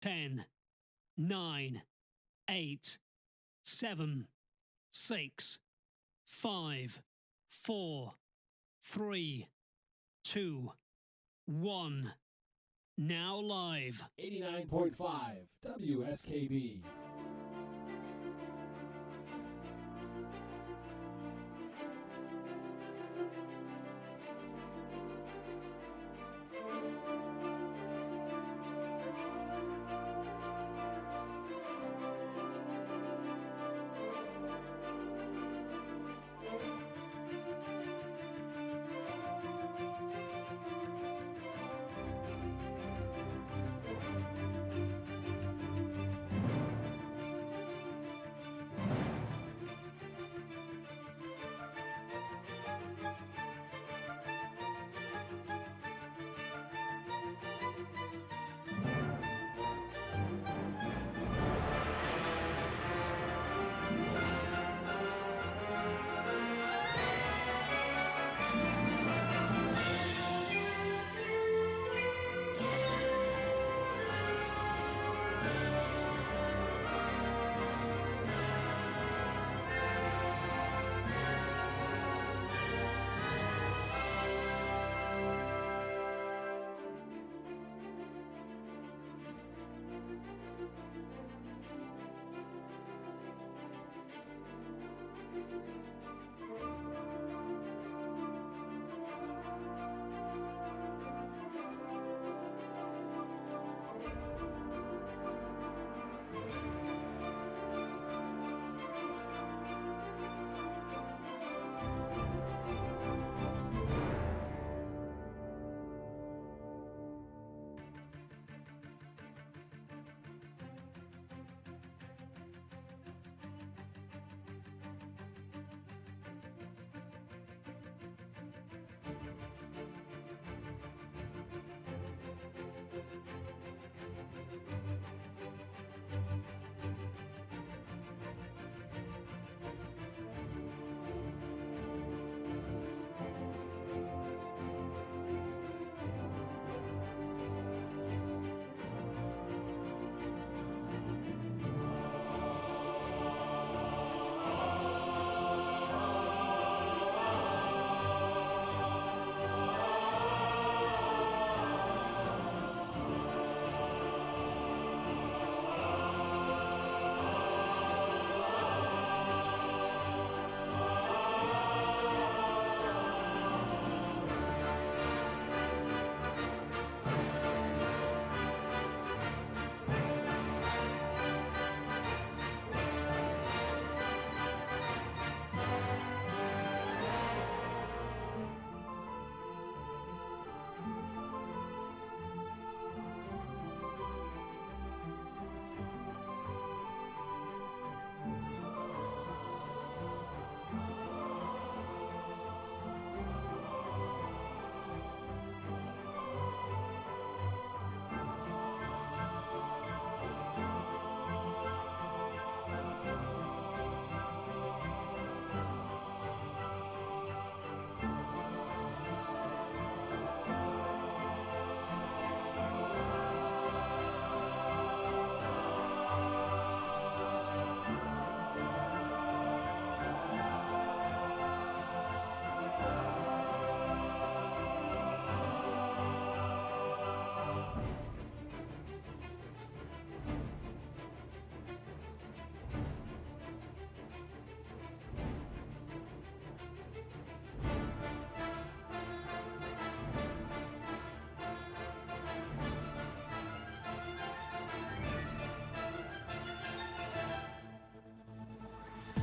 10, 9, 8, 7, 6, 5, 4, 3, 2, 1. Now live. 89.5 WSKB.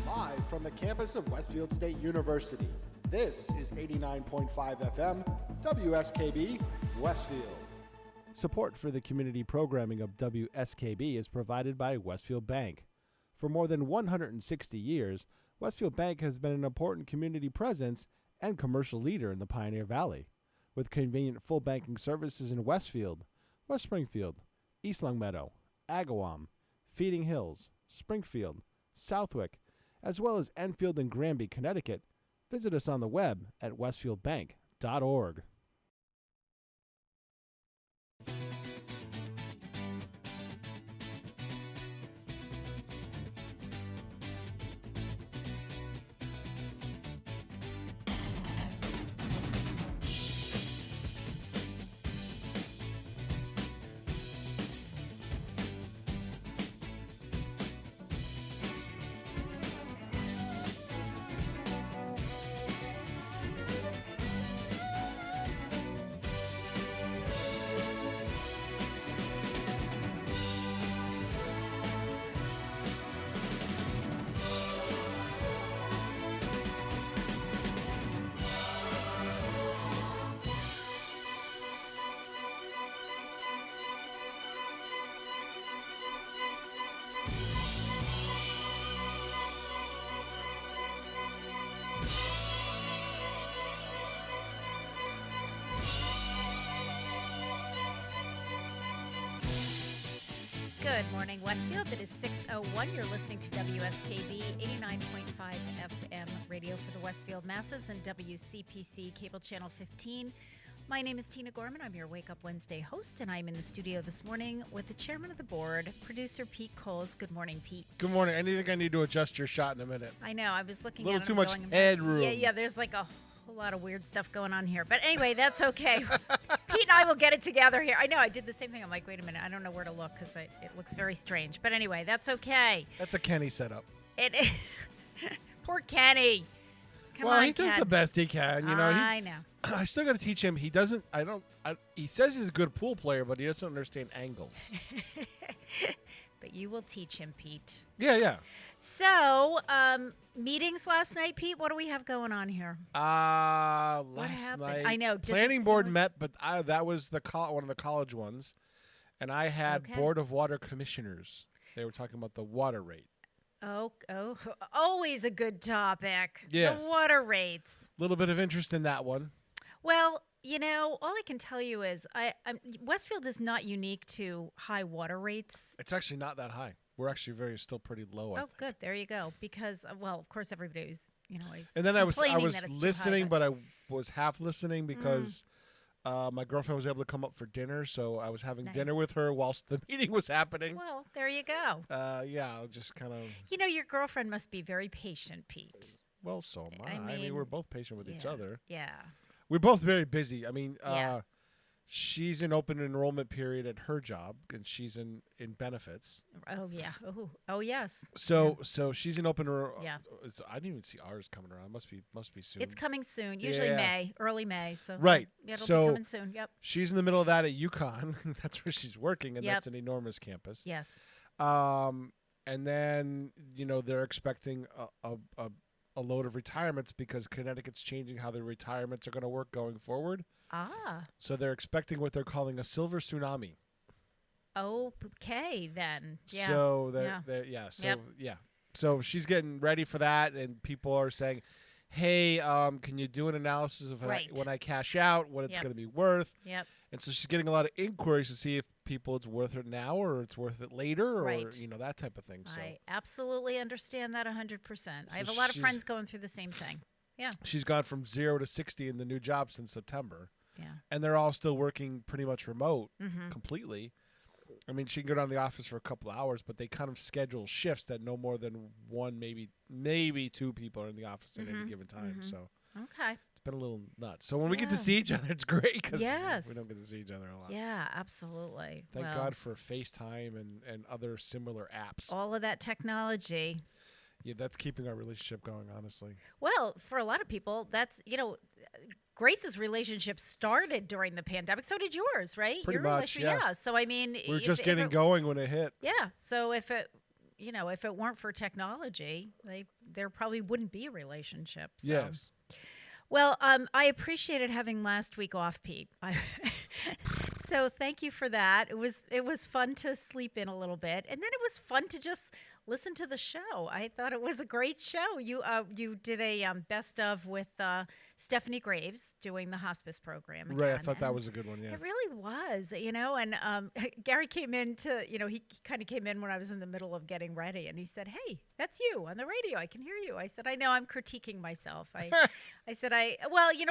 Live from the campus of Westfield State University, this is 89.5 FM, WSKB, Westfield. Support for the community programming of WSKB is provided by Westfield Bank. For more than 160 years, Westfield Bank has been an important community presence and commercial leader in the Pioneer Valley, with convenient full banking services in Westfield, West Springfield, East Longmeadow, Agawam, Feeding Hills, Springfield, Southwick, as well as Enfield and Granby, Connecticut. Visit us on the web at westfieldbank.org. Good morning, Westfield. It is 6:01. You're listening to WSKB 89.5 FM radio for the Westfield masses and WCPC cable channel 15. My name is Tina Gorman. I'm your Wake Up Wednesday host, and I'm in the studio this morning with the chairman of the board, producer Pete Coles. Good morning, Pete. Good morning. Anything I need to adjust your shot in a minute? I know. I was looking A little at it. too much going, head room. Yeah. There's like a whole lot of weird stuff going on here. But anyway, that's okay. Pete and I will get it together here. I know. I did the same thing. I'm like, wait a minute. I don't know where to look because it looks very strange. But anyway, that's okay. That's a Kenny setup. It is. Poor Kenny. Come well, on, he does Ken. the best he can. You know, I know. I still got to teach him. He doesn't. He says he's a good pool player, but he doesn't understand angles. But you will teach him, Pete. Yeah. So, meetings last night, Pete. What do we have going on here? Last happened? night, I know. Does planning it board sound met, but that was one of the college ones, and I had Okay. Board of Water Commissioners. They were talking about the water rate. Oh, always a good topic. Yes. The water rates. A little bit of interest in that one. Well, you know, all I can tell you is Westfield is not unique to high water rates. It's actually not that high. We're actually still pretty low. I Oh, think. good. There you go. Because, well, of course, everybody's, is And then I was complaining that it's too high, listening, but I was half listening because my girlfriend was able to come up for dinner, so I was having dinner Nice. with her whilst the meeting was happening. Well, there you go. Yeah, I'll just kind of. You know, your girlfriend must be very patient, Pete. Well, so am I. I mean, we're both patient with each Yeah. other. Yeah. We're both very busy. I mean, Yeah. she's in open enrollment period at her job, and she's in benefits. Oh, yeah. Oh, yes. So she's in open. Yeah. I didn't even see ours coming around. Must be soon. It's coming soon. Usually Yeah. early May. So Right. Yeah, it'll So- be coming soon. Yep. She's in the middle of that at UConn. That's where she's working, and Yep. that's an enormous campus. Yes. And then they're expecting a load of retirements because Connecticut's changing how their retirements are going to work going forward. So they're expecting what they're calling a silver tsunami. Okay, then. Yeah. So Yeah. So she's getting ready for that, and people are saying, "Hey, can you do an analysis of Right. when I cash out, what it's Yep. going to be worth?" Yep. And so she's getting a lot of inquiries to see if it's worth it now or it's worth it later, or Right. that type of thing. So I absolutely understand that 100%. I So have a lot of she's- friends going through the same thing. Yeah. she's gone from 0 to 60 in the new job since September. Yeah. And they're all still working pretty much remote Mm-hmm. completely. I mean, she can go down to the office for a couple of hours, but they kind of schedule shifts that no more than one, maybe two people are in the office at any given time. So Okay. it's been a little nuts. So when we get to Yeah. see each other, it's great because Yes. we don't get to see each other a lot. Yeah, absolutely. Thank Well, God for FaceTime and other similar apps. all of that technology. Yeah, that's keeping our relationship going, honestly. Well, for a lot of people, that's, Grace's relationship started during the pandemic. So did yours, right? Pretty Your much, relationship- yeah. So, I mean, We were if- just if getting it- going when it hit. Yeah. So if it weren't for technology, there probably wouldn't be a relationship. So. Yes. Well, I appreciated having last week off, Pete. So thank you for that. It was fun to sleep in a little bit, and then it was fun to just listen to the show. I thought it was a great show. You did a best of with Stephanie Graves doing the hospice program. Right. I again, thought that and was a good one. Yeah. It really was, and Gary came in he kind of came in when I was in the middle of getting ready, and he said, "Hey, that's you on the radio. I can hear you." I said, "I know. I'm critiquing myself." I said, I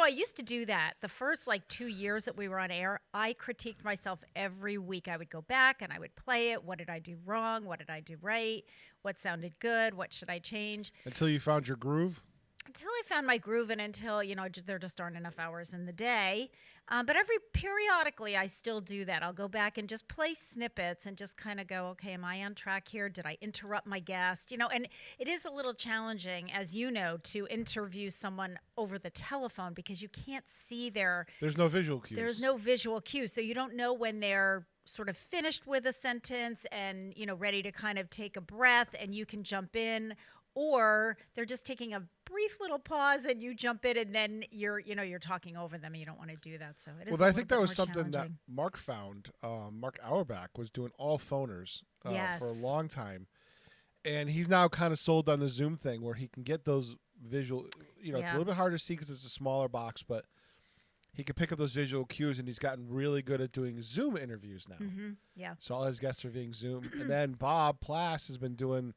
used to do that. The first 2 years that we were on air, I critiqued myself every week. I would go back and I would play it. What did I do wrong? What did I do right? What sounded good? What should I change? Until you found your groove. Until I found my groove and until, there just aren't enough hours in the day. But periodically, I still do that. I'll go back and just play snippets and just kind of go, okay, am I on track here? Did I interrupt my guest? And it is a little challenging, as you know, to interview someone over the telephone because you can't see There's no visual cues. there's no visual cue. So you don't know when they're sort of finished with a sentence and, ready to kind of take a breath and you can jump in, or they're just taking a brief little pause and you jump in and then you're talking over them and you don't want to do that. So it is. Well, I think that was something that Mark found. Mark Auerbach was doing all phoners for a Yes. long time. And he's now kind of sold on the Zoom thing where he can get those visual, it's a Yeah. little bit harder to see because it's a smaller box, but he could pick up those visual cues, and he's gotten really good at doing Zoom interviews now. Yeah. So all his guests are being Zoom. And then Bob Plass has been doing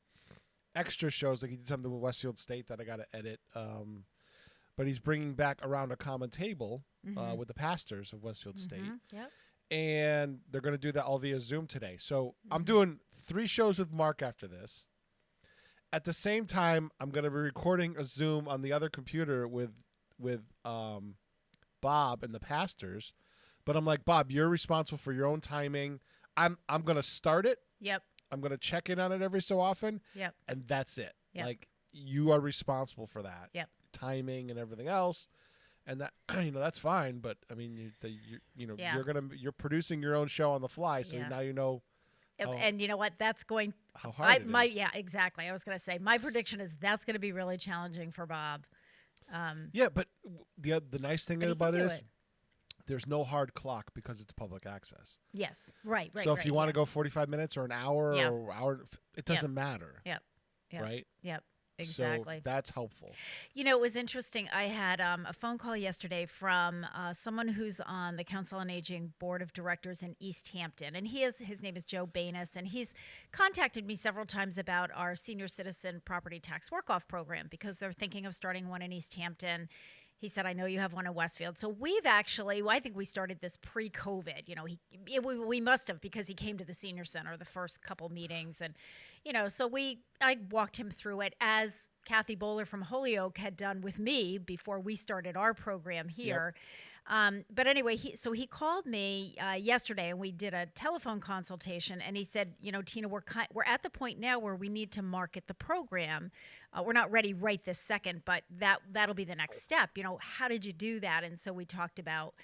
extra shows. Like he did something with Westfield State that I got to edit. But he's bringing back Around a Common Table with the pastors of Westfield State. Yep. And they're going to do that all via Zoom today. So I'm doing 3 shows with Mark after this. At the same time, I'm going to be recording a Zoom on the other computer with Bob and the pastors. But I'm like, Bob, you're responsible for your own timing. I'm going to start it. Yep. I'm going to check in on it every so often. Yep. And that's it. Yep. Like, you are responsible for that. Yep. Timing and everything else. And that, that's fine. But I mean, you're producing your own show on the fly. So now you know. And you know what? That's going. How hard it is. Yeah, exactly. I was going to say my prediction is that's going to be really challenging for Bob. Yeah, but the nice thing about it is it. there's no hard clock because it's public access. Yes. Right. So if you want to go 45 minutes or an hour Yeah. or hour, it doesn't matter. Yep. Right? Yep. Exactly. So that's helpful. You know, it was interesting. I had a phone call yesterday from someone who's on the Council on Aging Board of Directors in East Hampton. And his name is Joe Banis. And he's contacted me several times about our senior citizen property tax work-off program because they're thinking of starting one in East Hampton. He said, I know you have one in Westfield. So we've actually, I think we started this pre-COVID. You know, we must have because he came to the senior center the first couple meetings. And, so I walked him through it as Kathy Bowler from Holyoke had done with me before we started our program here. But anyway, he called me yesterday and we did a telephone consultation and he said, Tina, we're at the point now where we need to market the program. We're not ready right this second, but that'll be the next step. How did you do that? And so we talked about,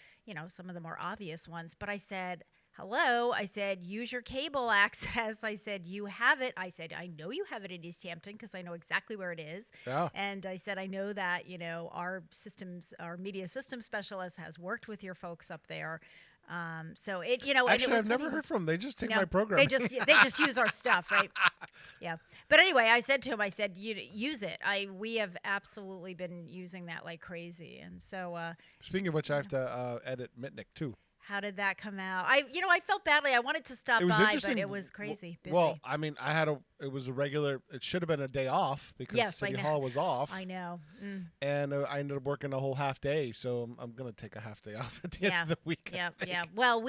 some of the more obvious ones. But I said, hello. I said, use your cable access. I said, you have it. I said, I know you have it in East Hampton because I know exactly where it is. Yeah. And I said, I know that, our media systems specialist has worked with your folks up there. So it, Actually, I've never heard from them. They just take my program. They just use our stuff, right? Yeah. But anyway, I said to him, you use it. We have absolutely been using that like crazy. And so, speaking of which, I have to edit Mitnick too. How did that come out? I felt badly. I wanted to stop by, but it was crazy busy. Well, I mean, it was a regular, it should have been a day off because City Hall was off. I know. And I ended up working a whole half day, so I'm going to take a half day off at the end of the week. Yeah. Well,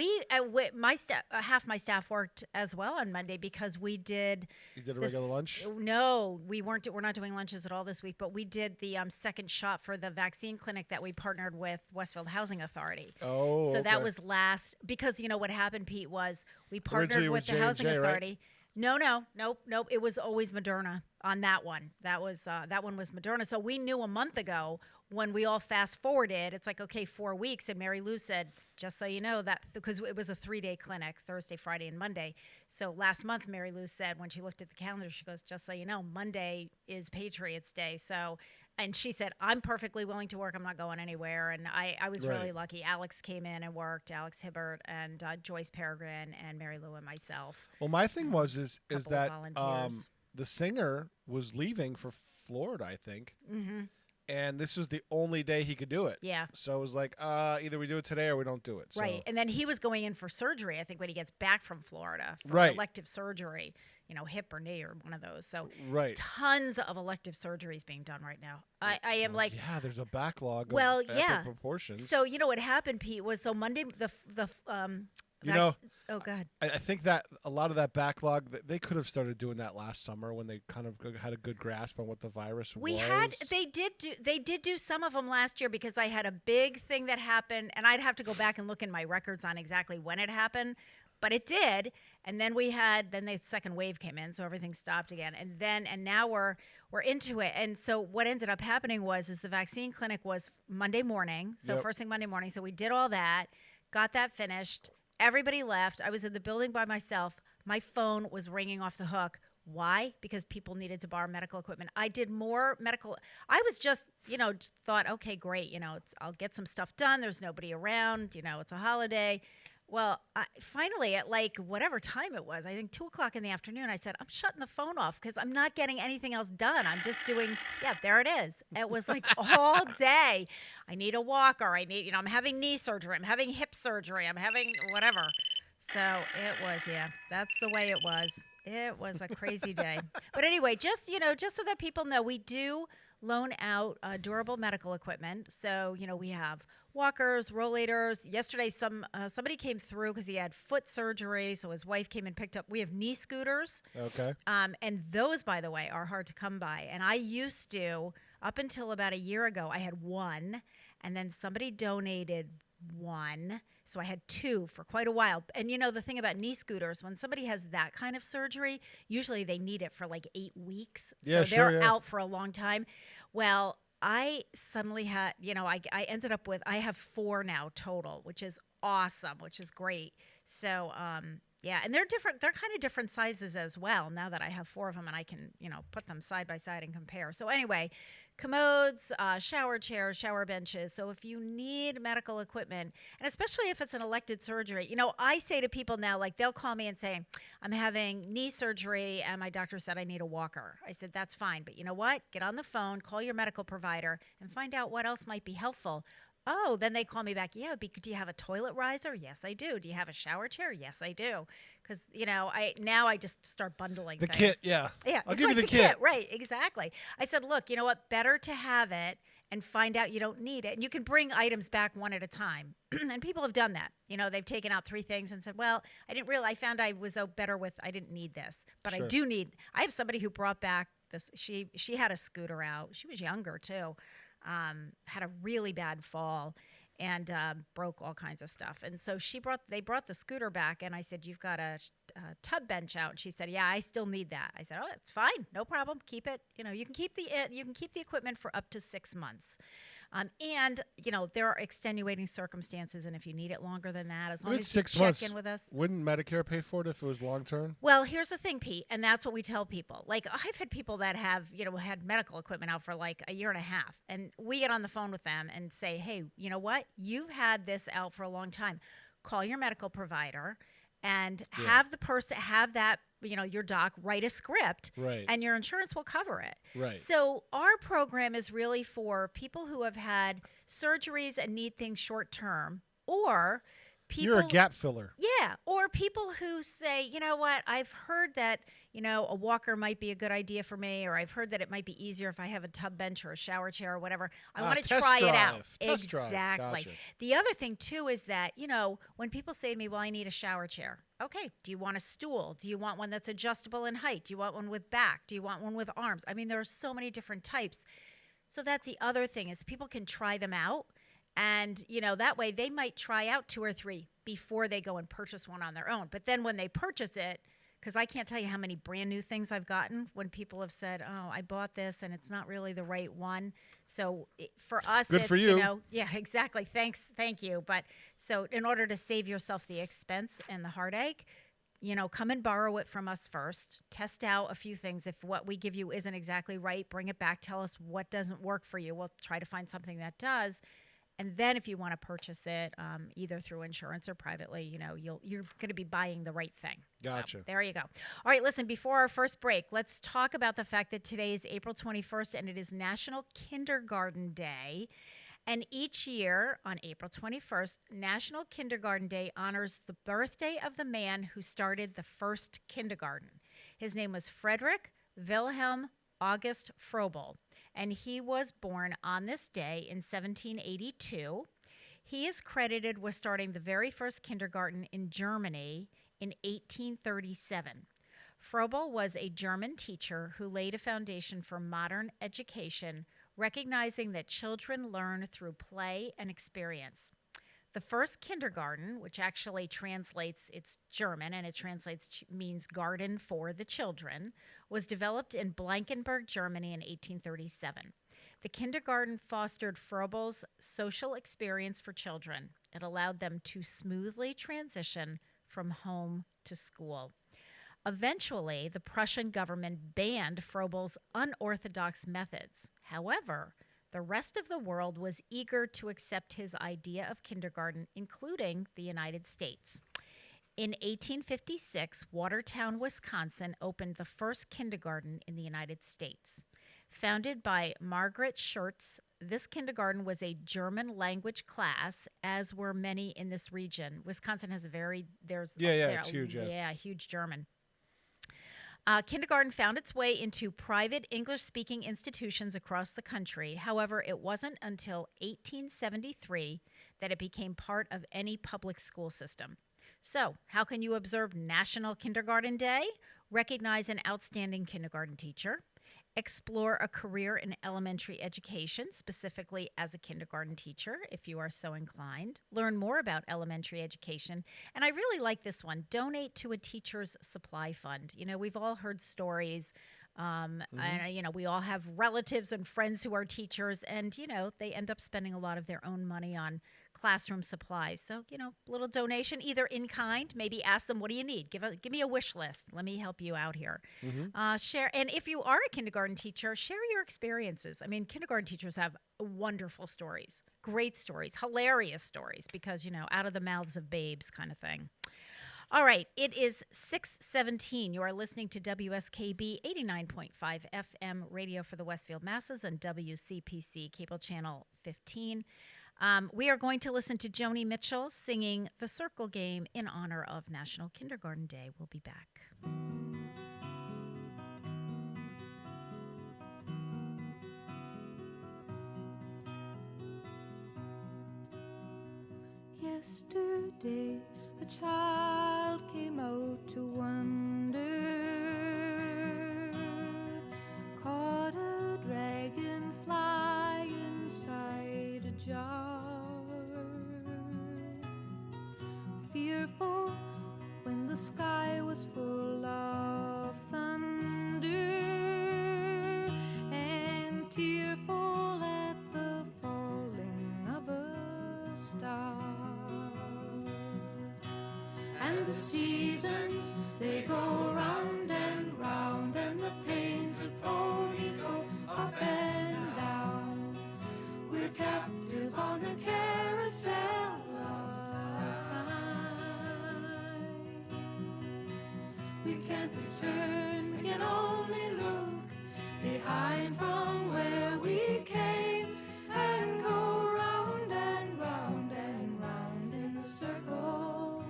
half my staff worked as well on Monday because we did. You did a regular lunch? No, we weren't. We're not doing lunches at all this week, but we did the second shot for the vaccine clinic that we partnered with Westfield Housing Authority. Oh, so that was because what happened, Pete, was we partnered with the Housing Authority. Right? Nope. It was always Moderna on that one. That one was Moderna. So we knew a month ago when we all fast forwarded, it's like, okay, 4 weeks. And Mary Lou said, just so you know that, because it was a 3-day clinic, Thursday, Friday, and Monday. So last month, Mary Lou said, when she looked at the calendar, she goes, just so you know, Monday is Patriots Day. So, and she said, I'm perfectly willing to work. I'm not going anywhere. And I was really lucky. Alex came in and worked, Alex Hibbert and Joyce Peregrine and Mary Lou and myself. Well, my thing is that the singer was leaving for Florida, I think. Mm-hmm. And this was the only day he could do it. Yeah. So it was like, either we do it today or we don't do it. So. Right. And then he was going in for surgery, I think, when he gets back from Florida for elective surgery, hip or knee or one of those. So tons of elective surgeries being done right now. I am like. Yeah, there's a backlog of epic proportions. So, what happened, Pete, was so Monday, oh, God. I think that a lot of that backlog, they could have started doing that last summer when they kind of had a good grasp on what the virus was. They did do some of them last year because I had a big thing that happened, and I'd have to go back and look in my records on exactly when it happened, but it did. And then the second wave came in, so everything stopped again. And now we're into it. And so what ended up happening was the vaccine clinic was Monday morning, so first thing Monday morning. So we did all that, got that finished. Everybody left. I was in the building by myself. My phone was ringing off the hook. Why? Because people needed to borrow medical equipment. I did more medical. I was just thought, okay, great. I'll get some stuff done. There's nobody around. It's a holiday. Well, finally, at like whatever time it was, I think 2 o'clock in the afternoon, I said, I'm shutting the phone off because I'm not getting anything else done. I'm just doing, yeah, there it is. It was like all day. I need a walker. I need, I'm having knee surgery. I'm having hip surgery. I'm having whatever. So it was, yeah, that's the way it was. It was a crazy day. But anyway, just so that people know, we do loan out durable medical equipment. So, we have walkers, rollators. Yesterday, somebody came through because he had foot surgery, so his wife came and picked up. We have knee scooters. Okay. And those, by the way, are hard to come by. And I used to, up until about a year ago, I had one, and then somebody donated one. So I had two for quite a while. And the thing about knee scooters, when somebody has that kind of surgery, usually they need it for like 8 weeks. Yeah, so they're sure, yeah. out for a long time. Well, I suddenly had, I ended up with, I have 4 now total, which is awesome, which is great. So, yeah, and they're kind of different sizes as well now that I have 4 of them and I can, put them side by side and compare. So anyway, commodes, shower chairs, shower benches. So if you need medical equipment, and especially if it's an elected surgery, I say to people now, like they'll call me and say, I'm having knee surgery and my doctor said I need a walker. I said, that's fine. But you know what? Get on the phone, call your medical provider and find out what else might be helpful. Oh, then they call me back. Yeah, do you have a toilet riser? Yes, I do. Do you have a shower chair? Yes, I do. Because, I just start bundling The things. kit, yeah. Yeah, I'll it's give like you the kit. kit. Right, exactly. I said, look, you know what? Better to have it and find out you don't need it. And you can bring items back one at a time. And people have done that. They've taken out 3 things and said, well, I found I was better with, I didn't need this. But Sure. I have somebody who brought back this, she had a scooter out. She was younger too. Had a really bad fall. And broke all kinds of stuff. And so they brought the scooter back, and I said, you've got a tub bench out. And she said, yeah, I still need that. I said, oh, it's fine, no problem. Keep it. You can keep the equipment for up to 6 months. And there are extenuating circumstances, and if you need it longer than that, as long It's as you 6 check months. in with us. Wouldn't Medicare pay for it if it was long term? Well, here's the thing, Pete, and that's what we tell people. Like, I've had people that have, had medical equipment out for like a year and a half, and we get on the phone with them and say, hey, you know what? You've had this out for a long time. Call your medical provider and have the person, have that, your doc write a script, Right. and your insurance will cover it. Right. So our program is really for people who have had surgeries and need things short term, or people. You're a gap filler. Yeah, or people who say, you know what, I've heard that, a walker might be a good idea for me, or I've heard that it might be easier if I have a tub bench or a shower chair or whatever. I want to test try it out. drive. Test drive. Exactly. Gotcha. The other thing, too, is that, when people say to me, well, I need a shower chair. Okay, do you want a stool? Do you want one that's adjustable in height? Do you want one with back? Do you want one with arms? I mean, there are so many different types. So that's the other thing, is people can try them out. And, that way they might try out 2 or 3 before they go and purchase one on their own. But then when they purchase it, because I can't tell you how many brand new things I've gotten when people have said, oh, I bought this and it's not really the right one. So for us, Good it's, for you. Yeah, exactly. Thank you. But so in order to save yourself the expense and the heartache, come and borrow it from us first. Test out a few things. If what we give you isn't exactly right, bring it back. Tell us what doesn't work for you. We'll try to find something that does. And then if you want to purchase it, either through insurance or privately, you're going to be buying the right thing. Gotcha. So, there you go. All right, listen, before our first break, let's talk about the fact that today is April 21st, and it is National Kindergarten Day. And each year on April 21st, National Kindergarten Day honors the birthday of the man who started the first kindergarten. His name was Frederick Wilhelm August Froebel, and he was born on this day in 1782. He is credited with starting the very first kindergarten in Germany in 1837. Froebel was a German teacher who laid a foundation for modern education, recognizing that children learn through play and experience. The first kindergarten, which actually translates, it's German, and it means garden for the children, was developed in Blankenburg, Germany in 1837. The kindergarten fostered Froebel's social experience for children. It allowed them to smoothly transition from home to school. Eventually, the Prussian government banned Froebel's unorthodox methods. However, The rest of the world was eager to accept his idea of kindergarten, including the United States. In 1856, Watertown, Wisconsin opened the first kindergarten in the United States. Founded by Margaret Schertz, this kindergarten was a German language class, as were many in this region. Wisconsin has it's huge. Yeah, huge German. Kindergarten found its way into private English-speaking institutions across the country. However, it wasn't until 1873 that it became part of any public school system. So, how can you observe National Kindergarten Day? Recognize an outstanding kindergarten teacher. Explore a career in elementary education, specifically as a kindergarten teacher, if you are so inclined. Learn more about elementary education. And I really like this one. Donate to a teacher's supply fund. You know, we've all heard stories. And, you know, we all have relatives and friends who are teachers, and, you know, they end up spending a lot of their own money on classroom supplies. So, you know, little donation, either in kind, maybe ask them, what do you need? Give me a wish list. Let me help you out here. Share. And if you are a kindergarten teacher, share your experiences. I mean, kindergarten teachers have wonderful stories, great stories, hilarious stories, because, you know, out of the mouths of babes kind of thing. All right, it is 6:17. You are listening to WSKB 89.5 FM radio for the Westfield masses and WCPC cable channel 15. We are going to listen to Joni Mitchell singing The Circle Game in honor of National Kindergarten Day. We'll be back. Yesterday, a child came out to wander, caught a dragonfly inside a jar. Fearful when the sky was full of thunder, and tearful at the falling of a star. And the seasons, they go round and round, and the painted ponies go up and down. We're captive on the carousel of time. We can't return, we can only look behind from where we came, and go round and round and round in the circle.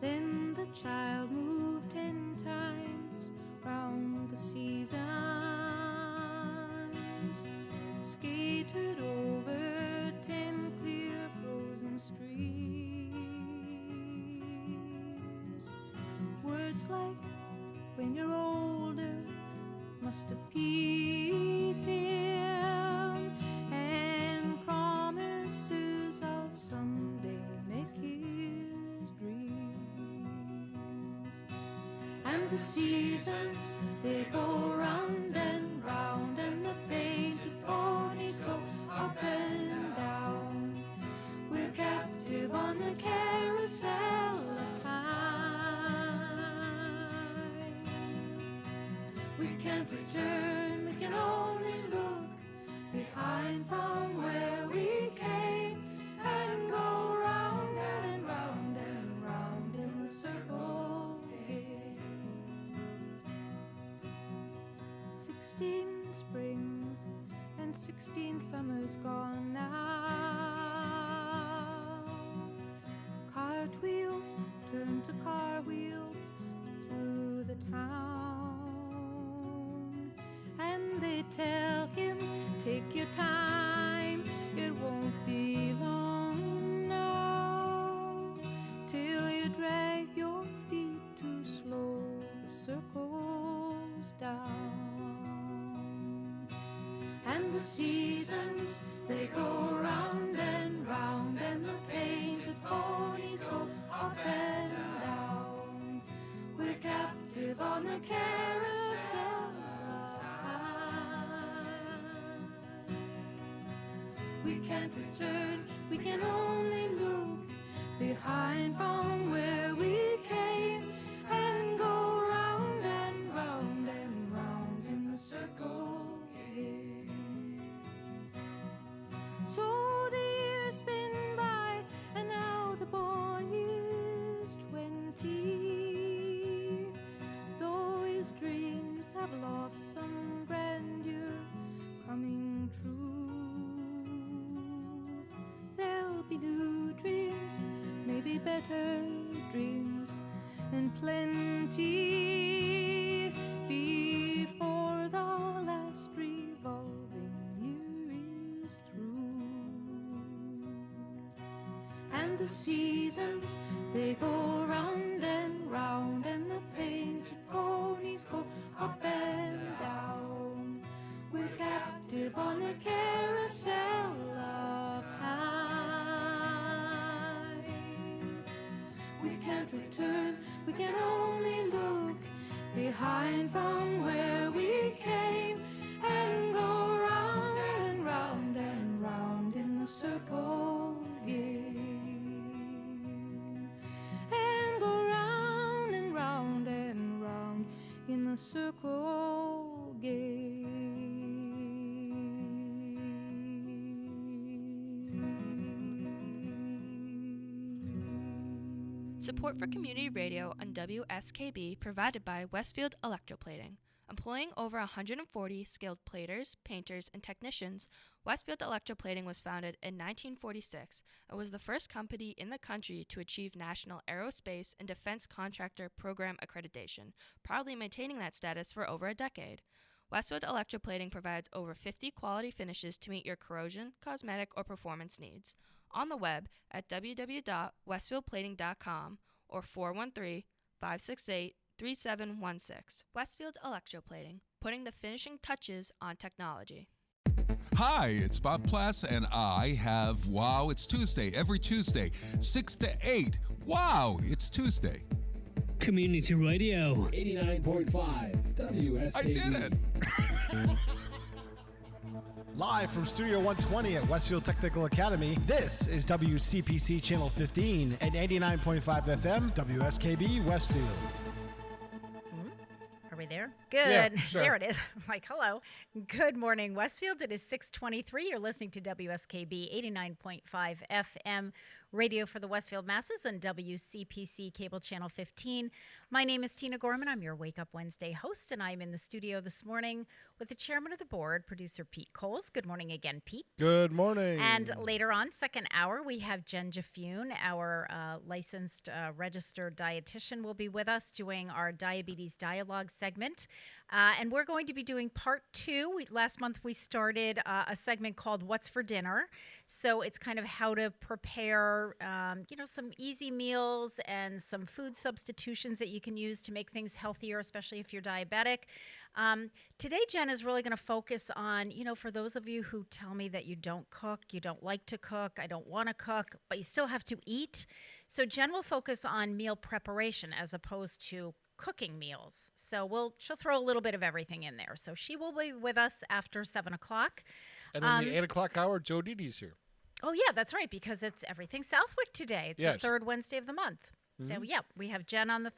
Then the child moved 10 times round the seasons, skated over 10 clear frozen streams. Words like, when you're older, must appease him, and promises of someday make his dreams. And the seasons, they go round and round, and the painted ponies go up and down. We're captive on the carousel of time. We can't return, we can only look behind from where we came, and go round and round and round in the circle game. 16 springs and 16 summers gone now. Cartwheels turn to car wheels through the town, and they tell him, take your time, it won't be long now, till you drag your feet too slow, the circle's down. And the seasons, they go round and round, and the painted ponies go up and down. We're captive on the carousel of time. We can't return, we can only look behind from where we came, and go round and round and round in the circle. many better dreams and plenty before the last revolving year is through. And the seasons, they go round and round, and the painted ponies go up and down. We're captive on the carousel of time. We can't return, we can only look behind from where we came and go round and round and round in the circle game. And go round and round and round in the circle game. Support for community radio on WSKB provided by Westfield Electroplating. Employing over 140 skilled platers, painters, and technicians, Westfield Electroplating was founded in 1946 and was the first company in the country to achieve National Aerospace and Defense Contractor Program accreditation, proudly maintaining that status for over a decade. Westfield Electroplating provides over 50 quality finishes to meet your corrosion, cosmetic, or performance needs. On the web at www.westfieldplating.com or 413-568-3716. Westfield Electroplating, putting the finishing touches on technology. Hi, it's Bob Plass, and I have Wow, It's Tuesday, every Tuesday, 6 to 8. Wow, it's Tuesday. Community radio. 89.5 WSKB. I did it! Live from Studio 120 at Westfield Technical Academy, this is WCPC Channel 15 and 89.5 FM, WSKB Westfield. Are we there? Good. Yeah, sure. There it is. I'm like, hello. Good morning, Westfield. It is 6:23. You're listening to WSKB 89.5 FM, radio for the Westfield masses, and WCPC Cable Channel 15. My name is Tina Gorman. I'm your Wake Up Wednesday host, and I'm in the studio this morning with the chairman of the board, producer Pete Coles. Good morning again, Pete. Good morning. And later on, second hour, we have Jen Jafune, our licensed registered dietitian, will be with us doing our Diabetes Dialogue segment. And we're going to be doing part two. Last month, we started a segment called What's for Dinner. So it's kind of how to prepare, some easy meals and some food substitutions that you can use to make things healthier, especially if you're diabetic. Today, Jen is really going to focus on, for those of you who tell me that you don't cook, you don't like to cook, I don't want to cook, but you still have to eat. So Jen will focus on meal preparation as opposed to cooking meals. So she'll throw a little bit of everything in there. So she will be with us after 7 o'clock. And in the 8 o'clock hour, Joe Didi's here. Oh, yeah, that's right, because it's Everything Southwick today. It's the third Wednesday of the month. So, yeah, we have Jen on the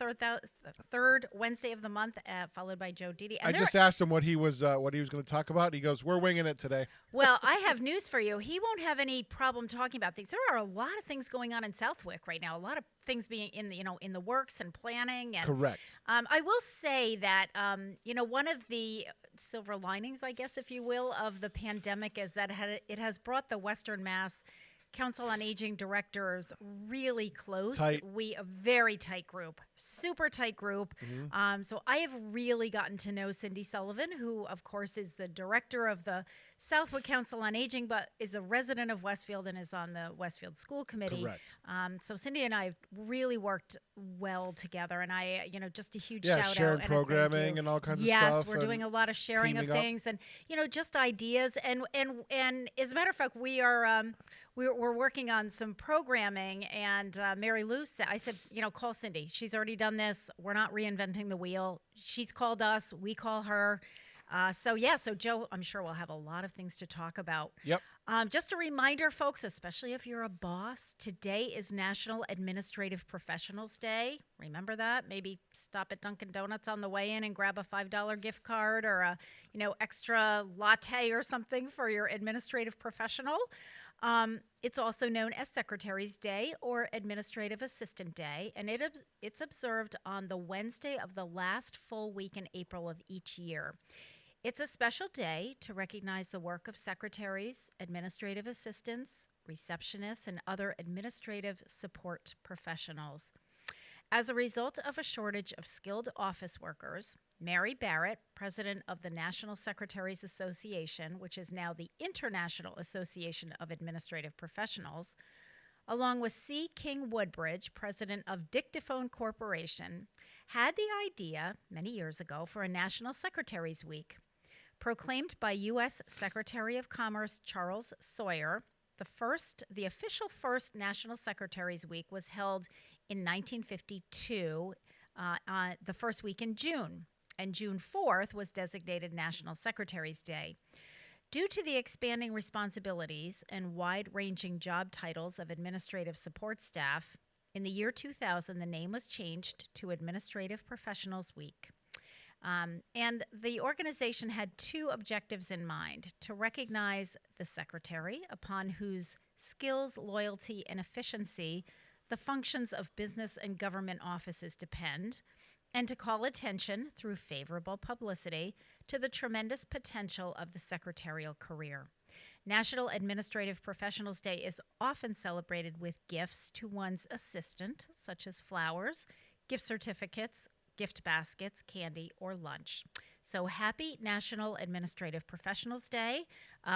third Wednesday of the month, followed by Joe Didi. I just asked him what he was going to talk about. He goes, "We're winging it today." Well, I have news for you. He won't have any problem talking about things. There are a lot of things going on in Southwick right now. A lot of things being in the works and planning. And, correct. I will say that one of the silver linings, I guess, if you will, of the pandemic is that it has brought the Western Mass Council on Aging directors really close. Tight. A very tight group, super tight group. So I have really gotten to know Cindy Sullivan, who of course is the director of the Southwood Council on Aging, but is a resident of Westfield and is on the Westfield School Committee. Correct. So Cindy and I have really worked well together, and I, just a huge shout out. Sharing and programming and all kinds of yes, stuff. we're doing a lot of sharing of things, and just ideas, and as a matter of fact, we're working on some programming, and Mary Lou said, I said, call Cindy. She's already done this. We're not reinventing the wheel. She's called us. We call her. So Joe, I'm sure we'll have a lot of things to talk about. Yep. Just a reminder, folks, especially if you're a boss, today is National Administrative Professionals Day. Remember that? Maybe stop at Dunkin' Donuts on the way in and grab a $5 gift card or a, extra latte or something for your administrative professional. It's also known as Secretary's Day or Administrative Assistant Day, and it's observed on the Wednesday of the last full week in April of each year. It's a special day to recognize the work of secretaries, administrative assistants, receptionists, and other administrative support professionals. As a result of a shortage of skilled office workers, Mary Barrett, president of the National Secretaries Association, which is now the International Association of Administrative Professionals, along with C. King Woodbridge, president of Dictaphone Corporation, had the idea many years ago for a National Secretaries Week. Proclaimed by U.S. Secretary of Commerce Charles Sawyer, the official first National Secretaries Week was held in 1952, the first week in June, and June 4th was designated National Secretaries Day. Due to the expanding responsibilities and wide-ranging job titles of administrative support staff, in the year 2000, the name was changed to Administrative Professionals Week. And the organization had two objectives in mind: to recognize the secretary, upon whose skills, loyalty, and efficiency the functions of business and government offices depend, and to call attention, through favorable publicity, to the tremendous potential of the secretarial career. National Administrative Professionals Day is often celebrated with gifts to one's assistant, such as flowers, gift certificates, gift baskets, candy, or lunch. So happy National Administrative Professionals Day.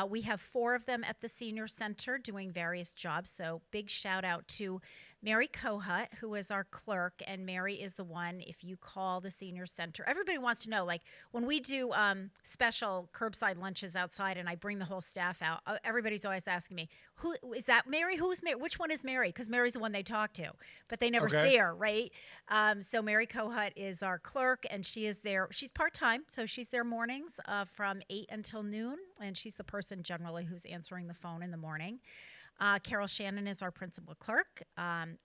We have 4 of them at the Senior Center doing various jobs. So big shout out to Mary Kohut, who is our clerk, and Mary is the one, if you call the Senior Center. Everybody wants to know, like, when we do special curbside lunches outside and I bring the whole staff out, everybody's always asking me, who is that Mary? Who's Mary? Which one is Mary? Because Mary's the one they talk to, but they never see her, right? So Mary Kohut is our clerk, and she is there. She's part-time, so she's there mornings from 8 until noon, and she's the person generally who's answering the phone in the morning. Carol Shannon is our principal clerk.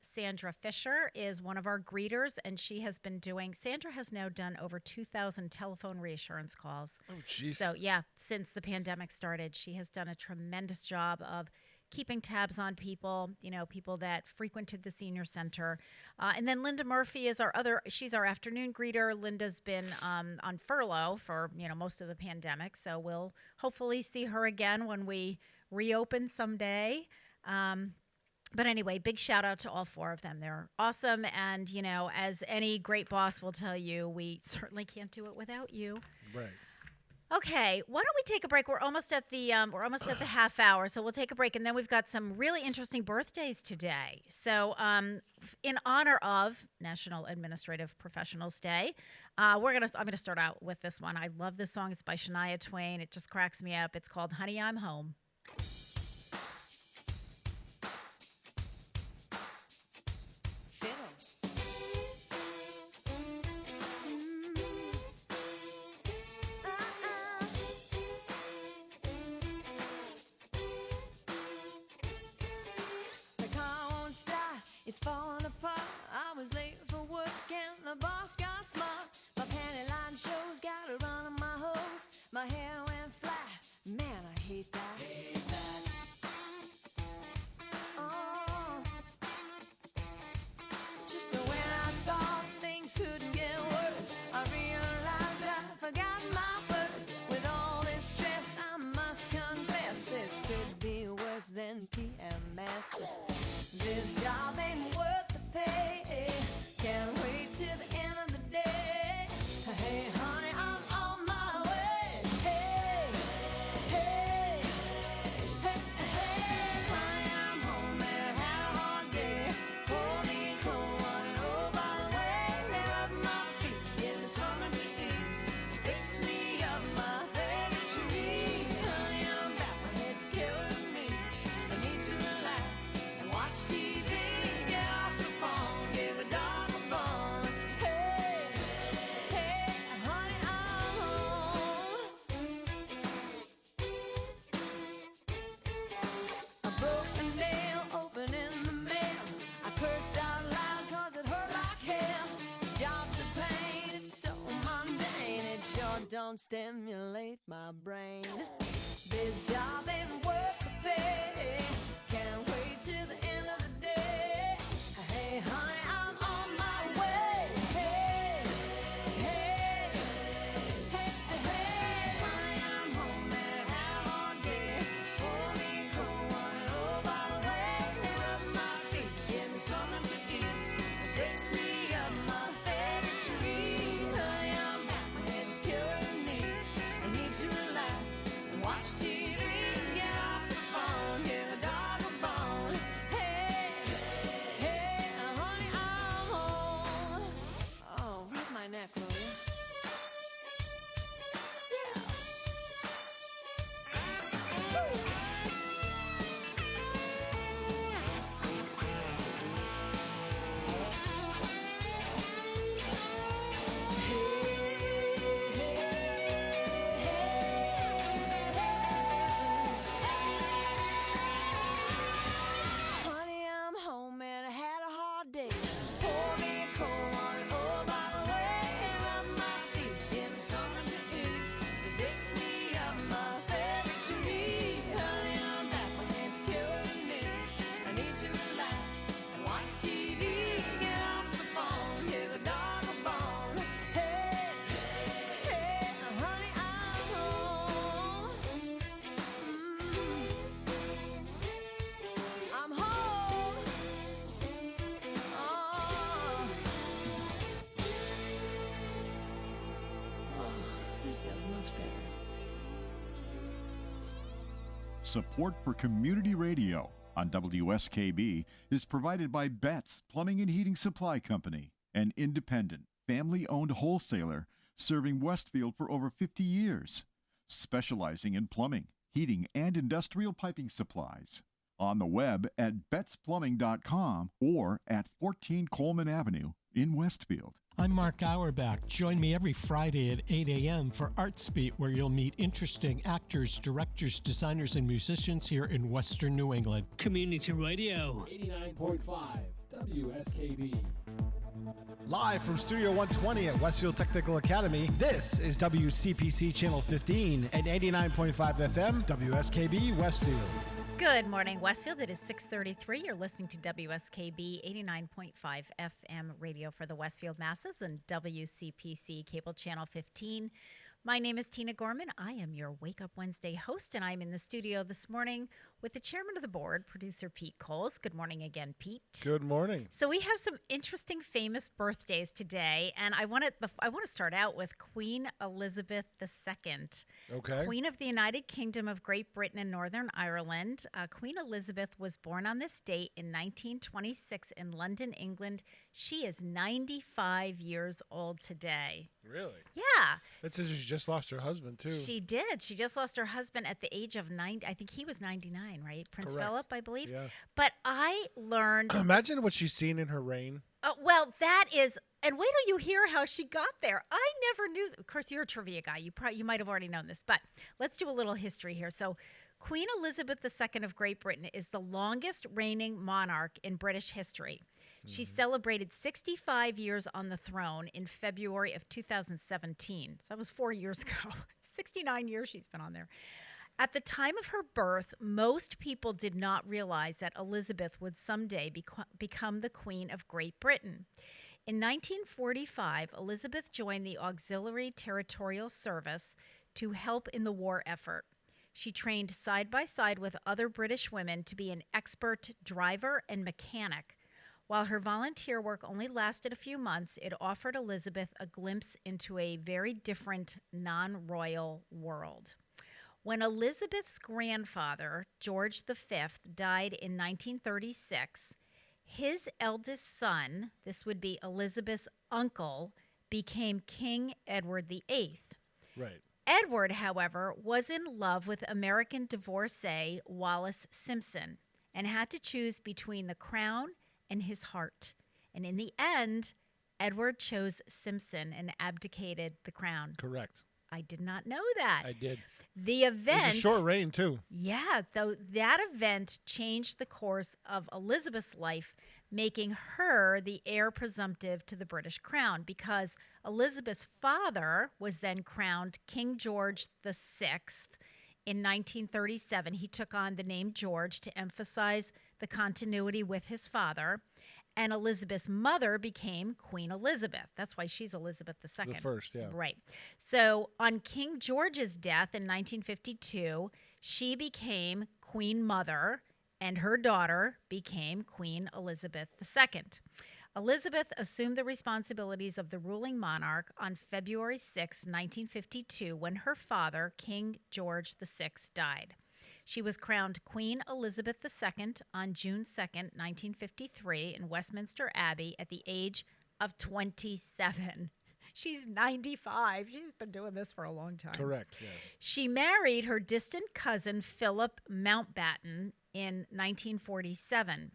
Sandra Fisher is one of our greeters, and Sandra has now done over 2,000 telephone reassurance calls. Oh, jeez. So, yeah, since the pandemic started, she has done a tremendous job of keeping tabs on people, people that frequented the Senior Center. And then Linda Murphy is she's our afternoon greeter. Linda's been on furlough for, most of the pandemic, so we'll hopefully see her again when we reopen someday. But anyway, big shout out to all 4 of them. They're awesome. And, as any great boss will tell you, we certainly can't do it without you. Right. Okay, why don't we take a break? We're almost at the half hour, so we'll take a break, and then we've got some really interesting birthdays today. So, in honor of National Administrative Professionals Day, I'm gonna start out with this one. I love this song. It's by Shania Twain. It just cracks me up. It's called "Honey, I'm Home." It's falling apart. I was late for work and the boss got smart. My panty line shows, got a run on my hose. My hair went flat. Man, I hate that. Oh. Just so when I thought things couldn't get worse, I realized I forgot my purse. With all this stress, I must confess, this could be worse than PMS. This job ain't worth the pay. Can't wait till the end of the day. Hey, honey, I'm on my way. Hey, hey, hey, hey. Honey, I'm home and had a hard day. Pour me a cold one and oh, by the way, hair up my feet, get something to eat. Fix me up my favorite treat. Honey, I'm back, my head's killing me. I need to relax and watch TV, get off the phone, give a dog a bone. Hey, hey, honey, I'm home. A broken nail open in the mail. I cursed out loud cause it hurt like hell. This job's a pain, it's so mundane. It sure don't stimulate my brain. This job ain't worth the pay. Can't wait till the end of the day. Hey, honey, I'm on my way. Hey, hey, hey, hey. Honey, I'm home and had a hard day. Pour me a cold one and oh, by the Support for community radio on WSKB is provided by Betts Plumbing and Heating Supply Company, an independent, family-owned wholesaler serving Westfield for over 50 years, specializing in plumbing, heating, and industrial piping supplies. On the web at bettsplumbing.com or at 14 Coleman Avenue in Westfield. I'm Mark Auerbach. Join me every Friday at 8 a.m. for Arts Beat, where you'll meet interesting actors, directors, designers, and musicians here in Western New England. Community Radio. 89.5 WSKB. Live from Studio 120 at Westfield Technical Academy, this is WCPC Channel 15 and 89.5 FM, WSKB Westfield. Good morning, Westfield. It is 6:33. You're listening to WSKB 89.5 FM radio for the Westfield masses and WCPC Cable Channel 15. My name is Tina Gorman. I am your Wake Up Wednesday host, and I'm in the studio this morning with the chairman of the board, producer Pete Coles. Good morning again, Pete. Good morning. So we have some interesting, famous birthdays today, and I want to start out with Queen Elizabeth II. Okay. Queen of the United Kingdom of Great Britain and Northern Ireland. Queen Elizabeth was born on this date in 1926 in London, England. She is 95 years old today. Really? Yeah. That says she just lost her husband, too. She did. She just lost her husband at the age of 90. I think he was 99, right? Prince Correct. Philip, I believe. Yeah. But I learned. Imagine what she's seen in her reign. Well, that is. And wait till you hear how she got there. I never knew. Of course, you're a trivia guy. You might have already known this. But let's do a little history here. So Queen Elizabeth II of Great Britain is the longest reigning monarch in British history. She celebrated 65 years on the throne in February of 2017. So that was 4 years ago. 69 years she's been on there. At the time of her birth, most people did not realize that Elizabeth would someday become the Queen of Great Britain. In 1945, Elizabeth joined the Auxiliary Territorial Service to help in the war effort. She trained side by side with other British women to be an expert driver and mechanic. While her volunteer work only lasted a few months, it offered Elizabeth a glimpse into a very different, non-royal world. When Elizabeth's grandfather, George V, died in 1936, his eldest son, this would be Elizabeth's uncle, became King Edward VIII. Right. Edward, however, was in love with American divorcee Wallis Simpson and had to choose between the crown and his heart. And in the end, Edward chose Simpson and abdicated the crown. Correct. I did not know that. I did. The event... It was a short reign, too. Yeah, though that event changed the course of Elizabeth's life, making her the heir presumptive to the British crown, because Elizabeth's father was then crowned King George VI in 1937. He took on the name George to emphasize the continuity with his father, and Elizabeth's mother became Queen Elizabeth. That's why she's Elizabeth II. The first, yeah. Right. So on King George's death in 1952, she became Queen Mother, and her daughter became Queen Elizabeth II. Elizabeth assumed the responsibilities of the ruling monarch on February 6, 1952, when her father, King George VI, died. She was crowned Queen Elizabeth II on June 2, 1953, in Westminster Abbey at the age of 27. She's 95. She's been doing this for a long time. Correct, yes. She married her distant cousin, Philip Mountbatten, in 1947.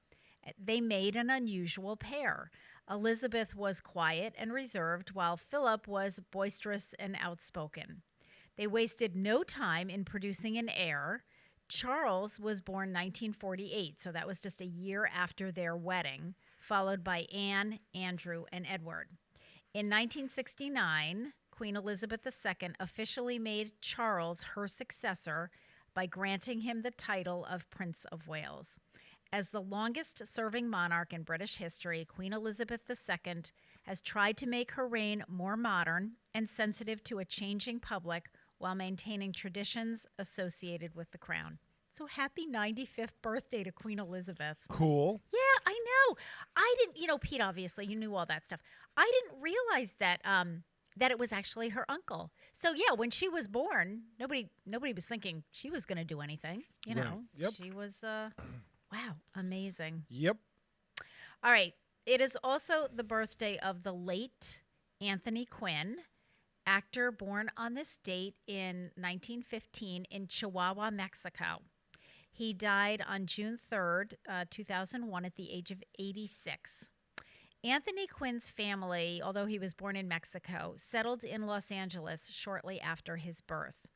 They made an unusual pair. Elizabeth was quiet and reserved, while Philip was boisterous and outspoken. They wasted no time in producing an heir. Charles was born 1948, so that was just a year after their wedding, followed by Anne, Andrew, and Edward. In 1969, Queen Elizabeth II officially made Charles her successor by granting him the title of Prince of Wales. As the longest-serving monarch in British history, Queen Elizabeth II has tried to make her reign more modern and sensitive to a changing public while maintaining traditions associated with the crown. So happy 95th birthday to Queen Elizabeth. Cool. Yeah, I know. I didn't, Pete, obviously, you knew all that stuff. I didn't realize that that it was actually her uncle. So yeah, when she was born, nobody was thinking she was going to do anything. You Right. know, Yep. she was. Wow, amazing. Yep. All right, it is also the birthday of the late Anthony Quinn, actor born on this date in 1915 in Chihuahua, Mexico. He died on June 3rd, 2001, at the age of 86. Anthony Quinn's family, although he was born in Mexico, settled in Los Angeles shortly after his birth.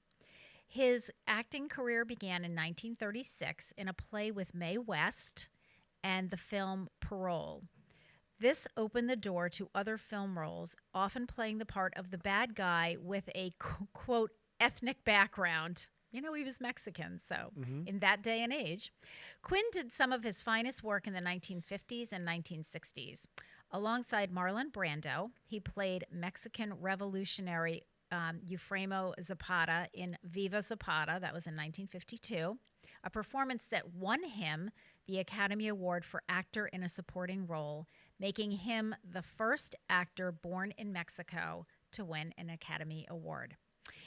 His acting career began in 1936 in a play with Mae West and the film Parole. This opened the door to other film roles, often playing the part of the bad guy with a, quote, ethnic background. You know, he was Mexican, so in that day and age. Quinn did some of his finest work in the 1950s and 1960s. Alongside Marlon Brando, he played Mexican revolutionary Eufremo Zapata in Viva Zapata. That was in 1952, a performance that won him the Academy Award for Actor in a Supporting Role, making him the first actor born in Mexico to win an Academy Award.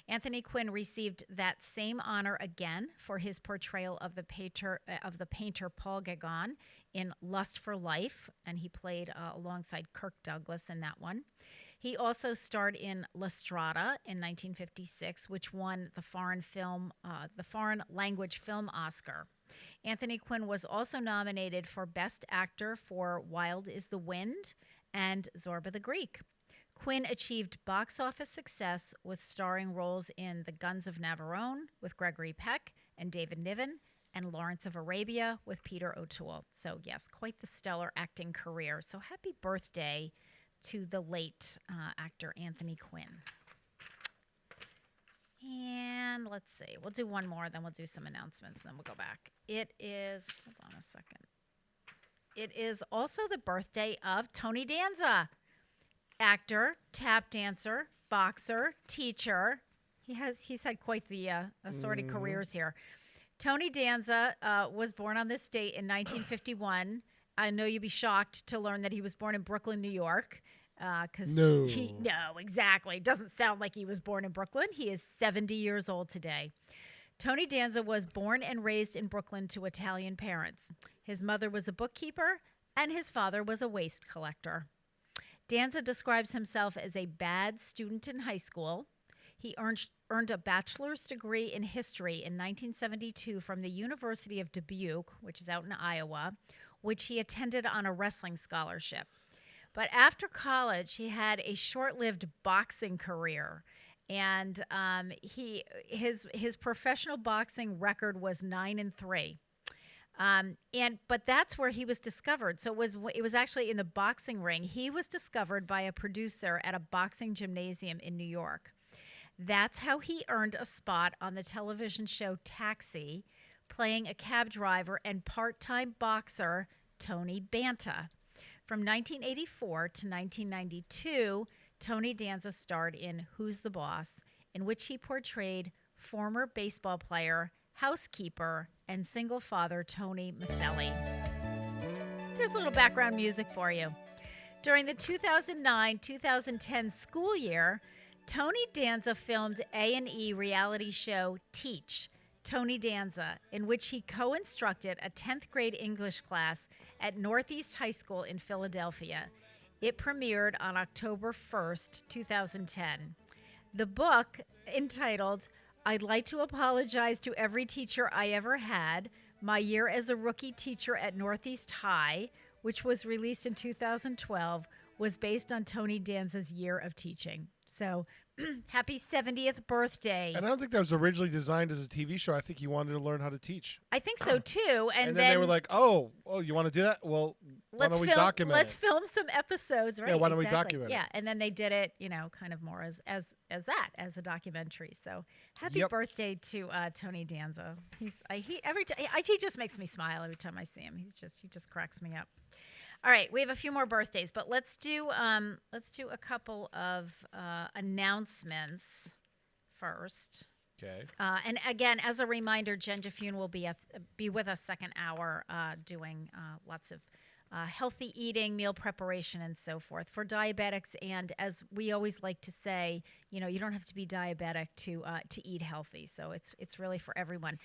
Anthony Quinn received that same honor again for his portrayal of the painter Paul Gauguin in Lust for Life, and he played alongside Kirk Douglas in that one. He also starred in La Strada in 1956, which won the foreign language film Oscar. Anthony Quinn was also nominated for Best Actor for Wild is the Wind and Zorba the Greek. Quinn achieved box office success with starring roles in The Guns of Navarone with Gregory Peck and David Niven, and Lawrence of Arabia with Peter O'Toole. So yes, quite the stellar acting career. So happy birthday to the late actor Anthony Quinn. And let's see, we'll do one more, then we'll do some announcements, then we'll go back. It is, hold on a second. It is also the birthday of Tony Danza. Actor, tap dancer, boxer, teacher. He's had quite the assorted careers here. Tony Danza was born on this date in 1951. I know you'd be shocked to learn that he was born in Brooklyn, New York. No, exactly. Doesn't sound like he was born in Brooklyn. He is 70 years old today. Tony Danza was born and raised in Brooklyn to Italian parents. His mother was a bookkeeper, and his father was a waste collector. Danza describes himself as a bad student in high school. He earned a bachelor's degree in history in 1972 from the University of Dubuque, which is out in Iowa, which he attended on a wrestling scholarship. But after college, he had a short-lived boxing career, and his professional boxing record was 9-3. But that's where he was discovered. So it was actually in the boxing ring. He was discovered by a producer at a boxing gymnasium in New York. That's how he earned a spot on the television show Taxi, playing a cab driver and part-time boxer Tony Banta. From 1984 to 1992, Tony Danza starred in Who's the Boss, in which he portrayed former baseball player, housekeeper, and single father Tony Maselli. There's a little background music for you. During the 2009-2010 school year, Tony Danza filmed A&E reality show Teach, Tony Danza, in which he co-instructed a 10th grade English class at Northeast High School in Philadelphia. It premiered on October 1st, 2010. The book, entitled I'd Like to Apologize to Every Teacher I Ever Had, My Year as a Rookie Teacher at Northeast High, which was released in 2012, was based on Tony Danza's year of teaching. So, happy 70th birthday. And I don't think that was originally designed as a TV show. I think he wanted to learn how to teach. I think so, too. And then they were like, oh, you want to do that? Well, why don't we document Let's film some episodes, right? Yeah, why don't we document it? Yeah, and then they did it, kind of more as a documentary. So, happy birthday to Tony Danza. He just makes me smile every time I see him. He just cracks me up. All right, we have a few more birthdays, but let's do a couple of announcements first. Okay. And again, as a reminder, Jen Jafune will be with us second hour, doing lots of healthy eating, meal preparation, and so forth for diabetics. And as we always like to say, you don't have to be diabetic to eat healthy. So it's really for everyone.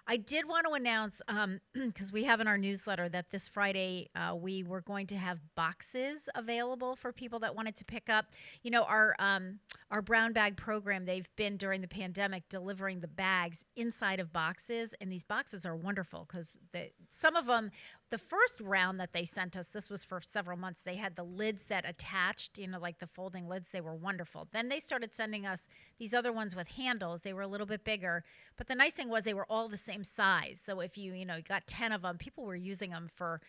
I did want to announce, because we have in our newsletter, that this Friday we were going to have boxes available for people that wanted to pick up. Our brown bag program, they've been during the pandemic delivering the bags inside of boxes, and these boxes are wonderful because some of them, the first round that they sent us, this was for several months, they had the lids that attached, like the folding lids. They were wonderful. Then they started sending us these other ones with handles. They were a little bit bigger, but the nice thing was they were all the same size. So if you got 10 of them, people were using them for,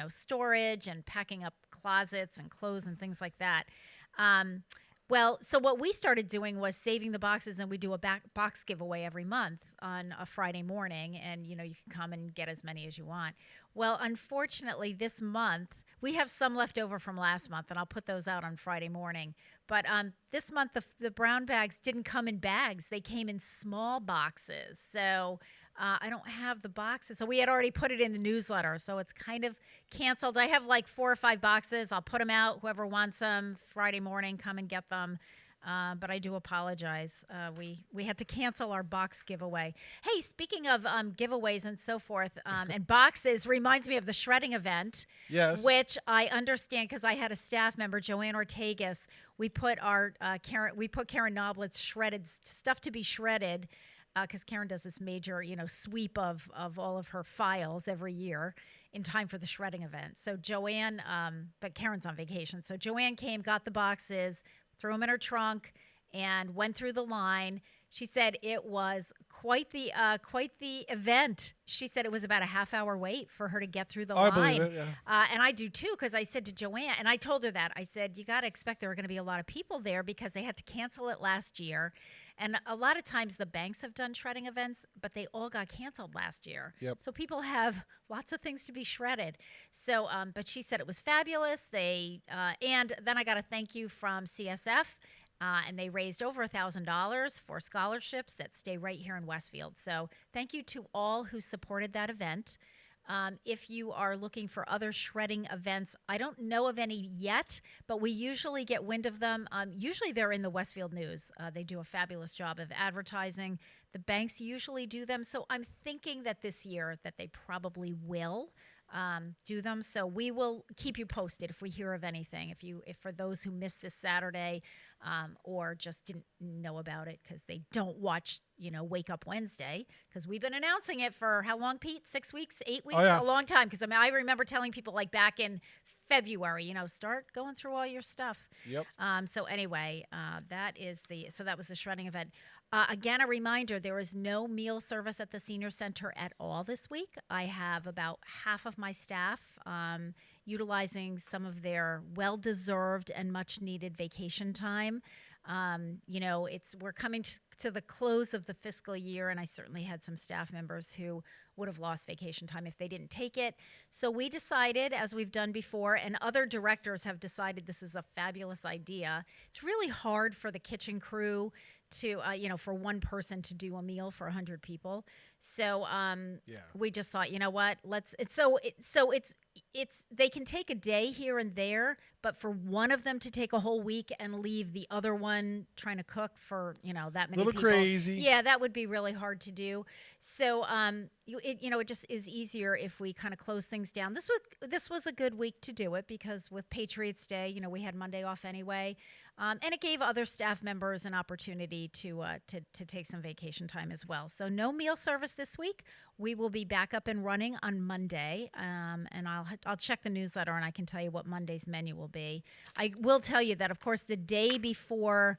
storage and packing up closets and clothes and things like that. Well, so what we started doing was saving the boxes, and we do a box giveaway every month on a Friday morning, and you can come and get as many as you want. Well, unfortunately, this month we have some left over from last month, and I'll put those out on Friday morning. But this month the brown bags didn't come in bags; they came in small boxes. So I don't have the boxes. So we had already put it in the newsletter, so it's kind of canceled. I have like 4 or 5 boxes. I'll put them out. Whoever wants them, Friday morning, come and get them. But I do apologize. We had to cancel our box giveaway. Hey, speaking of giveaways and so forth, and boxes, reminds me of the shredding event. Yes. Which I understand because I had a staff member, Joanne Ortegas. We put Karen Noblet's shredded stuff to be shredded. Because Karen does this major, sweep of all of her files every year in time for the shredding event. So Joanne, but Karen's on vacation. So Joanne came, got the boxes, threw them in her trunk, and went through the line. She said it was quite the event. She said it was about a half-hour wait for her to get through the line. I believe it, yeah. And I do too, because I said to Joanne, and I told her that, I said, you got to expect there are going to be a lot of people there because they had to cancel it last year. And a lot of times the banks have done shredding events, but they all got canceled last year. Yep. So people have lots of things to be shredded. So, but she said it was fabulous. And then I got a thank you from CSF, and they raised over $1,000 for scholarships that stay right here in Westfield. So thank you to all who supported that event. If you are looking for other shredding events, I don't know of any yet, but we usually get wind of them. Usually they're in the Westfield News. They do a fabulous job of advertising. The banks usually do them. So I'm thinking that this year that they probably will do them. So we will keep you posted if we hear of anything. If for those who missed this Saturday or just didn't know about it because they don't watch, Wake Up Wednesday, because we've been announcing it for how long, Pete? 6 weeks, 8 weeks? Oh, yeah. A long time. Because I remember telling people like back in February, start going through all your stuff. Yep. So anyway, that was the shredding event. Again, a reminder, there is no meal service at the senior center at all this week. I have about half of my staff utilizing some of their well-deserved and much-needed vacation time. We're coming to the close of the fiscal year, and I certainly had some staff members who would have lost vacation time if they didn't take it. So we decided, as we've done before, and other directors have decided this is a fabulous idea. It's really hard for the kitchen crew to, for one person to do a meal for 100 people. So we just thought, you know what, they can take a day here and there, but for one of them to take a whole week and leave the other one trying to cook for, that many Little people. crazy. Yeah, that would be really hard to do. So, it just is easier if we kind of close things down. This was a good week to do it because with Patriots Day, we had Monday off anyway. And it gave other staff members an opportunity to take some vacation time as well. So no meal service this week. We will be back up and running on Monday, and I'll check the newsletter and I can tell you what Monday's menu will be. I will tell you that, of course, the day before.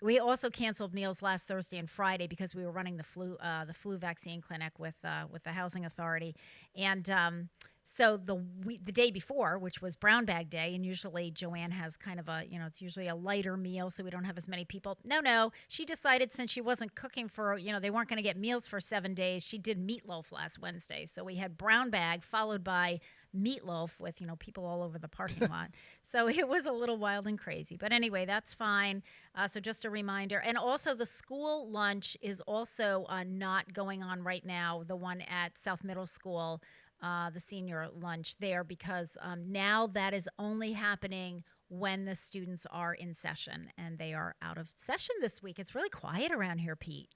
We also canceled meals last Thursday and Friday because we were running the flu vaccine clinic with the housing authority, and so the day before, which was Brown Bag Day, and usually Joanne has kind of it's usually a lighter meal, so we don't have as many people. No, she decided since she wasn't cooking for, they weren't going to get meals for 7 days, she did meatloaf last Wednesday. So we had Brown Bag followed by meatloaf with, people all over the parking lot. So it was a little wild and crazy. But anyway, that's fine. So just a reminder. And also the school lunch is also not going on right now, the one at South Middle School. the senior lunch there because now that is only happening when the students are in session, and they are out of session this week. It's really quiet around here, Pete.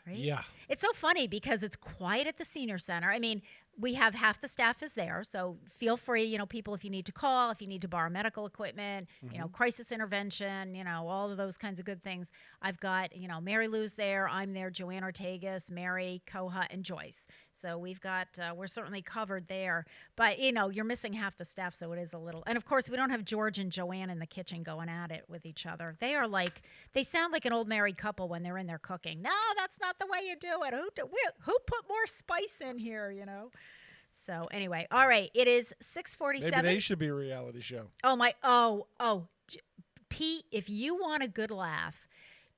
Right? Yeah. It's so funny because it's quiet at the senior center. I mean, we have half the staff is there, so feel free, people, if you need to call, if you need to borrow medical equipment, crisis intervention, all of those kinds of good things. I've got, Mary Lou's there, I'm there, Joanne Ortegas, Mary, Koha, and Joyce. So we've got, we're certainly covered there. But, you're missing half the staff, so it is a little. And, of course, we don't have George and Joanne in the kitchen going at it with each other. They sound like an old married couple when they're in there cooking. No, that's not the way you do it. Who put more spice in here, So anyway, all right, it is 6:47. Maybe they should be a reality show. Pete, if you want a good laugh,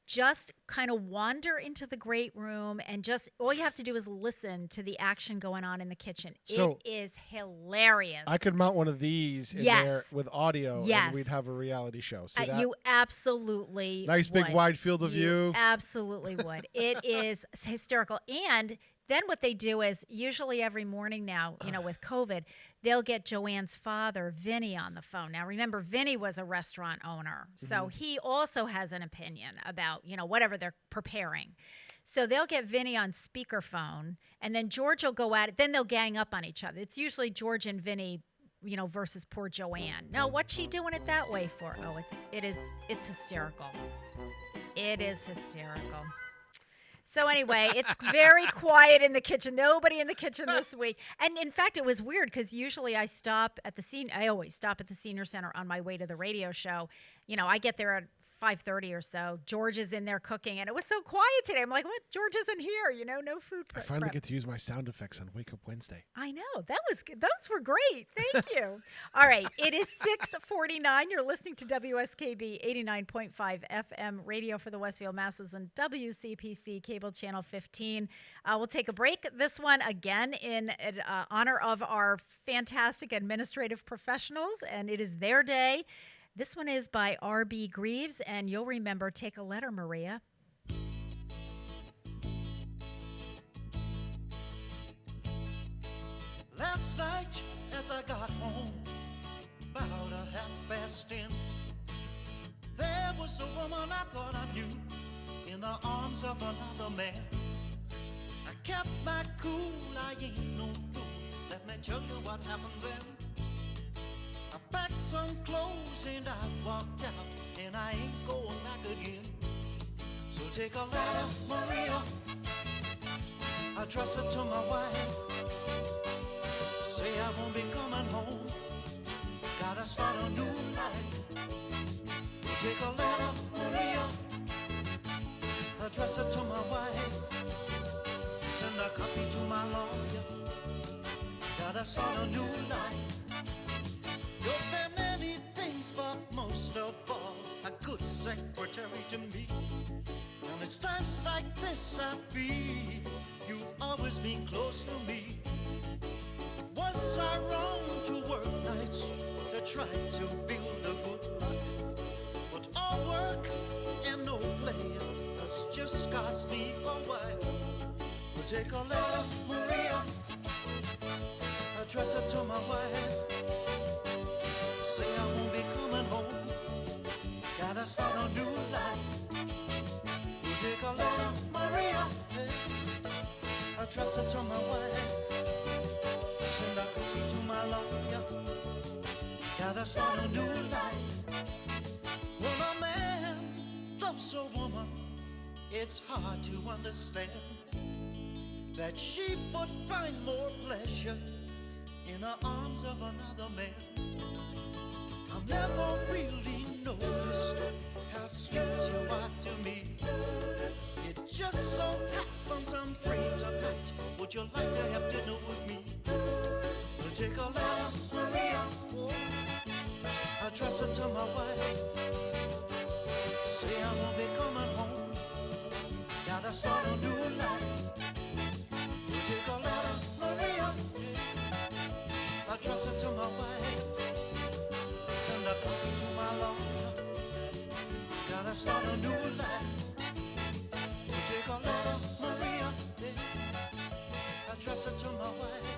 just kind of wander into the great room and just all you have to do is listen to the action going on in the kitchen. So, it is hilarious. I could mount one of these in there with audio, and we'd have a reality show. See that? You absolutely nice big would. wide field of view. Absolutely would. It is hysterical. And then what they do is usually every morning now, with COVID, they'll get Joanne's father, Vinny, on the phone. Now, remember, Vinny was a restaurant owner, so he also has an opinion about, whatever they're preparing. So they'll get Vinny on speakerphone, and then George will go at it. Then they'll gang up on each other. It's usually George and Vinny, versus poor Joanne. No, what's she doing it that way for? Oh, it's hysterical. It is hysterical. So anyway, it's very quiet in the kitchen. Nobody in the kitchen this week. And in fact, it was weird because usually I always stop at the senior center on my way to the radio show. I get there at 5:30 or so. George is in there cooking, and it was so quiet today. I'm like, what? George isn't here, no food prep. I finally get to use my sound effects on Wake Up Wednesday. I know. Those were great. Thank you. All right. It is 6:49. You're listening to WSKB 89.5 FM radio for the Westfield masses and WCPC cable channel 15. We'll take a break. This one, again, in honor of our fantastic administrative professionals, and it is their day. This one is by R.B. Greaves, and you'll remember Take a Letter, Maria. Last night as I got home, about 10:30, there was a woman I thought I knew in the arms of another man. I kept my cool, I ain't no fool. Let me tell you what happened then. I packed some clothes and I walked out, and I ain't going back again. So take a letter, Maria, address it to my wife. Say I won't be coming home, gotta start a new life. Take a letter, Maria, address it to my wife. Send a copy to my lawyer, gotta start a new life. You've been many things, but most of all, a good secretary to me. And it's times like this I feel you've always been close to me. Was I wrong to work nights to try to build a good life? But all work and no play has just cost me a wife. But take a letter, Maria, address it to my wife. Say I won't be coming home, gotta start a new life. You take a letter, Maria, address it to my wife. Send a copy to my lawyer, gotta start a new life. When a man loves a woman, it's hard to understand that she would find more pleasure in the arms of another man. I never really noticed how sweet you are to me. It just so happens I'm free tonight. Would you like to have dinner with me? We'll take a letter, Maria, address it to my wife. Say I won't be coming home, gotta start a new life. We'll take a letter, Maria, address it to my wife. Send a copy to my lawyer, gotta start a new life. We'll take a letter, Maria, address it to my wife.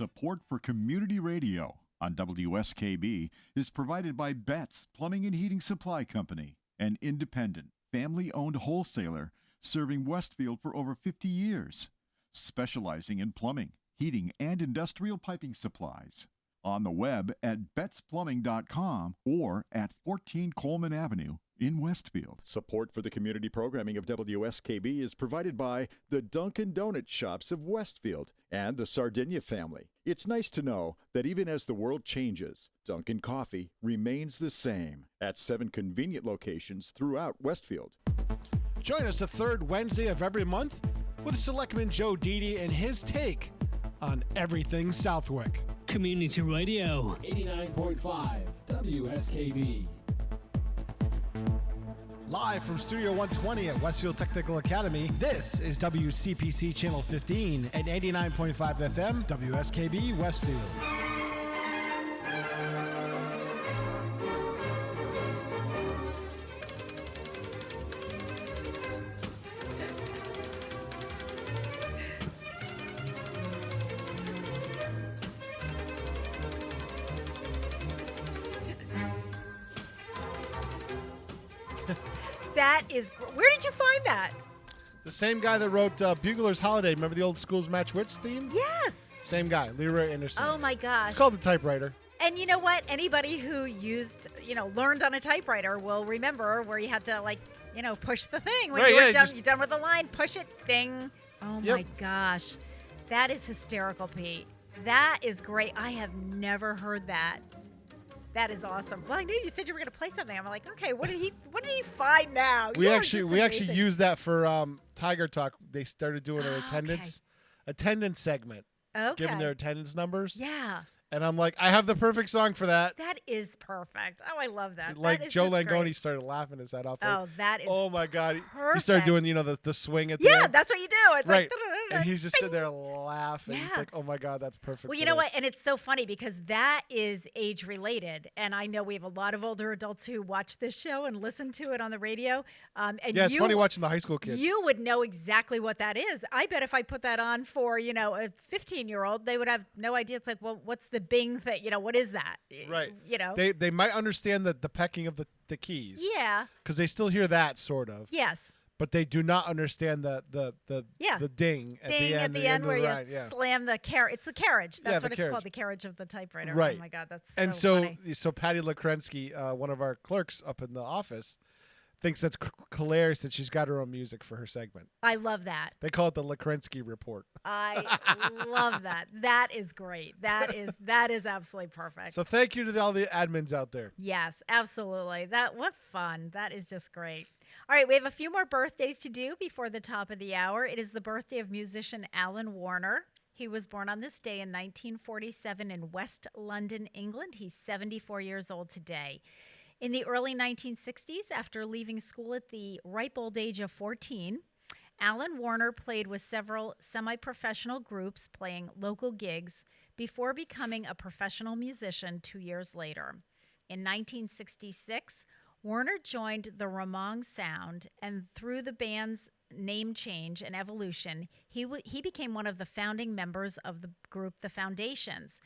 Support for community radio on WSKB is provided by Betts Plumbing and Heating Supply Company, an independent, family-owned wholesaler serving Westfield for over 50 years, specializing in plumbing, heating, and industrial piping supplies. On the web at bettsplumbing.com or at 14 Coleman Avenue in Westfield. Support for the community programming of WSKB is provided by the Dunkin' Donut Shops of Westfield and the Sardinia family. It's nice to know that even as the world changes, Dunkin' Coffee remains the same at 7 convenient locations throughout Westfield. Join us the third Wednesday of every month with Selectman Joe Didi and his take on everything Southwick. Community Radio. 89.5 WSKB. Live from Studio 120 at Westfield Technical Academy, this is WCPC Channel 15 and 89.5 FM WSKB Westfield. That is, where did you find that? The same guy that wrote Bugler's Holiday. Remember the old Schools Match Wits theme? Yes. Same guy, Leroy Anderson. Oh my gosh. It's called The Typewriter. And you know what? Anybody who learned on a typewriter will remember where you had to push the thing when you're done with the line. Push it, ding. Oh my gosh. That is hysterical, Pete. That is great. I have never heard that. That is awesome. Well, I knew you said you were going to play something. I'm like, okay, what did he find now? We actually used that for Tiger Talk. They started doing an attendance segment. Okay. Giving their attendance numbers. Yeah. And I'm like, I have the perfect song for that. That is perfect. Oh, I love that. Like that is Joe just Langone great. started laughing his head off. Oh, that is oh my God. perfect. He started doing, the swing at the end. Yeah, that's what you do. It's right. like, and he's just sitting there laughing. Yeah. He's like, oh my God, that's perfect. Well, you know what? And it's so funny because that is age related. And I know we have a lot of older adults who watch this show and listen to it on the radio. And yeah, it's funny watching the high school kids. You would know exactly what that is. I bet if I put that on for, a 15-year-old, they would have no idea. It's like, well, what's the Bing thing? What is that? Right. They might understand the pecking of the keys. Yeah. Because they still hear that sort of. Yes. But they do not understand the ding at the end where you slam the carriage. It's the carriage. That's what it's carriage. called, the carriage of the typewriter. Right. Oh my God, that's and so so funny. so Patty Lekrensky, one of our clerks up in the office, thinks that's hilarious that she's got her own music for her segment. I love that. They call it the Lekrensky Report. I love that. That is great. That is absolutely perfect. So thank you to all the admins out there. Yes, absolutely. What fun. That is just great. All right, we have a few more birthdays to do before the top of the hour. It is the birthday of musician Alan Warner. He was born on this day in 1947 in West London, England. He's 74 years old today. In the early 1960s, after leaving school at the ripe old age of 14, Alan Warner played with several semi-professional groups playing local gigs before becoming a professional musician 2 years later. In 1966, Warner joined the Ramong Sound, and through the band's name change and evolution, he became one of the founding members of the group The Foundations,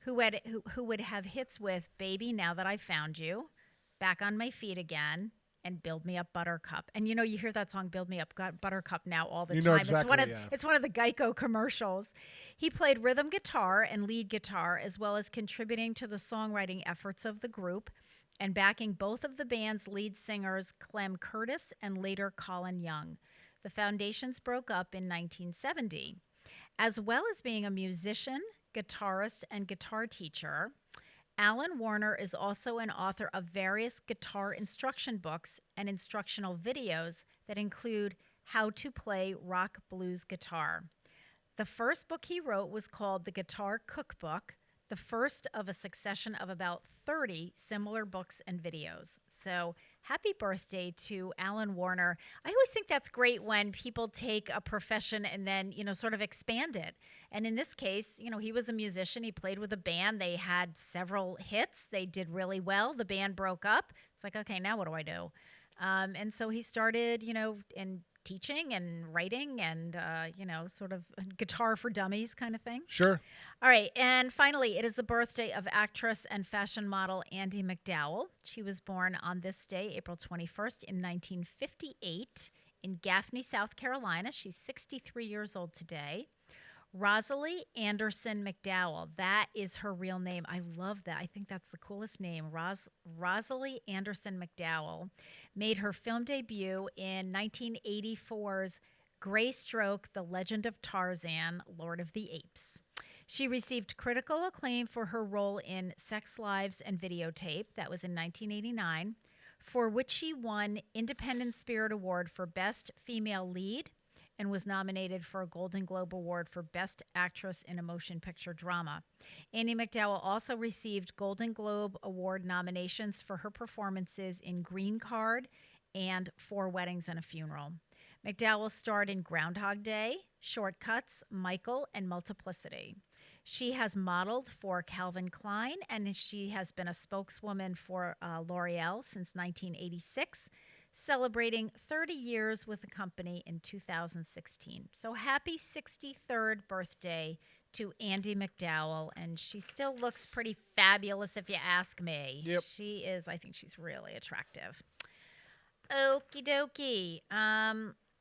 who would have hits with Baby Now That I Found You, Back on My Feet Again, and Build Me Up Buttercup. And you hear that song Build Me Up Buttercup now all the time. Exactly, it's one of the Geico commercials. He played rhythm guitar and lead guitar, as well as contributing to the songwriting efforts of the group and backing both of the band's lead singers, Clem Curtis and later Colin Young. The Foundations broke up in 1970. As well as being a musician, guitarist, and guitar teacher, Alan Warner is also an author of various guitar instruction books and instructional videos that include how to play rock blues guitar. The first book he wrote was called The Guitar Cookbook, the first of a succession of about 30 similar books and videos. So happy birthday to Alan Warner. I always think that's great when people take a profession and then, sort of expand it. And in this case, he was a musician. He played with a band. They had several hits. They did really well. The band broke up. It's like, okay, now what do I do? And so he started, and teaching and writing and, sort of guitar for dummies kind of thing. Sure. All right. And finally, it is the birthday of actress and fashion model Andie MacDowell. She was born on this day, April 21st, in 1958 in Gaffney, South Carolina. She's 63 years old today. Rosalie Anderson McDowell. That is her real name. I love that. I think that's the coolest name. Rosalie Anderson McDowell made her film debut in 1984's Greystroke, The Legend of Tarzan, Lord of the Apes. She received critical acclaim for her role in Sex, Lives, and Videotape. That was in 1989, for which she won Independent Spirit Award for Best Female Lead and was nominated for a Golden Globe Award for Best Actress in a Motion Picture Drama. Andie MacDowell also received Golden Globe Award nominations for her performances in Green Card and 4 Weddings and a Funeral. MacDowell starred in Groundhog Day, Shortcuts, Michael, and Multiplicity. She has modeled for Calvin Klein, and she has been a spokeswoman for L'Oreal since 1986, celebrating 30 years with the company in 2016. So happy 63rd birthday to Andie MacDowell, and she still looks pretty fabulous if you ask me. Yep. She is. I think she's really attractive. Okie dokie.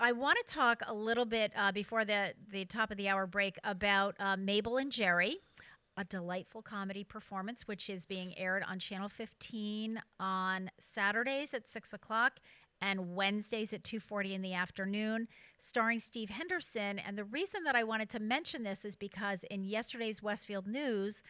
I want to talk a little bit before the top of the hour break about Mabel and Jerry, a delightful comedy performance, which is being aired on Channel 15 on Saturdays at 6 o'clock and Wednesdays at 2:40 in the afternoon, starring Steve Henderson. And the reason that I wanted to mention this is because in yesterday's Westfield News,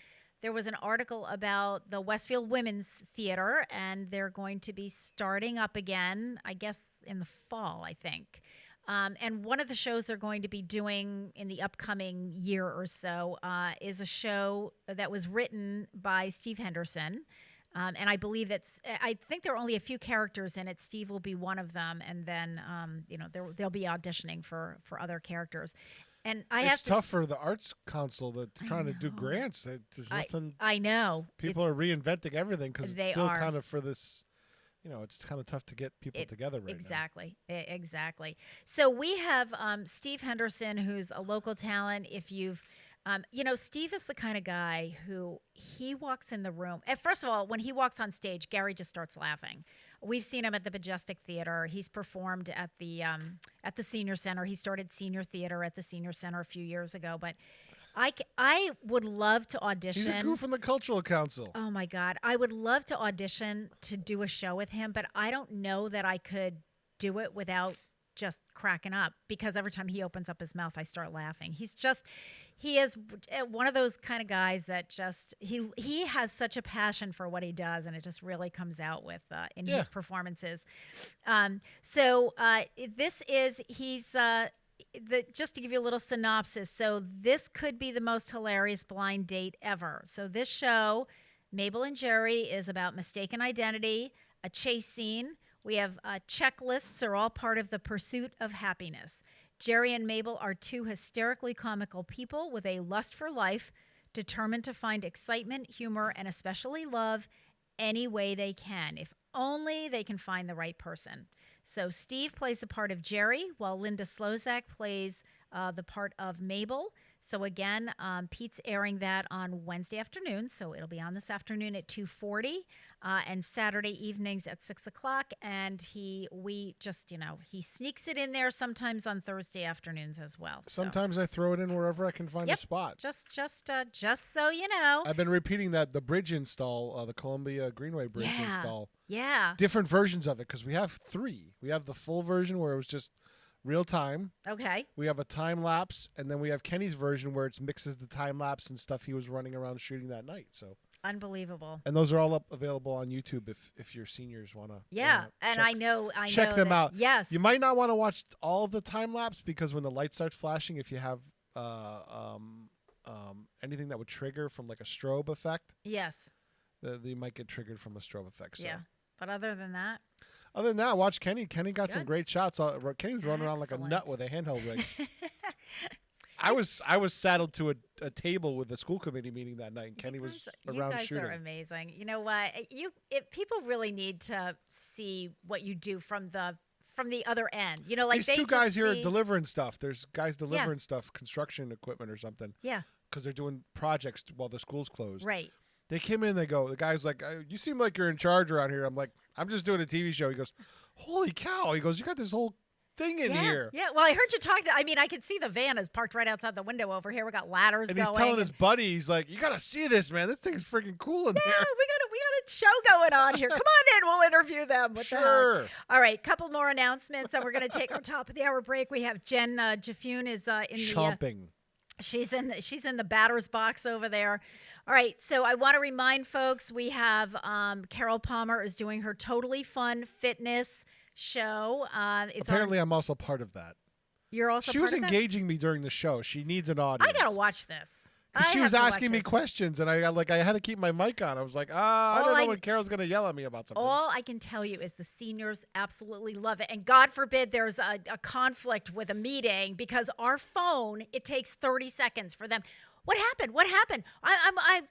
there was an article about the Westfield Women's Theater, and they're going to be starting up again, I guess, in the fall, I think. And one of the shows they're going to be doing in the upcoming year or so is a show that was written by Steve Henderson. And I believe I think there are only a few characters in it. Steve will be one of them. And then, they'll be auditioning for other characters. And it's tough for the Arts Council that's trying to do grants. There's nothing. I know. People are reinventing everything because it's still kind of for this. It's kind of tough to get people together right now. Exactly. So we have Steve Henderson, who's a local talent. If you've, Steve is the kind of guy who he walks in the room. And first of all, when he walks on stage, Gary just starts laughing. We've seen him at the Majestic Theater. He's performed at the Senior Center. He started senior theater at the Senior Center a few years ago, but I would love to audition. He's a goof from the Cultural Council. Oh, my God. I would love to audition to do a show with him, but I don't know that I could do it without just cracking up, because every time he opens up his mouth, I start laughing. He is one of those kind of guys that just, he has such a passion for what he does, and it just really comes out with in his performances. Just to give you a little synopsis, so this could be the most hilarious blind date ever. So this show, Mabel and Jerry, is about mistaken identity, a chase scene. We have checklists are all part of the pursuit of happiness. Jerry and Mabel are 2 hysterically comical people with a lust for life, determined to find excitement, humor, and especially love any way they can, if only they can find the right person. So Steve plays the part of Jerry, while Linda Slozak plays the part of Mabel. So again, Pete's airing that on Wednesday afternoon, so it'll be on this afternoon at 2:40, and Saturday evenings at 6 o'clock. And he sneaks it in there sometimes on Thursday afternoons as well. Sometimes I throw it in wherever I can find a spot. Just so you know. I've been repeating that the bridge install, the Columbia Greenway Bridge install. Yeah. Different versions of it, because we have 3. We have the full version where it was just real time. Okay. We have a time lapse, and then we have Kenny's version where it mixes the time lapse and stuff he was running around shooting that night. So unbelievable. And those are all available on YouTube if your seniors want to. Yeah, and check them out. Yes. You might not want to watch all of the time lapse, because when the light starts flashing, if you have anything that would trigger from like a strobe effect. Yes. You might get triggered from a strobe effect. So. Yeah. But other than that, watch Kenny. Kenny got some great shots. Kenny was running around like a nut with a handheld rig. I was saddled to a table with the school committee meeting that night, and Kenny was around shooting. You guys are amazing. You know what? People really need to see what you do from the from the other end. You know, like these two guys here are delivering stuff. There's guys delivering stuff, construction equipment or something. Yeah. Because they're doing projects while the school's closed. Right. They came in, the guy's like, you seem like you're in charge around here. I'm like, I'm just doing a TV show. He goes, holy cow. He goes, you got this whole thing in here. Yeah, well, I heard you talk I could see the van is parked right outside the window over here. We got ladders and going. He's telling his buddy, he's like, you got to see this, man. This thing's freaking cool in yeah, here. we got a show going on here. Come on in, we'll interview them. What sure. The heck? All right, couple more announcements, and we're going to take our top of the hour break. We have Jen Jafune is in chomping. She's in the batter's box over there. All right, so I want to remind folks we have Carol Palmer is doing her Totally Fun Fitness show. Apparently, I'm also part of that. You're also. She part was of engaging me during the show. She needs an audience. I gotta watch this. She was asking me questions, and I had to keep my mic on. I was like, I don't know when Carol's gonna yell at me about something. All I can tell you is the seniors absolutely love it, and God forbid there's a conflict with a meeting because our phone it takes 30 seconds for them. What happened? What happened?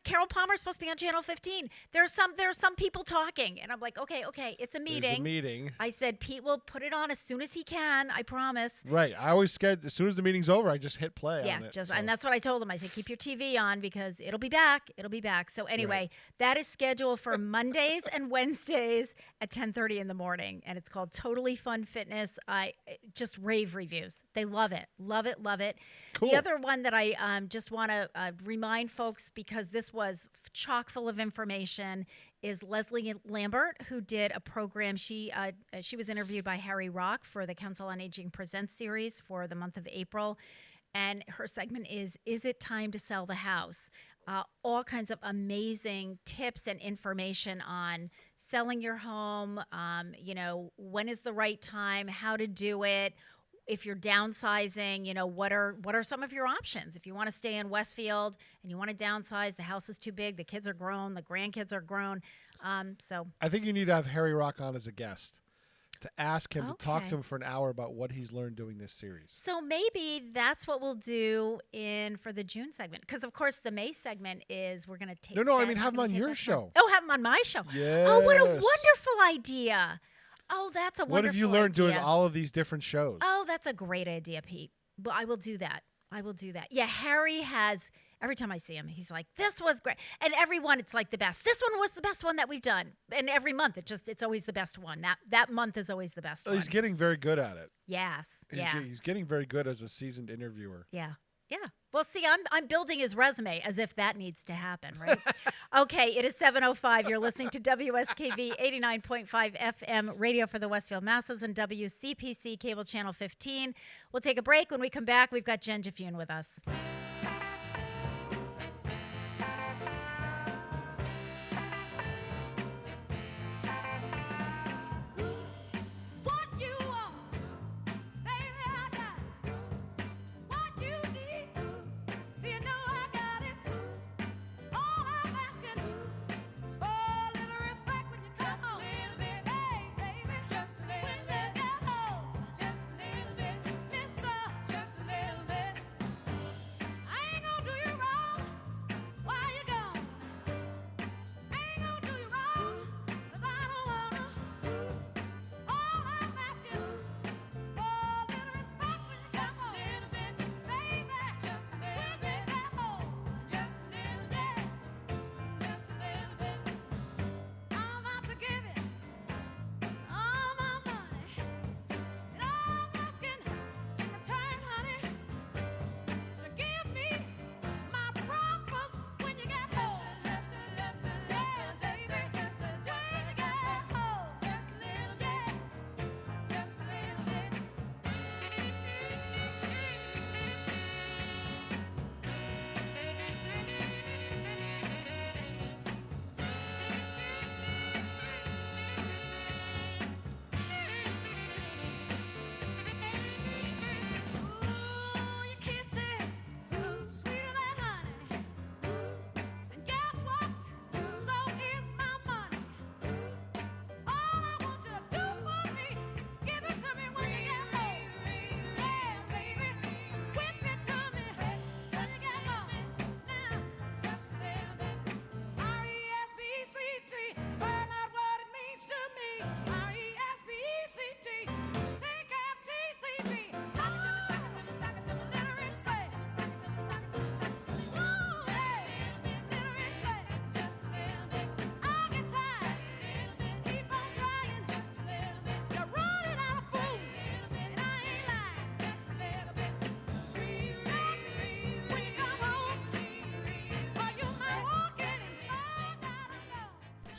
Carol Palmer's supposed to be on Channel 15. There's some people talking, and I'm like, okay, it's a meeting. There's a meeting. I said Pete will put it on as soon as he can. I promise. Right. I always as soon as the meeting's over, I just hit play. Yeah, on it, and that's what I told him. I said keep your TV on because it'll be back. It'll be back. So anyway, that is scheduled for Mondays and Wednesdays at 10:30 in the morning, and it's called Totally Fun Fitness. I just rave reviews. They love it. Love it. Love it. Cool. The other one that I just want to remind folks, because this was chock full of information, is Leslie Lambert, who did a program. She was interviewed by Harry Rock for the Council on Aging Presents series for the month of April. And her segment is it time to sell the house? All kinds of amazing tips and information on selling your home, when is the right time, how to do it. If you're downsizing, what are some of your options? If you want to stay in Westfield and you want to downsize, the house is too big, the kids are grown, the grandkids are grown. So I think you need to have Harry Rock on as a guest to ask him to talk to him for an hour about what he's learned doing this series. So maybe that's what we'll do for the June segment, because of course the May segment is we're going to take. No, I mean have him on your show. Oh, have him on my show. Yes. Oh, what a wonderful idea. Oh, that's a wonderful idea. What have you learned doing all of these different shows? Oh, that's a great idea, Pete. But I will do that. Yeah, Harry has, every time I see him, he's like, this was great. And every one, it's like the best. This one was the best one that we've done. And every month, it's always the best one. That month is always the best one. He's getting very good at it. Yes. He's getting very good as a seasoned interviewer. Yeah. Well, see, I'm building his resume as if that needs to happen, right? Okay, it is 7:05. You're listening to WSKV 89.5 FM radio for the Westfield Masses and WCPC cable channel 15. We'll take a break. When we come back, we've got Jen Jafune with us.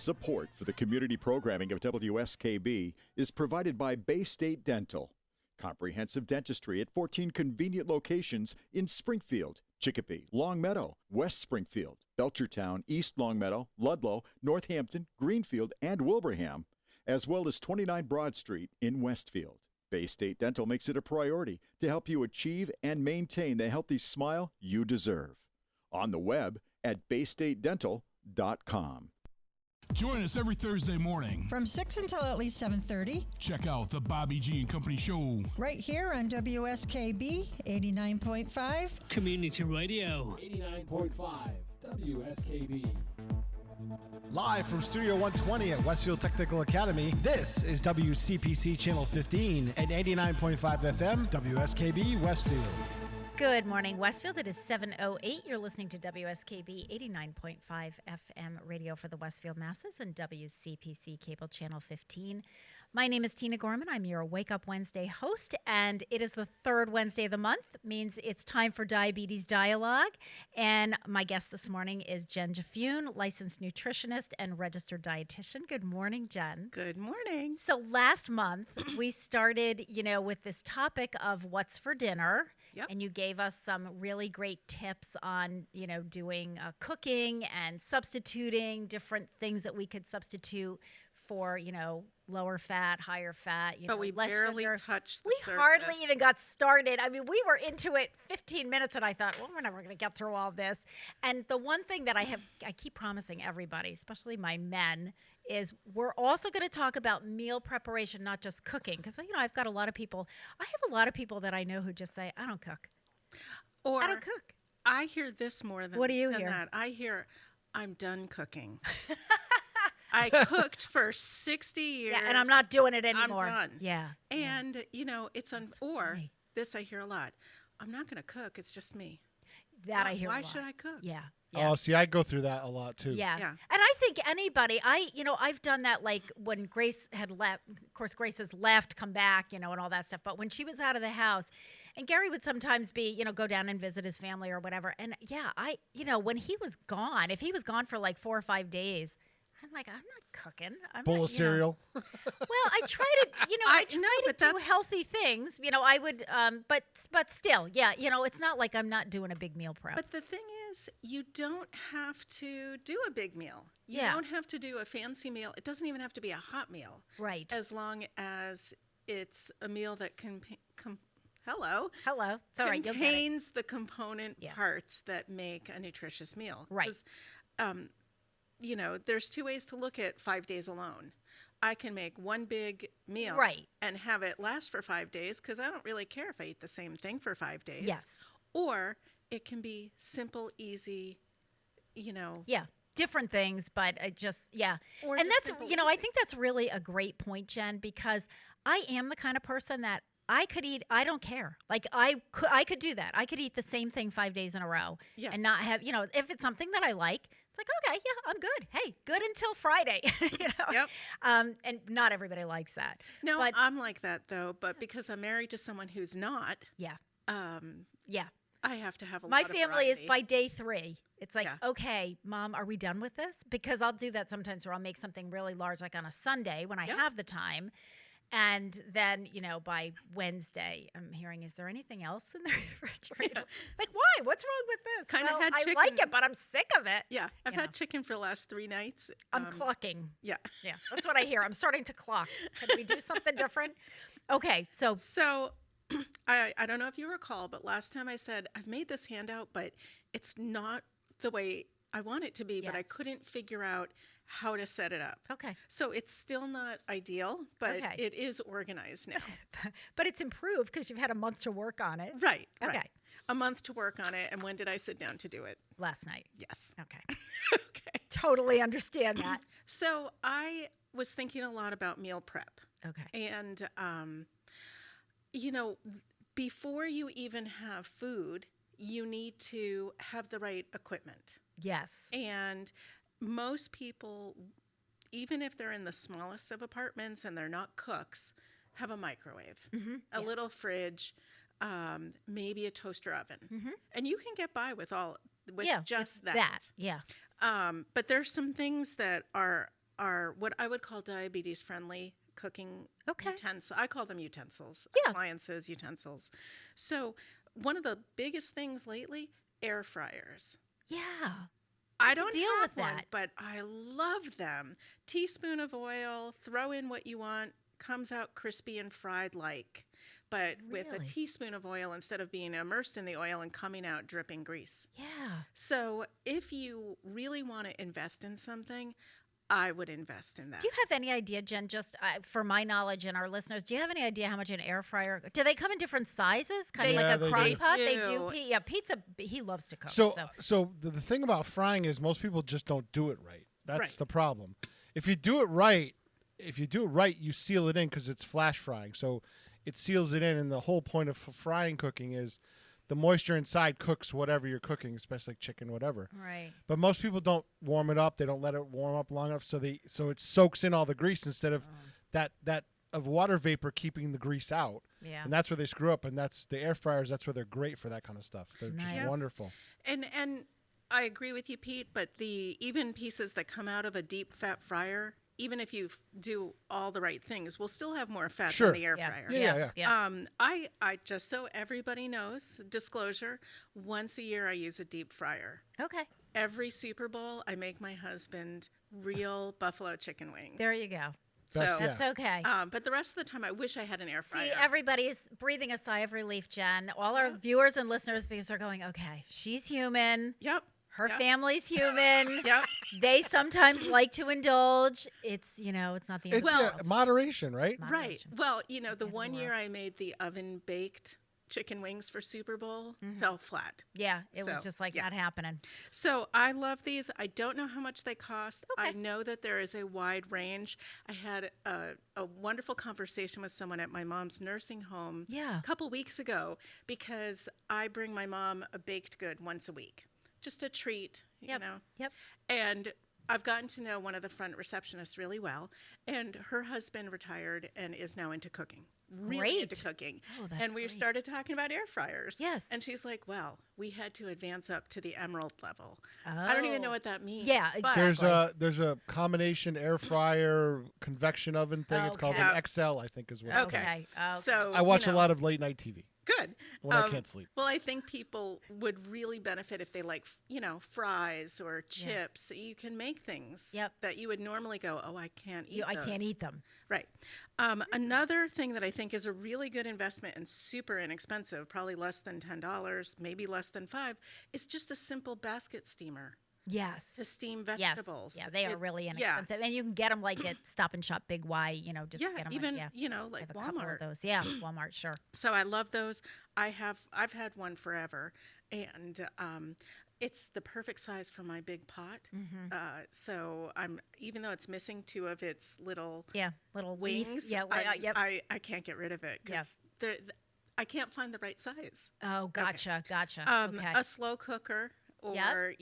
Support for the community programming of WSKB is provided by Bay State Dental. Comprehensive dentistry at 14 convenient locations in Springfield, Chicopee, Longmeadow, West Springfield, Belchertown, East Longmeadow, Ludlow, Northampton, Greenfield, and Wilbraham, as well as 29 Broad Street in Westfield. Bay State Dental makes it a priority to help you achieve and maintain the healthy smile you deserve. On the web at baystatedental.com. Join us every Thursday morning from 6 until at least 7:30. Check out the Bobby G and Company Show right here on WSKB 89.5 Community Radio. 89.5 WSKB. Live from Studio 120 at Westfield Technical Academy, this is WCPC Channel 15 at 89.5 FM, WSKB Westfield. Good morning, Westfield. It is 7:08. You're listening to WSKB 89.5 FM radio for the Westfield Masses and WCPC Cable Channel 15. My name is Tina Gorman. I'm your Wake Up Wednesday host, and it is the third Wednesday of the month. Means it's time for Diabetes Dialogue. And my guest this morning is Jen Jaffune, licensed nutritionist and registered dietitian. Good morning, Jen. Good morning. So last month, we started, with this topic of what's for dinner. Yep. And you gave us some really great tips on, doing cooking and substituting different things that we could substitute for, lower fat, higher fat. But we less barely sugar. touched the We surface. hardly even got started. I mean, we were into it 15 minutes, and I thought, well, we're never going to get through all this. And the one thing that I keep promising everybody, especially my men, is we're also going to talk about meal preparation, not just cooking. Because, I've got a lot of people. I have a lot of people that I know who just say, I don't cook. Or I don't cook. I hear this more than, what do you than hear? that. I hear, I'm done cooking. I cooked for 60 years. Yeah, and I'm not doing it anymore. I'm done. Yeah. And, it's this I hear a lot. I'm not going to cook. It's just me. That I hear a Why lot. should I cook? Yeah. Oh, see, I go through that a lot too. Yeah. And I think anybody, I've done that like when Grace had left. Of course, Grace has left, come back, and all that stuff. But when she was out of the house, and Gary would sometimes be, go down and visit his family or whatever. And when he was gone, if he was gone for like 4 or 5 days, I'm like, I'm not cooking. Bowl of cereal. Well, I try to, I try to do healthy things. I would, but still, yeah, it's not like I'm not doing a big meal prep. But the thing is, you don't have to do a big meal. You Yeah. don't have to do a fancy meal. It doesn't even have to be a hot meal. Right. As long as it's a meal that Hello. It's all right. You'll get it. Contains the component parts that make a nutritious meal. Right. 'Cause, there's two ways to look at 5 days alone. I can make one big meal and have it last for 5 days because I don't really care if I eat the same thing for 5 days. Yes. Or it can be simple, easy, Yeah. Different things, but Or and just that's, simple I think that's really a great point, Jen, because I am the kind of person that I could eat, I don't care. Like I could do that. I could eat the same thing 5 days in a row and not have, if it's something that I like, it's like, okay, yeah, I'm good. Hey, good until Friday, Yep. And not everybody likes that. No, but, I'm like that though, but because I'm married to someone who's not, yeah. I have to have a My lot of family is variety. by day 3. It's like, okay, Mom, are we done with this? Because I'll do that sometimes where I'll make something really large, like on a Sunday when I have the time. And then, by Wednesday, I'm hearing, is there anything else in the refrigerator? It's like, why? What's wrong with this? Kinda had I chicken. like it, but I'm sick of it. Yeah, I've had chicken for the last 3 nights. I'm clucking. Yeah. Yeah, that's what I hear. I'm starting to clock. Can we do something different? Okay, so I don't know if you recall, but last time I said, I've made this handout, but it's not the way I want it to be, but I couldn't figure out how to set it up. Okay. So it's still not ideal, but it is organized now. But it's improved because you've had a month to work on it. Right. Okay. Right. A month to work on it. And when did I sit down to do it? Last night. Yes. Okay. Okay. Totally understand that. So I was thinking a lot about meal prep. Okay. And, before you even have food, you need to have the right equipment. Yes. And most people, even if they're in the smallest of apartments and they're not cooks, have a microwave, a little fridge, maybe a toaster oven. And you can get by with just that. Yeah. But there's some things that are are what I would call diabetes friendly cooking utensils. I call them utensils. Appliances, utensils. So one of the biggest things lately, air fryers. Yeah. I don't deal have with one, that. but I love them. Teaspoon of oil, throw in what you want, comes out crispy and fried like, but with a teaspoon of oil instead of being immersed in the oil and coming out dripping grease. Yeah. So if you really want to invest in something, I would invest in that. Do you have any idea, Jen, just for my knowledge and our listeners, do you have any idea how much an air fryer, do they come in different sizes? Kind of like a crock pot? They do. Yeah, Pizza, he loves to cook. So the thing about frying is most people just don't do it right. That's the problem. If you do it right, you seal it in because it's flash frying. So it seals it in, and the whole point of frying cooking is the moisture inside cooks whatever you're cooking, especially like chicken, whatever. Right. But most people don't warm it up. They don't let it warm up long enough, so it soaks in all the grease instead of that of water vapor keeping the grease out. Yeah. And that's where they screw up. And that's the air fryers. That's where they're great for that kind of stuff. They're just wonderful. And I agree with you, Pete. But the even pieces that come out of a deep fat fryer, even if you do all the right things, will still have more fat than the air fryer. Yeah. I just so everybody knows, disclosure, once a year I use a deep fryer. Okay. Every Super Bowl, I make my husband real buffalo chicken wings. There you go. So that's okay. But the rest of the time, I wish I had an air fryer. See, everybody's breathing a sigh of relief, Jen. All our viewers and listeners, because they're going, okay, she's human. Yep. Her family's human. Yep. They sometimes like to indulge. It's, it's not the end of the world. Moderation, right? Right. Well, the one year I made the oven baked chicken wings for Super Bowl fell flat. Yeah, it was just like not happening. So I love these. I don't know how much they cost. I know that there is a wide range. I had a wonderful conversation with someone at my mom's nursing home a couple weeks ago because I bring my mom a baked good once a week. Just a treat, you know. Yep. And I've gotten to know one of the front receptionists really well, and her husband retired and is now into cooking. Really into cooking. Oh, that's and we great. started talking about air fryers. Yes. And she's like, well, we had to advance up to the emerald level. I don't even know what that means. Yeah, but There's a combination air fryer convection oven thing. It's called an XL, I think, is what it's called. Okay. So I watch a lot of late night TV. Good. When I can't sleep. Well, I think people would really benefit if they like, fries or chips. You can make things that you would normally go, oh, I can't eat I can't eat them. Right. Another thing that I think is a really good investment and super inexpensive, probably less than $10, maybe less than $5, is just a simple basket steamer. Yes. To steam vegetables. Yes. Yeah, they are really inexpensive. And you can get them like at Stop and Shop Big Y, just get them. Even, I like have a Walmart. couple of those. Yeah, Walmart, sure. So I love those. I've had one forever. And it's the perfect size for my big pot. So even though it's missing two of its little wings. wings, Yeah, I can't get rid of it because I can't find the right size. Oh, gotcha. Okay. A slow cooker. Or,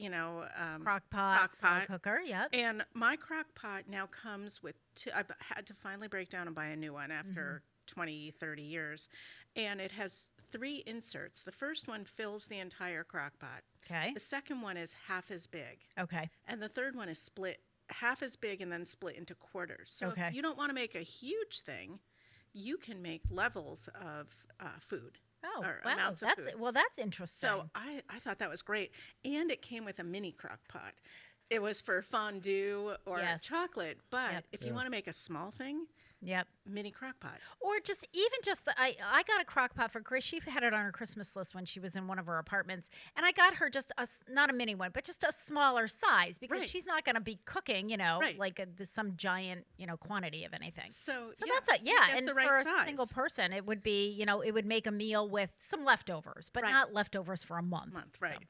crock pot, slow cooker, And my crock pot now comes with two. I had to finally break down and buy a new one after 20, 30 years. And it has 3 inserts. The first one fills the entire crock pot. Okay. The second one is half as big. Okay. And the third one is split half as big and then split into quarters. So if you don't want to make a huge thing, you can make levels of food. Oh, or wow. Amounts of food. Well, that's interesting. So I thought that was great. And it came with a mini crock pot. It was for fondue or chocolate. But if you want to make a small thing, mini crock pot. Or I got a crock pot for Grace. She had it on her Christmas list when she was in one of her apartments. And I got her just not a mini one, but just a smaller size because she's not going to be cooking, like some giant, quantity of anything. So that's and the for right a size. single person, it would be, it would make a meal with some leftovers, but not leftovers for a month. Right.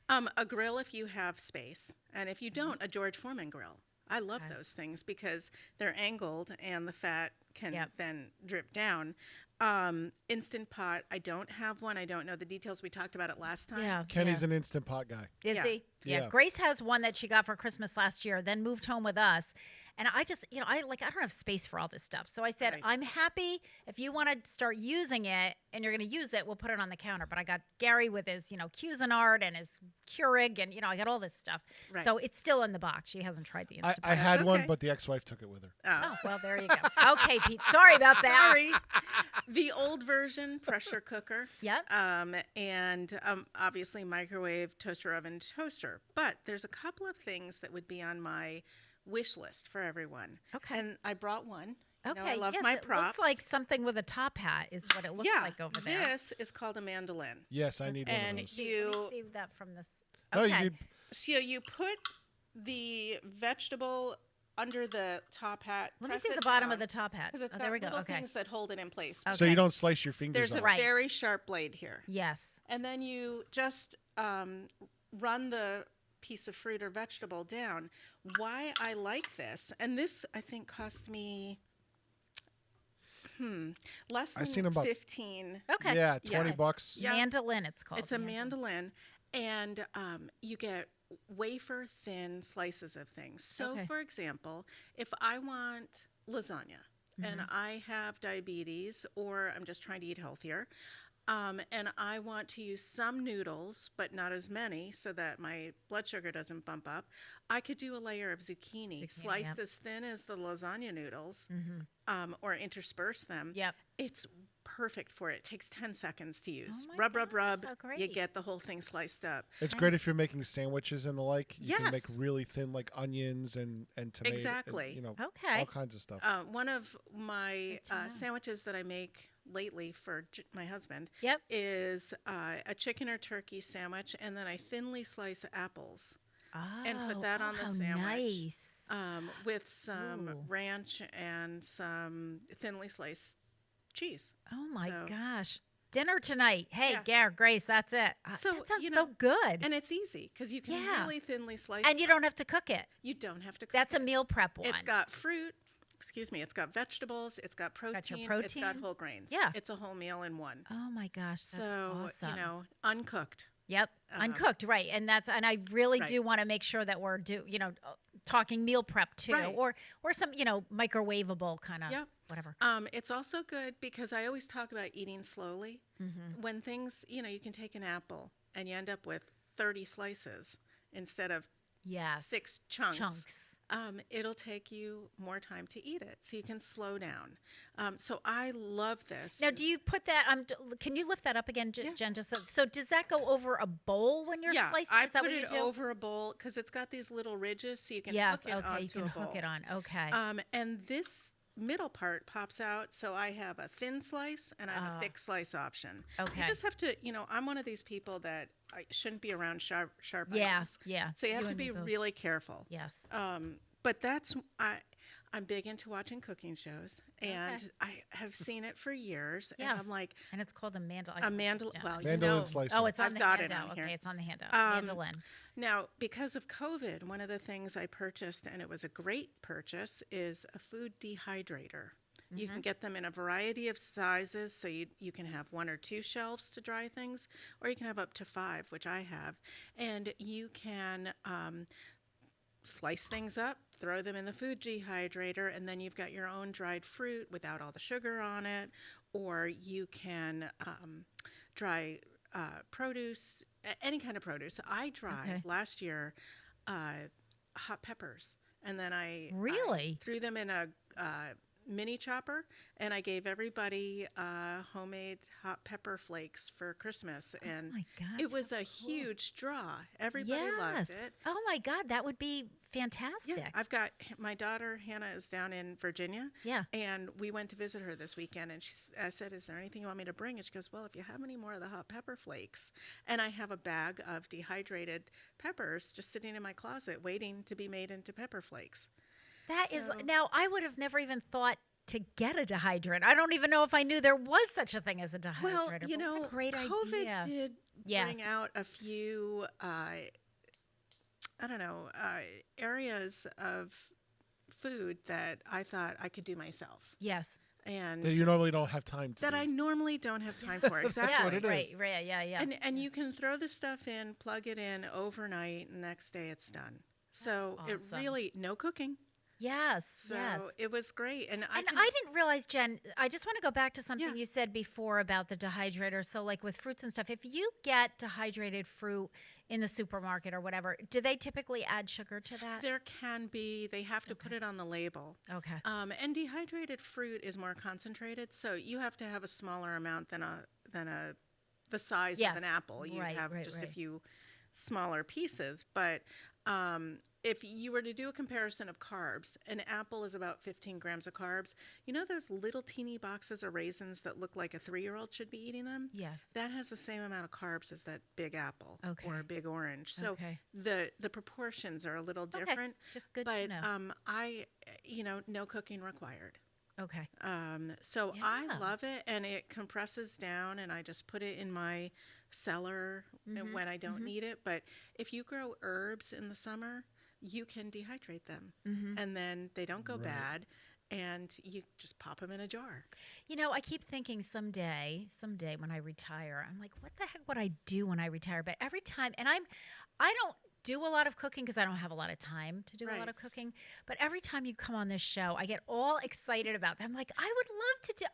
A grill if you have space. And if you don't, a George Foreman grill. I love those things because they're angled and the fat can then drip down. Instant Pot, I don't have one. I don't know the details. We talked about it last time. Yeah. Kenny's an Instant Pot guy. Is he? Yeah. Grace has one that she got for Christmas last year, then moved home with us. And I just, I don't have space for all this stuff. So I said, I'm happy if you want to start using it and you're going to use it, we'll put it on the counter. But I got Gary with his, Cuisinart and his Keurig and, I got all this stuff. Right. So it's still in the box. She hasn't tried the Instant Pot. I had one, but the ex-wife took it with her. Oh, well, there you go. Okay, Pete. Sorry about that. Sorry. The old version pressure cooker. Yep. And obviously microwave, toaster oven, toaster. But there's a couple of things that would be on my wish list for everyone. Okay. And I brought one. Okay. I love yes, my it props. looks like something with a top hat is what it looks like over there. This is called a mandolin. Yes, I need one of those. Let me see that from this. No, Okay. So you put the vegetable under the top hat. Let me press see it the bottom down, of the top hat. 'cause it's Oh, got there we go. little Okay. things that hold it in place. So you don't slice your fingers There's off. a very sharp blade here. Yes. And then you just run the piece of fruit or vegetable down. Why I like this, and this I think cost me less I've than seen about 15. Okay. Yeah, $20. Yeah. Mandolin, it's called. It's a mandolin, and you get wafer thin slices of things. So, Okay. for example, if I want lasagna and I have diabetes, or I'm just trying to eat healthier, and I want to use some noodles, but not as many, so that my blood sugar doesn't bump up, I could do a layer of zucchini sliced as thin as the lasagna noodles, or intersperse them. Yep. It's perfect for it. It takes 10 seconds to use. my Rub, gosh, rub. how You great. get the whole thing sliced up. It's great if you're making sandwiches and the like. You can make Yes. really thin, like onions and tomatoes. Exactly. Okay. all kinds of stuff. One of my sandwiches that I make lately for my husband is a chicken or turkey sandwich, and then I thinly slice apples. And put that on the how sandwich. Nice. With some Ooh. ranch and some thinly sliced cheese. Oh my So- gosh. Dinner tonight. Hey, Yeah. Gare, Grace, that's it. So, that sounds you so know, good. And it's easy because you can Yeah. really thinly slice And you don't have to cook it. You don't have to cook That's it. a meal prep one. It's got fruit. Excuse me. It's got vegetables. It's got protein. got your It's got protein. whole grains. Yeah. It's a whole meal in one. Oh my gosh, that's So, awesome. uncooked. Yep, uncooked, right? And I really Right. do want to make sure that we're talking meal prep too, Right. or some microwavable kind of Yep. whatever. It's also good because I always talk about eating slowly. When things, you can take an apple and you end up with 30 slices instead of Yes, 6 chunks. It'll take you more time to eat it, so you can slow down. So I love this. Now, do you put that? Can you lift that up again, Jen? Just so does that go over a bowl when you're slicing? I Is that put what you it do? over a bowl because it's got these little ridges, so you can Yes, hook it okay, onto you can a hook bowl. it on. Okay. And this middle part pops out, so I have a thin slice and I have a thick slice option. Okay. You just have to, I'm one of these people that I shouldn't be around sharp Yeah, items. yeah. So you have to and me be both. really careful. Yes. But I'm big into watching cooking shows, and I have seen it for years. Yeah. And I'm like, And it's called a mandolin. a mandolin. Well, Mandolin slicer. Oh, it's on I've the got it handout. on here. Okay, it's on the handout. Um, Mandolin. Now, because of COVID, one of the things I purchased, and it was a great purchase, is a food dehydrator. You can get them in a variety of sizes, so you can have 1 or 2 shelves to dry things, or you can have up to 5, which I have. And you can slice things up, throw them in the food dehydrator, and then you've got your own dried fruit without all the sugar on it, or you can dry produce, any kind of produce. I dried last year hot peppers, and then I Really? threw them in a mini chopper, and I gave everybody homemade hot pepper flakes for Christmas, and my gosh, it was how a cool. huge draw. Everybody loved it. Oh my God, that would be fantastic. Yeah, I've got my daughter Hannah is down in Virginia. Yeah. And we went to visit her this weekend, and I said, "Is there anything you want me to bring?" And she goes, "Well, if you have any more of the hot pepper flakes," and I have a bag of dehydrated peppers just sitting in my closet, waiting to be made into pepper flakes. That is now. I would have never even thought to get a dehydrant. I don't even know if I knew there was such a thing as a dehydrator. Well, but what a great COVID idea. did Yes. bring out a few, areas of food that I thought I could do myself. Yes. And that you normally don't have time to that do. I normally don't have time for. Exactly. That's what it is. Right, yeah. And you can throw this stuff in, plug it in overnight, and next day it's done. So That's awesome. it really, no cooking. Yes, So yes. it was great. And I didn't realize, Jen, I just want to go back to something you said before about the dehydrator. So like with fruits and stuff, if you get dehydrated fruit in the supermarket or whatever, do they typically add sugar to that? There can be. They have to put it on the label. Okay. And dehydrated fruit is more concentrated, so you have to have a smaller amount than the size of an apple. You have just a few smaller pieces. But if you were to do a comparison of carbs, an apple is about 15 grams of carbs. You know those little teeny boxes of raisins that look like a 3-year-old should be eating them? Yes. That has the same amount of carbs as that big apple or a big orange. So Okay. the proportions are a little different. Just good but, to know. no cooking required. Okay. So I love it, and it compresses down, and I just put it in my cellar when I don't need it. But if you grow herbs in the summer, you can dehydrate them, and then they don't go bad, and you just pop them in a jar. You know, I keep thinking someday when I retire, I'm like, what the heck would I do when I retire? But every time, and I don't do a lot of cooking because I don't have a lot of time to do a lot of cooking. But every time you come on this show, I get all excited about that. I'm like, I would love to do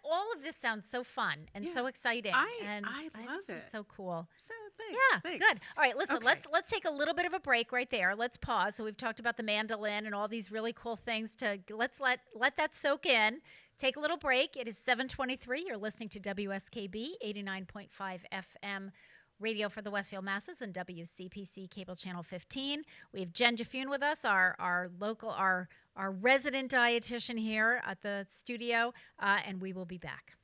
all of this sounds so fun and so exciting. I love it. It's so cool. So thanks. Yeah, thanks. good. All right, listen, Okay. let's take a little bit of a break right there. Let's pause. So we've talked about the mandolin and all these really cool things. Let's let that soak in. Take a little break. It is 7:23. You're listening to WSKB 89.5 FM. Radio for the Westfield Masses and WCPC Cable Channel 15. We have Jen Jaffoon with us, our resident dietitian here at the studio, and we will be back.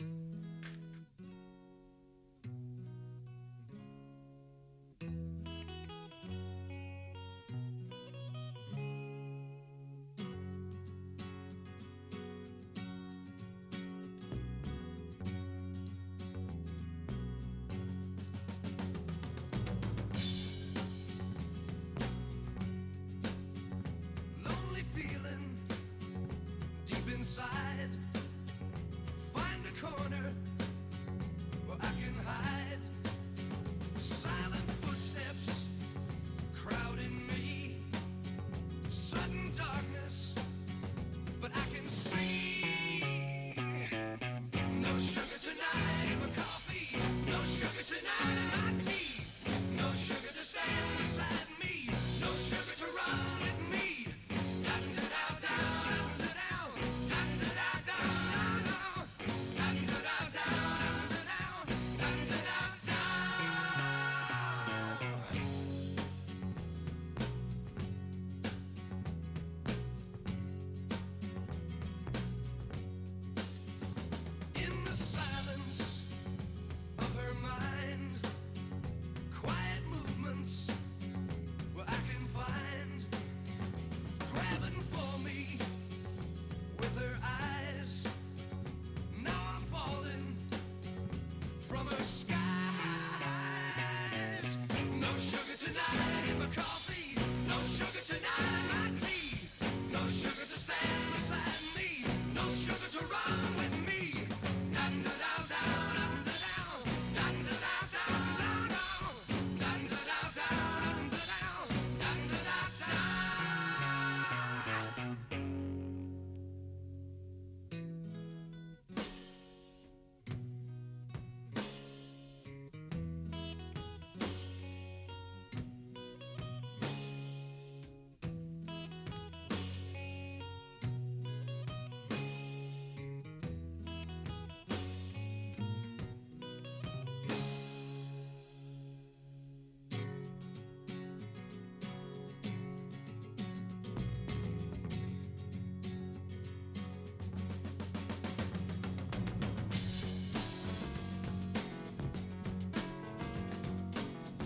Lonely feeling deep inside. Find a corner where I can hide. Silent footsteps crowding me. Sudden darkness, but I can see. No sugar tonight in my coffee. No sugar tonight in my tea. No sugar to stand beside me. No sugar to run with me. In the silence of her mind, quiet movements where I can find, grabbing for me with her eyes. Now I'm falling from her skies. No sugar tonight in my coffee. No sugar tonight in my tea. No sugar to stand beside me. No sugar to run with me. Dun da da down, dun da down, dun da da down, down down, dun da da down, dun da down, dun da da down.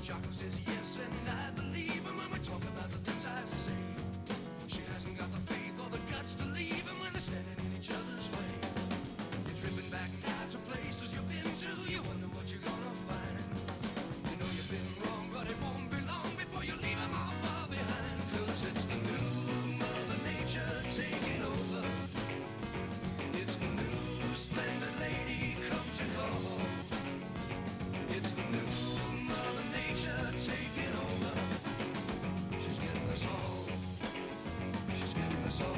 Jocko says yes, and I believe him when we talk about the things I say. She hasn't got the faith or the guts to leave him when they're standing in each other's way. You're tripping back now to places you've been to. You wonder what you're gonna find. You know you've been wrong, but it won't be long before you leave him all far behind. 'Cause it's the new Mother Nature us all.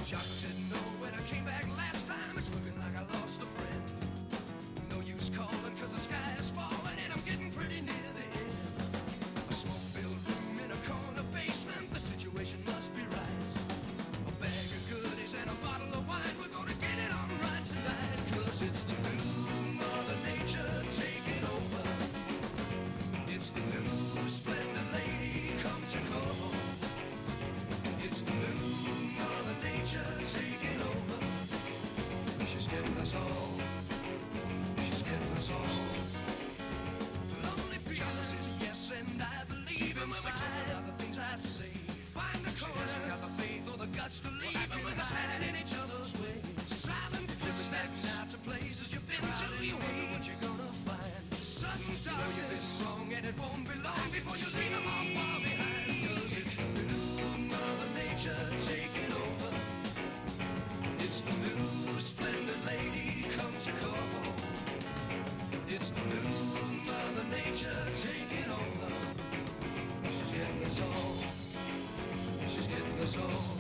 Jock said no when I came back last time. It's looking like I lost a friend. No use calling cause the sky is falling and I'm getting pretty near the end. A smoke-filled room in a corner basement. The situation must be right. A bag of goodies and a bottle of wine. We're gonna get it on right tonight. Cause it's the new Mother Nature taking over. It's the new splendid lady come to call. It's the new Mother Nature taking over. She's getting us all. She's getting us all. Lonely feelings is yes, and I believe him. Inside are the things I say. Find the corner. She hasn't got the faith or the guts to leave him with us standing in each other's way. Silent footsteps out to places you've been to. You wonder what you're gonna find. Sudden darkness. You've been wrong and it won't be long before you leave them all far behind. Cause it's the new Mother Nature taking over. It's the new splendid lady come to call. It's the new Mother Nature taking over. She's getting us all. She's getting us all.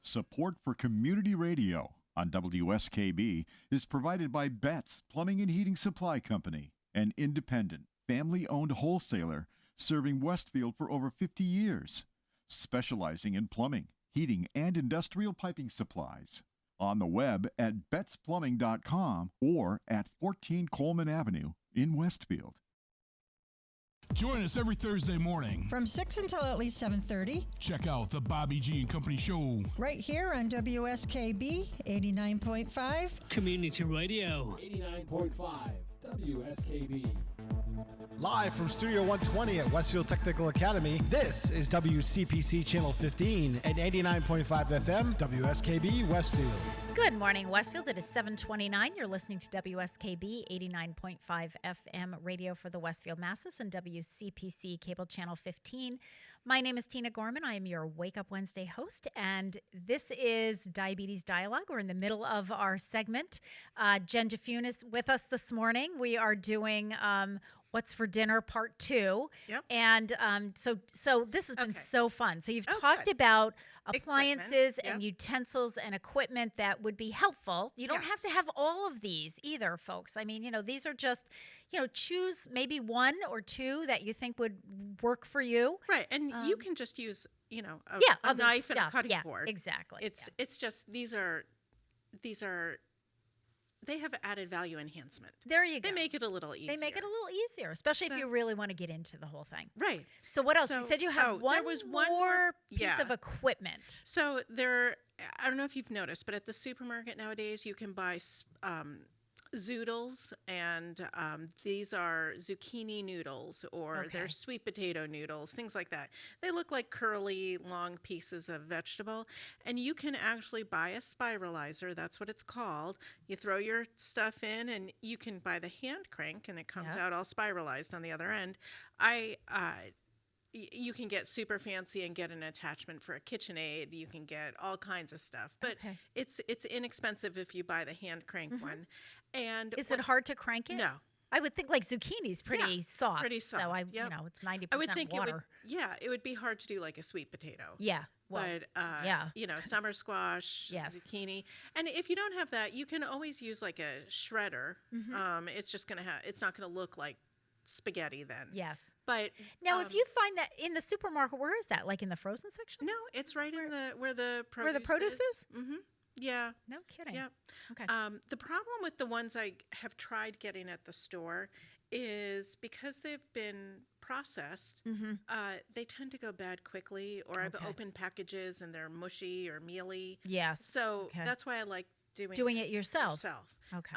Support for community radio on WSKB is provided by Betts Plumbing and Heating Supply Company, an independent, family-owned wholesaler serving Westfield for over 50 years, specializing in plumbing, heating, and industrial piping supplies. On the web at bettsplumbing.com or at 14 Coleman Avenue in Westfield. Join us every Thursday morning From 6 until at least 7:30, Check out the Bobby G and Company Show. right here on WSKB 89.5. Community Radio. 89.5 WSKB. Live from Studio 120 at Westfield Technical Academy, this is WCPC Channel 15 at 89.5 FM, WSKB Westfield. Good morning, Westfield. It is 7:29. You're listening to WSKB 89.5 FM radio for the Westfield Masses and WCPC Cable Channel 15. My name is Tina Gorman. I am your Wake Up Wednesday host, and this is Diabetes Dialogue. We're in the middle of our segment. Jen DeFune is with us this morning. We are doing What's for Dinner Part 2. Yep. And so this has been so fun. So you've Oh, talked good. about appliances Equipment, and utensils and equipment that would be helpful. You don't have to have all of these either, folks. I mean, these are just, choose maybe one or two that you think would work for you. Right, and you can just use, a other knife and a stuff. cutting Yeah, board. exactly. It's just these are they have added value enhancement. There you go. They make it a little easier. They make it a little easier, especially if you really want to get into the whole thing. Right. So what else? You said you have one more piece of equipment. So I don't know if you've noticed, but at the supermarket nowadays you can buy zoodles, and these are zucchini noodles, or they're sweet potato noodles, things like that. They look like curly, long pieces of vegetable, and you can actually buy a spiralizer. That's what it's called. You throw your stuff in, and you can buy the hand crank, and it comes out all spiralized on the other end. You can get super fancy and get an attachment for a KitchenAid. You can get all kinds of stuff, but it's inexpensive if you buy the hand crank one. And is it hard to crank it? No. I would think like zucchini's pretty soft. Pretty soft. So it's 90% I would think water. it would be hard to do like a sweet potato. Yeah. Well, but summer squash, zucchini. And if you don't have that, you can always use like a shredder. It's just it's not gonna look like spaghetti then. Yes. But now if you find that in the supermarket, where is that? Like in the frozen section? No, it's right in where the produce where the produce is? Mm-hmm. Yeah. No kidding. Yeah. Okay. The problem with the ones I have tried getting at the store is because they've been processed, they tend to go bad quickly, or I've opened packages and they're mushy or mealy. Yes. So that's why I like doing it yourself. Okay.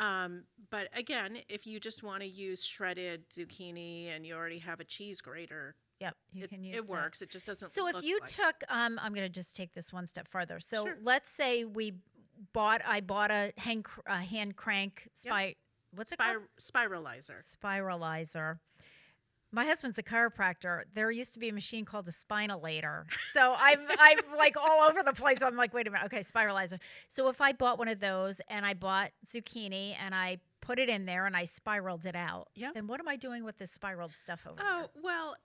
But again, if you just want to use shredded zucchini and you already have a cheese grater, yep, you can use it works. It just doesn't. So look if you like took, I'm going to just take this one step farther. So let's say I bought a hand crank What's it called? Spiralizer. Spiralizer. My husband's a chiropractor. There used to be a machine called a spinalator. So I'm like all over the place. I'm like, wait a minute. Okay, spiralizer. So if I bought one of those and I bought zucchini and I put it in there and I spiraled it out, then what am I doing with this spiraled stuff over here? Oh, well,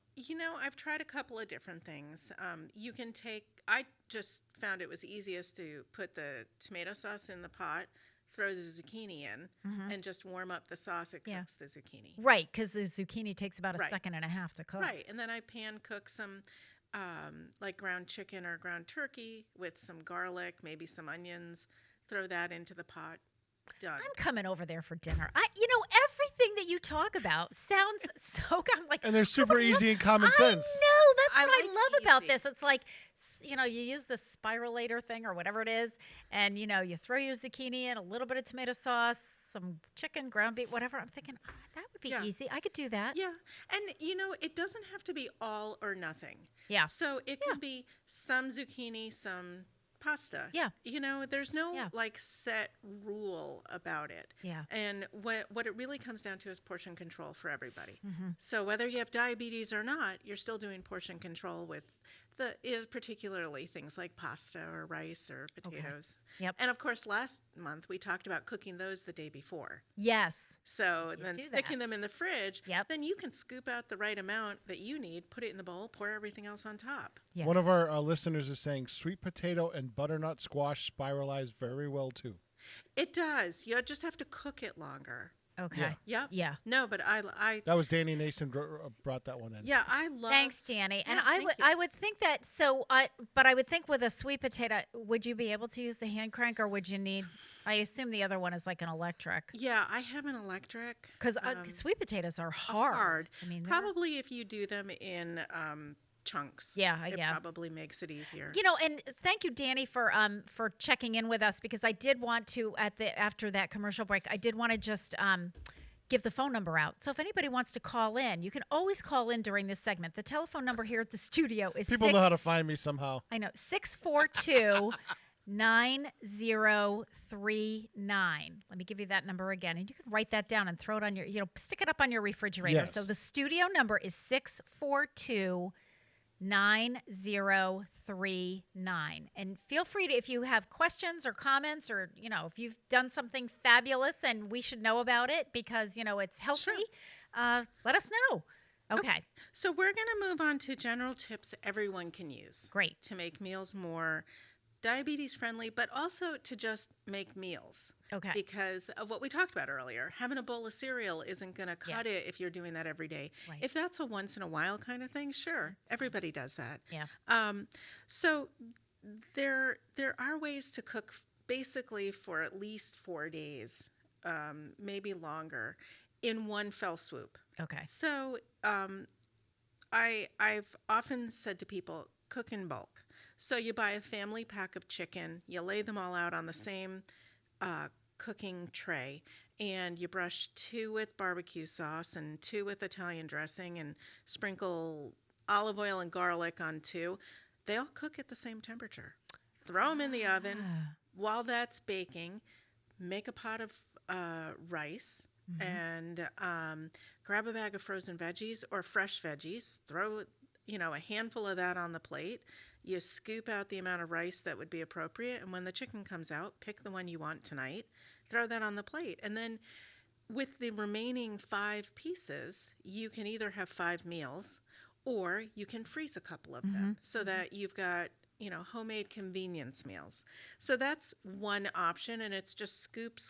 I've tried a couple of different things. You can I just found it was easiest to put the tomato sauce in the pot, throw the zucchini in, and just warm up the sauce. It cooks the zucchini. Right, because the zucchini takes about a second and a half to cook. Right, and then I pan cook some like ground chicken or ground turkey with some garlic, maybe some onions, throw that into the pot. Done. I'm coming over there for dinner. Everything that you talk about sounds so good. I'm like, and they're super easy and common sense. No, that's what I love about this. It's like, you use the spiralator thing or whatever it is, and you throw your zucchini in, a little bit of tomato sauce, some chicken, ground beef, whatever. I'm thinking that would be easy. I could do that. Yeah, and it doesn't have to be all or nothing. Yeah. So it can be some zucchini, some pasta. Yeah. There's no set rule about it. Yeah. And what it really comes down to is portion control for everybody. So whether you have diabetes or not, you're still doing portion control with particularly things like pasta or rice or potatoes. Okay. Yep. And of course, last month we talked about cooking those the day before. Yes. So then sticking them in the fridge, Yep. then you can scoop out the right amount that you need, put it in the bowl, pour everything else on top. Yes. One of our listeners is saying sweet potato and butternut squash spiralize very well too. It does. You just have to cook it longer. Okay. Yep. Yeah. No, but I that was Danny Nason brought that one in. Yeah, I love. Thanks, Danny. And Yeah, I would think that but I would think with a sweet potato, would you be able to use the hand crank, or would you need? I assume the other one is like an electric. Yeah, I have an electric. Because sweet potatoes are hard. I mean, probably if you do them in chunks. Yeah, I it guess. probably makes it easier. And thank you, Danny, for checking in with us, because I did want to after that commercial break, I did want to just give the phone number out. So if anybody wants to call in, you can always call in during this segment. The telephone number here at the studio is people know how to find me somehow. I know 642 9039. Let me give you that number again. And you can write that down and throw it on your, stick it up on your refrigerator. Yes. So the studio number is 642 9039. And feel free to, if you have questions or comments, or, if you've done something fabulous and we should know about it because, it's healthy, let us know. Okay. So we're going to move on to general tips everyone can use. Great. To make meals more diabetes friendly, but also to just make meals. Okay. Because of what we talked about earlier, having a bowl of cereal isn't going to cut it if you're doing that every day. Right. If that's a once in a while kind of thing, sure, everybody does that. Yeah. So there are ways to cook basically for at least 4 days, maybe longer, in one fell swoop. Okay. So I've often said to people, cook in bulk. So you buy a family pack of chicken, you lay them all out on the same cooking tray, and you brush 2 with barbecue sauce and 2 with Italian dressing, and sprinkle olive oil and garlic on 2. They all cook at the same temperature. Throw them in the oven. While that's baking, make a pot of rice, and grab a bag of frozen veggies or fresh veggies. Throw a handful of that on the plate. You scoop out the amount of rice that would be appropriate, and when the chicken comes out, pick the one you want tonight, throw that on the plate. And then with the remaining 5 pieces, you can either have 5 meals, or you can freeze a couple of them so that you've got, homemade convenience meals. So that's one option, and it's just scoop,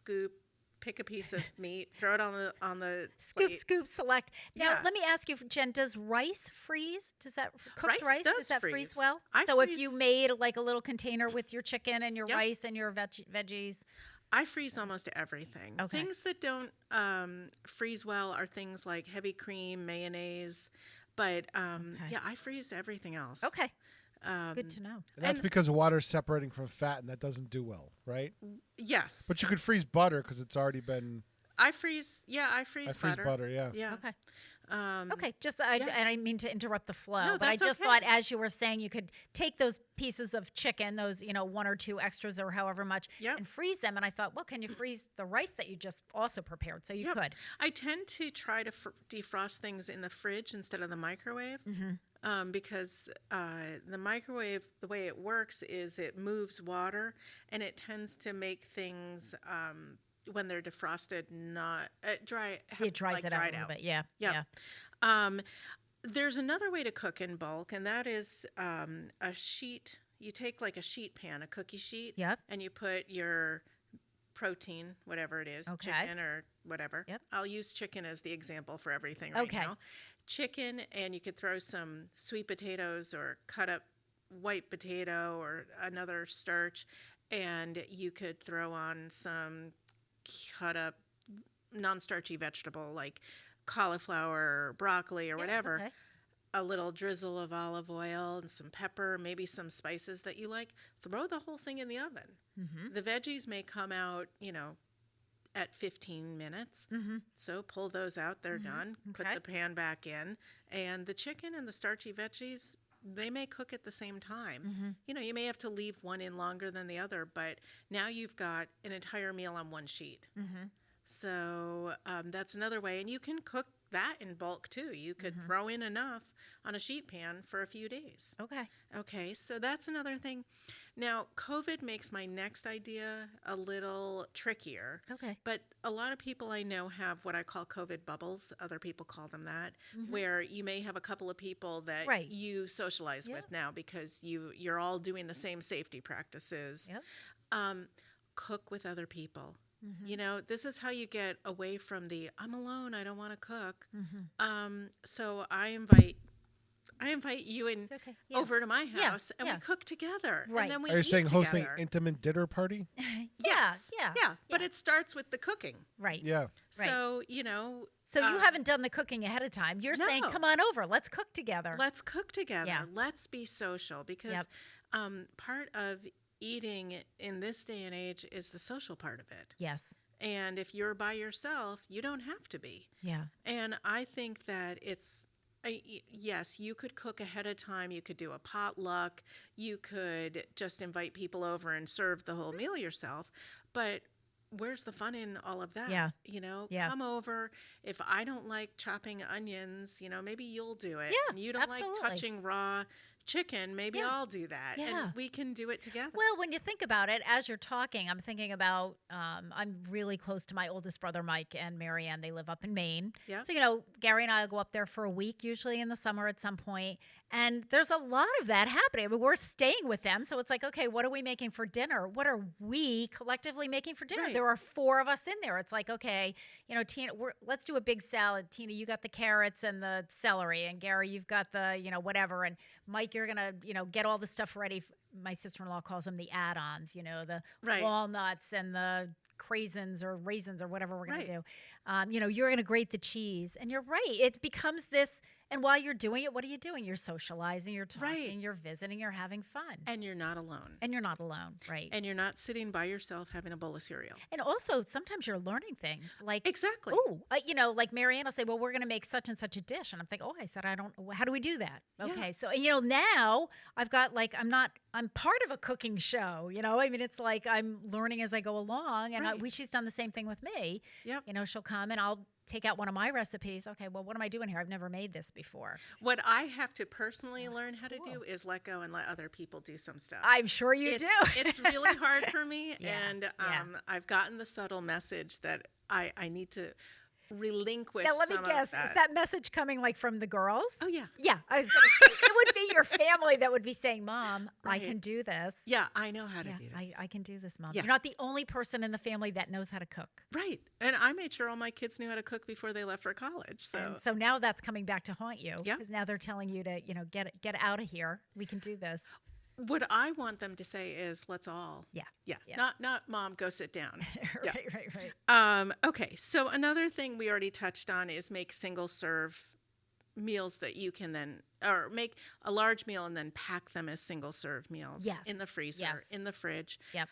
pick a piece of meat, throw it on the scoop, plate. scoop, select. Now, let me ask you, Jen, does rice freeze? Does that cooked rice? Does that freeze well? If you made like a little container with your chicken and your rice and your veggies. I freeze almost everything. Okay. Things that don't freeze well are things like heavy cream, mayonnaise, but I freeze everything else. Okay. Good to know. And that's because water's separating from fat, and that doesn't do well, right? Yes. But you could freeze butter because it's already been I freeze. Yeah, I freeze I freeze butter. Yeah. Yeah. Okay. Um, Okay, and I didn't mean to interrupt the flow, No, but I that's just okay. thought as you were saying, you could take those pieces of chicken, those, 1 or 2 extras or however much, Yep. and freeze them. And I thought, well, can you freeze the rice that you just also prepared? So you Yep. could. I tend to try to defrost things in the fridge instead of the microwave. Because the microwave, the way it works is it moves water, and it tends to make things when they're defrosted not dry. It dries it out a dried little bit. Yeah. Yep. Yeah. There's another way to cook in bulk, and that is a sheet. You take like a sheet pan, a cookie sheet, Yep. and you put your protein, whatever it is, Okay. chicken or whatever. Yep. I'll use chicken as the example for everything right Okay. now. Chicken, and you could throw some sweet potatoes or cut up white potato or another starch, and you could throw on some cut up non-starchy vegetable like cauliflower or broccoli or whatever. Okay. A little drizzle of olive oil and some pepper, maybe some spices that you like. Throw the whole thing in the oven. Mm-hmm. The veggies may come out, at 15 minutes. Mm-hmm. So pull those out, they're done. Put Okay. the pan back in. And the chicken and the starchy veggies, they may cook at the same time. Mm-hmm. You may have to leave one in longer than the other, but now you've got an entire meal on one sheet. Mm-hmm. So that's another way. And you can cook that in bulk too. You could Mm-hmm. throw in enough on a sheet pan for a few days. Okay. Okay, so that's another thing. Now, COVID makes my next idea a little trickier. Okay. But a lot of people I know have what I call COVID bubbles. Other people call them that, where you may have a couple of people that Right. you socialize with now because you're all doing the same safety practices. Yep. Cook with other people. This is how you get away from the I'm alone, I don't want to cook. So I invite you and okay. Yeah. over to my Yeah, house, and yeah. we cook together. Right. And then we Are you eat saying hosting together. intimate dinner party? Yes. Yeah. Yeah. But it starts with the cooking. Right. Yeah. Right. So, So you haven't done the cooking ahead of time. You're saying, No. come on over. Let's cook together. let's cook together. Yeah. Let's be social because Yep. part of eating in this day and age is the social part of it. Yes. And if you're by yourself, you don't have to be. Yeah. And I think that yes, you could cook ahead of time. You could do a potluck. You could just invite people over and serve the whole meal yourself. But where's the fun in all of that? Yeah. Yeah. Come over. If I don't like chopping onions, maybe you'll do it. Yeah, And you don't absolutely. like touching raw chicken, maybe Yeah. I'll do that. Yeah. And we can do it together. Well, when you think about it, as you're talking, I'm thinking about I'm really close to my oldest brother, Mike, and Marianne. They live up in Maine. Yeah. So, Gary and I will go up there for a week, usually in the summer at some point. And there's a lot of that happening. I mean, we're staying with them. So it's like, okay, what are we making for dinner? What are we collectively making for dinner? Right. There are 4 of us in there. It's like, okay, Tina, let's do a big salad. Tina, you got the carrots and the celery. And Gary, you've got the, whatever. And Mike, you're going to, get all the stuff ready. My sister-in-law calls them the add-ons, the Right. walnuts and the craisins or raisins or whatever we're going Right. to do. You're going to grate the cheese. And you're right. It becomes this. And while you're doing it, what are you doing? You're socializing, you're talking, Right. you're visiting, you're having fun. And you're not alone. And you're not alone, right? And you're not sitting by yourself having a bowl of cereal. And also, sometimes you're learning things like Exactly. Oh, like Marianne will say, "Well, we're going to make such and such a dish," and I'm thinking, "Oh, I said I don't. How do we do that?" Yeah. Okay, so now I've got I'm part of a cooking show. I mean, it's like I'm learning as I go along, and Right. she's done the same thing with me. Yep. She'll come and I'll take out one of my recipes. Okay, well, what am I doing here? I've never made this before. What I have to personally learn how to cool. do is let go and let other people do some stuff. I'm sure you it's, do. It's really hard for me, Yeah, and yeah. I've gotten the subtle message that I need to relinquish Now, let me some guess. of that. Is that message coming from the girls? Oh, yeah. Yeah, I was going to say, it would be your family that would be saying, Mom, I Right. can do this. Yeah, I know how to Yeah, do this. I can do this, Mom. Yeah. You're not the only person in the family that knows how to cook. Right. And I made sure all my kids knew how to cook before they left for college. So, And so now that's coming back to haunt you. Yeah. Because now they're telling you to, get out of here. We can do this. what I want them to say is, let's all. Yeah. Yeah. Yeah. Not Mom, go sit down. Yeah. Right. Okay. So another thing we already touched on is make single serve meals that you can then, or make a large meal and then pack them as single serve meals Yes. in the freezer, Yes. in the fridge. Yep.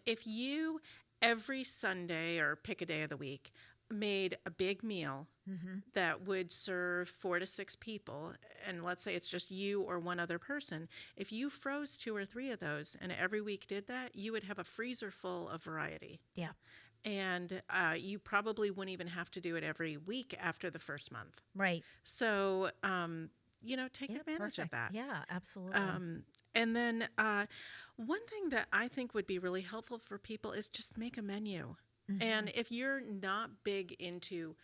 If you every Sunday or pick a day of the week, made a big meal that would serve 4 to 6 people, and let's say it's just you or one other person, if you froze 2 or 3 of those and every week did that, you would have a freezer full of variety. Yeah. And you probably wouldn't even have to do it every week after the first month. Right. So, take advantage of that. Yeah, absolutely. And then one thing that I think would be really helpful for people is just make a menu. And if you're not big into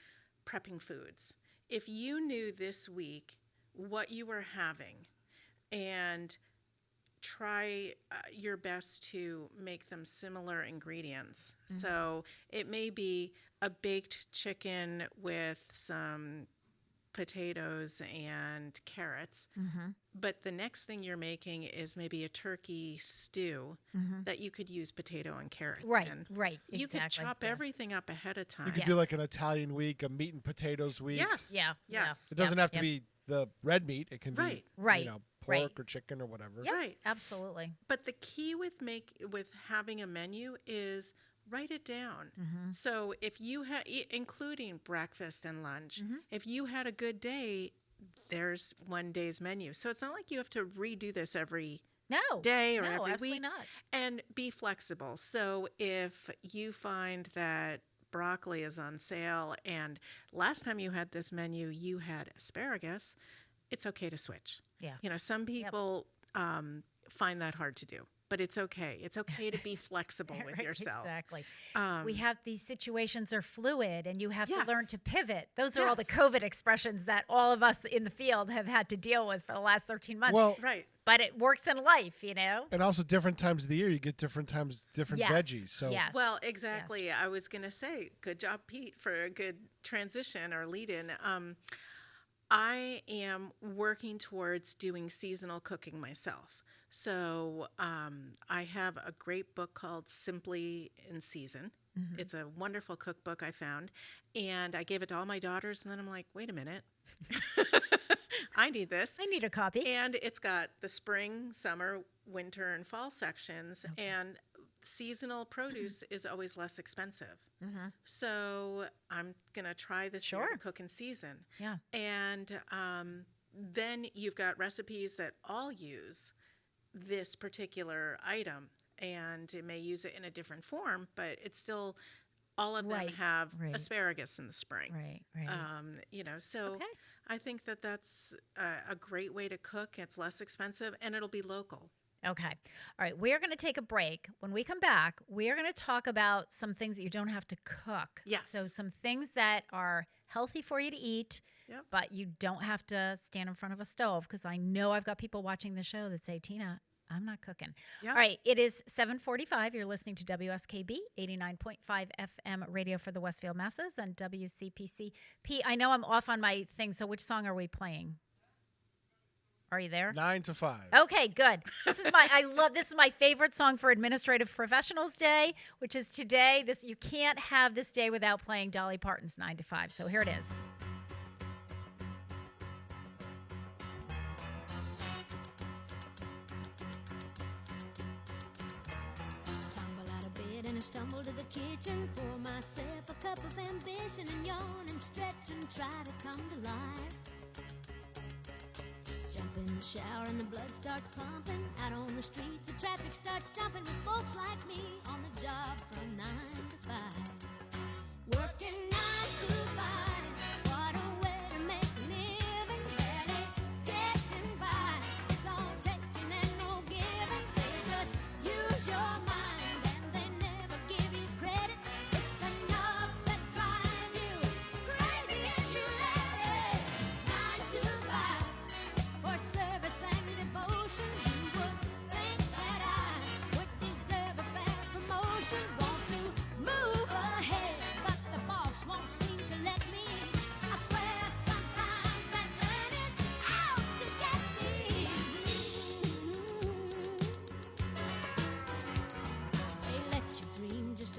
prepping foods, if you knew this week what you were having and try your best to make them similar ingredients. So it may be a baked chicken with some potatoes and carrots, but the next thing you're making is maybe a turkey stew that you could use potato and carrots in. Right, You exactly. could chop everything up ahead of time. You could do like an Italian week, a meat and potatoes week. Yes. Yeah. Yes. It doesn't have to be the red meat. It can be pork or chicken or whatever. Yep, Right. absolutely. But the key with having a menu is write it down. So if you had, including breakfast and lunch, if you had a good day, there's one day's menu. So it's not like you have to redo this every day or every absolutely week. not. And be flexible. So if you find that broccoli is on sale and last time you had this menu, you had asparagus, it's okay to switch. Yeah. Some people find that hard to do. But it's okay. It's okay to be flexible with yourself. Exactly. We have these situations are fluid and you have to learn to pivot. Those are all the Yes. COVID expressions that all of us in the field have had to deal with for the last 13 months. Well, Right. But it works in life, And also different times of the year, you get different veggies. So Yes. Well, exactly. I was going to say, good job, Pete, for a good transition or lead-in. I am working towards doing seasonal cooking myself. So I have a great book called Simply in Season. It's a wonderful cookbook I found. And I gave it to all my daughters. And then I'm like, wait a minute. I need this. I need a copy. And it's got the spring, summer, winter, and fall sections. And seasonal produce is always less expensive. So I'm going to try this year to cook in season. Yeah. And then you've got recipes that all use this particular item, and it may use it in a different form, but it's still all of them have asparagus in the spring. Right. So I think that that's a great way to cook. It's less expensive and it'll be local. Okay. All right. We're going to take a break. When we come back, we're going to talk about some things that you don't have to cook. Yes. So some things that are healthy for you to eat, but you don't have to stand in front of a stove, because I know I've got people watching the show that say, Tina, I'm not cooking. Yep. All right. It is 7:45. You're listening to WSKB 89.5 FM radio for the Westfield masses and WCPC. P, I know I'm off on my thing, so which song are we playing? Are you there? 9 to 5. Okay, good. This is my favorite song for Administrative Professionals Day, which is today. You can't have this day without playing Dolly Parton's 9 to 5. So here it is. And I stumble to the kitchen, pour myself a cup of ambition, and yawn and stretch and try to come to life. Jump in the shower and the blood starts pumping. Out on the streets, the traffic starts jumping with folks like me on the job from 9 to 5. Working 9 to 5, what a way to make a living. Barely getting by, it's all taking and no giving. They just use your mind.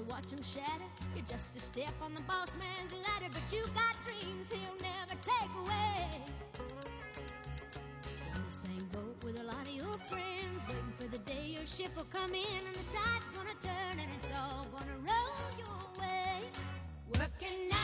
Watch him shatter. You're just a step on the boss man's ladder, but you got dreams he'll never take away. You're in the same boat with a lot of your friends, waiting for the day your ship will come in and the tide's gonna turn and it's all gonna roll your way. Working 9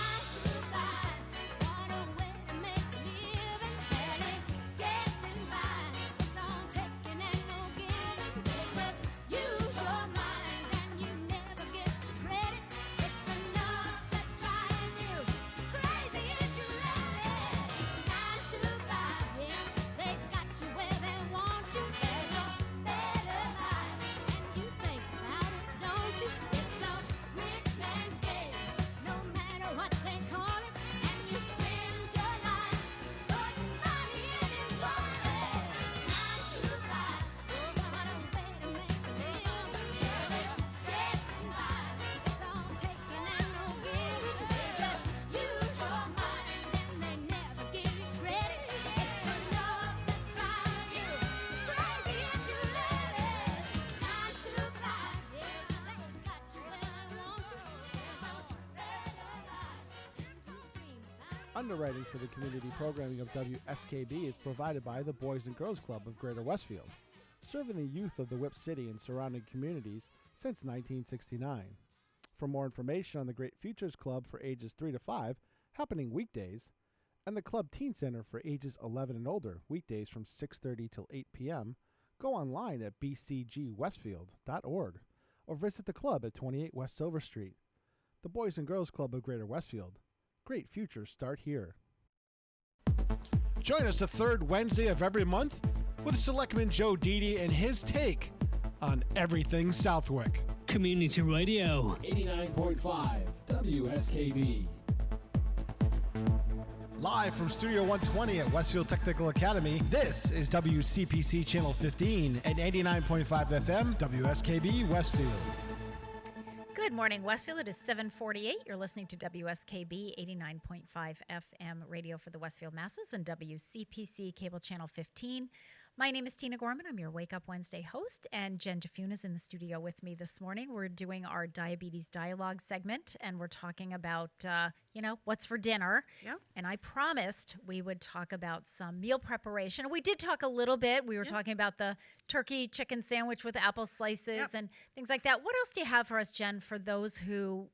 Underwriting for the community programming of WSKB is provided by the Boys and Girls Club of Greater Westfield, serving the youth of the Whip City and surrounding communities since 1969. For more information on the Great Futures Club for ages 3 to 5, happening weekdays, and the Club Teen Center for ages 11 and older, weekdays from 6:30 till 8 p.m., go online at bcgwestfield.org or visit the club at 28 West Silver Street. The Boys and Girls Club of Greater Westfield. Great futures start here. Join us the third Wednesday of every month with Selectman Joe Didi and his take on everything Southwick. Community Radio. 89.5 WSKB. Live from Studio 120 at Westfield Technical Academy, this is WCPC Channel 15 and 89.5 FM WSKB Westfield. Good morning, Westfield. It is 7:48. You're listening to WSKB 89.5 FM radio for the Westfield Masses and WCPC Cable Channel 15. My name is Tina Gorman. I'm your Wake Up Wednesday host, and Jen DeFune is in the studio with me this morning. We're doing our Diabetes Dialogue segment, and we're talking about, what's for dinner. Yep. And I promised we would talk about some meal preparation. We did talk a little bit. We were talking about the turkey chicken sandwich with apple slices and things like that. What else do you have for us, Jen, for those who,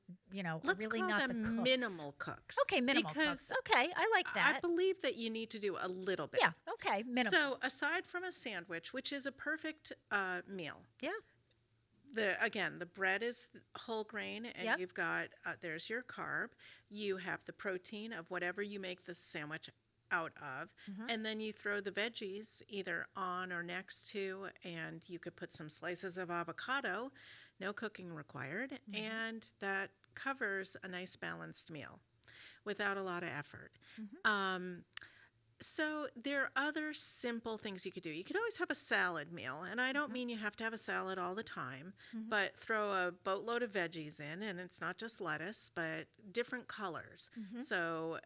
Let's really call not them the cooks? minimal cooks. Okay, minimal cooks. Okay, I like that. I believe that you need to do a little bit. Yeah, okay, minimal. So aside from a sandwich, which is a perfect meal. Yeah. The bread is whole grain, and you've got, there's your carb. You have the protein of whatever you make the sandwich out of, and then you throw the veggies either on or next to, and you could put some slices of avocado, no cooking required, and that covers a nice balanced meal without a lot of effort. So there are other simple things you could do. You could always have a salad meal, and I don't mean you have to have a salad all the time, but throw a boatload of veggies in, and it's not just lettuce, but different colors. So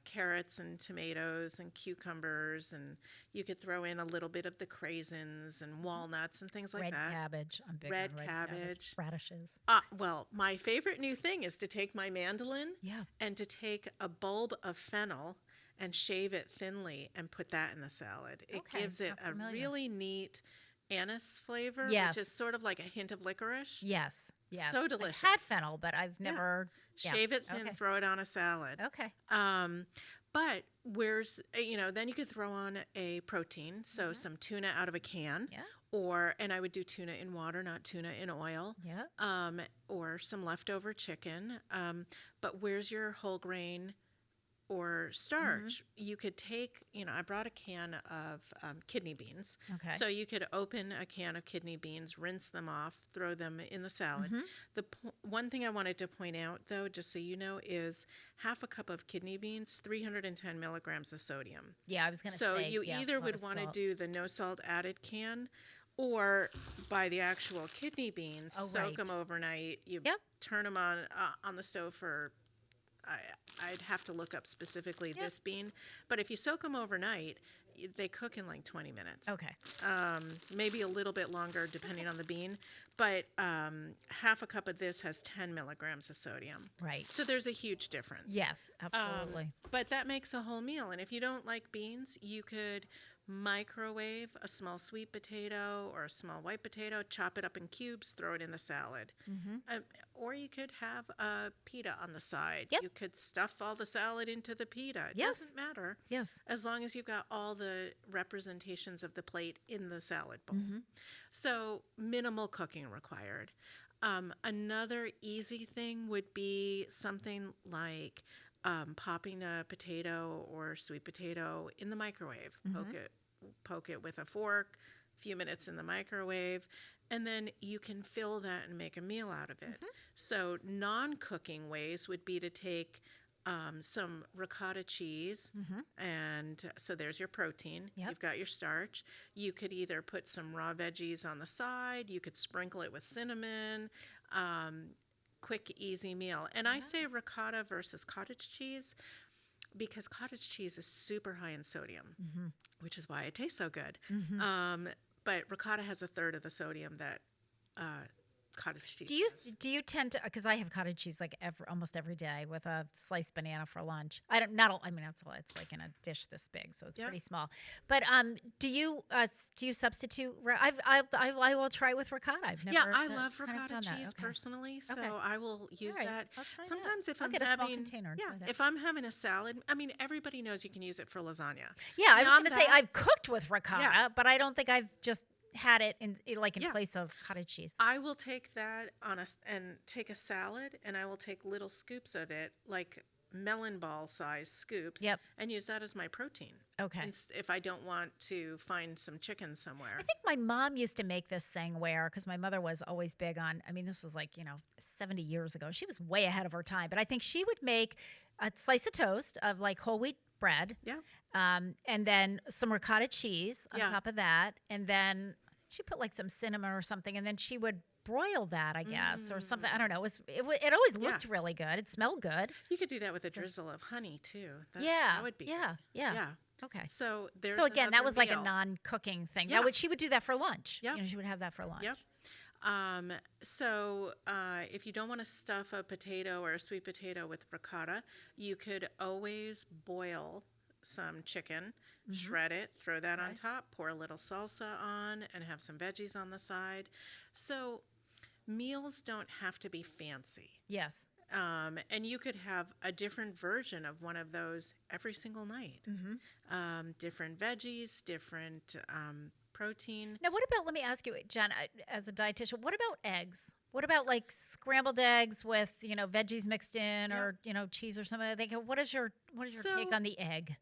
carrots and tomatoes and cucumbers, and you could throw in a little bit of the craisins and walnuts and things like red that. Cabbage. I'm big red on cabbage. Radishes. Well, my favorite new thing is to take my mandolin and to take a bulb of fennel and shave it thinly and put that in the salad. It gives it a really neat anise flavor, which is sort of like a hint of licorice. Yes. So delicious. I've had fennel, but I've never... Shave it thin, throw it on a salad. Okay. But then you could throw on a protein, so some tuna out of a can. And I would do tuna in water, not tuna in oil. Or some leftover chicken. But where's your whole grain or starch? You could take, I brought a can of kidney beans. Okay. So you could open a can of kidney beans, rinse them off, throw them in the salad. The one thing I wanted to point out, though, just so you know, is half a cup of kidney beans, 310 milligrams of sodium. Yeah, I was going to say. So you either would want to do the no salt added can, or buy the actual kidney beans, soak them overnight. You turn them on the stove for... I'd have to look up specifically this bean, but if you soak them overnight, they cook in like 20 minutes. Okay. Maybe a little bit longer depending on the bean, but half a cup of this has 10 milligrams of sodium. Right. So there's a huge difference. Yes, absolutely. But that makes a whole meal, and if you don't like beans, you could microwave a small sweet potato or a small white potato, chop it up in cubes, throw it in the salad. Or you could have a pita on the side. You could stuff all the salad into the pita. It doesn't matter. As long as you've got all the representations of the plate in the salad bowl. So minimal cooking required. Another easy thing would be something like popping a potato or sweet potato in the microwave. Poke it with a fork, a few minutes in the microwave, and then you can fill that and make a meal out of it. So non-cooking ways would be to take some ricotta cheese, and so there's your protein. You've got your starch. You could either put some raw veggies on the side. You could sprinkle it with cinnamon. Quick, easy meal. And I say ricotta versus cottage cheese because cottage cheese is super high in sodium, which is why it tastes so good. But ricotta has a third of the sodium that cottage cheese. Do you tend to, because I have cottage cheese like almost every day with a sliced banana for lunch. I mean it's like in a dish this big, so it's pretty small. But do you substitute? I will try with ricotta. I've never. Yeah, I love ricotta cheese personally, so I will use that. Sometimes if I'm having if I'm having a salad, I mean everybody knows you can use it for lasagna. Yeah, I was going to say I've cooked with ricotta, but I don't think I've just had it in place of cottage cheese. I will take that and take a salad, and I will take little scoops of it, like melon ball size scoops, and use that as my protein. Okay. If I don't want to find some chicken somewhere. I think my mom used to make this thing where, because my mother was always big on, I mean, this was like, 70 years ago. She was way ahead of her time, but I think she would make a slice of toast of like whole wheat bread. Yeah. And then some ricotta cheese on top of that. And then she put like some cinnamon or something, and then she would broil that, I guess, or something. I don't know. It always looked really good. It smelled good. You could do that with a drizzle of honey too. That would be yeah. Okay. So again, that was like a non-cooking thing. Yeah. She would do that for lunch. Yeah. She would have that for lunch. Yep. If you don't want to stuff a potato or a sweet potato with ricotta, you could always boil some chicken, shred it, throw that on top, pour a little salsa on, and have some veggies on the side. So meals don't have to be fancy. Yes. And you could have a different version of one of those every single night. Different veggies, different protein. Now, what about, let me ask you, Jen, as a dietitian, what about eggs? What about like scrambled eggs with, veggies mixed in or, cheese or something? What is your take on the egg?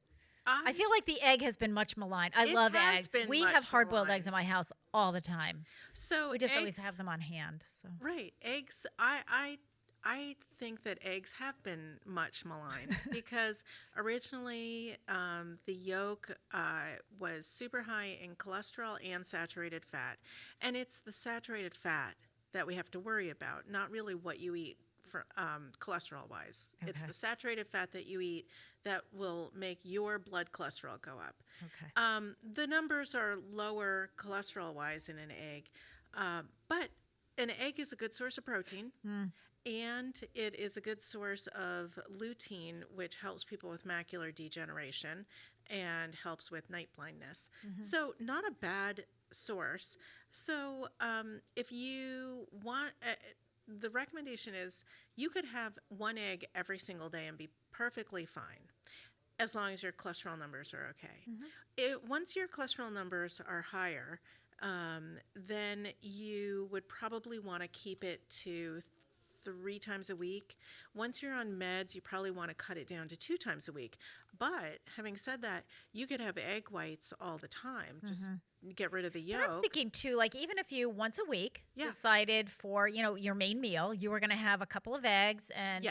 I feel like the egg has been much maligned. I love eggs. We have hard-boiled eggs in my house all the time. So we just always have them on hand. So right, eggs. I think that eggs have been much maligned because originally the yolk was super high in cholesterol and saturated fat, and it's the saturated fat that we have to worry about, not really what you eat. For cholesterol-wise, it's the saturated fat that you eat that will make your blood cholesterol go up. Okay. The numbers are lower cholesterol-wise in an egg, but an egg is a good source of protein, and it is a good source of lutein, which helps people with macular degeneration and helps with night blindness. So not a bad source. So if you want... the recommendation is you could have one egg every single day and be perfectly fine as long as your cholesterol numbers are okay. Once your cholesterol numbers are higher, then you would probably want to keep it to 3 times a week. Once you're on meds, you probably want to cut it down to 2 times a week. But having said that, you could have egg whites all the time. Just get rid of the yolk. But I'm thinking too, like even if you once a week decided for, your main meal, you were going to have a couple of eggs and,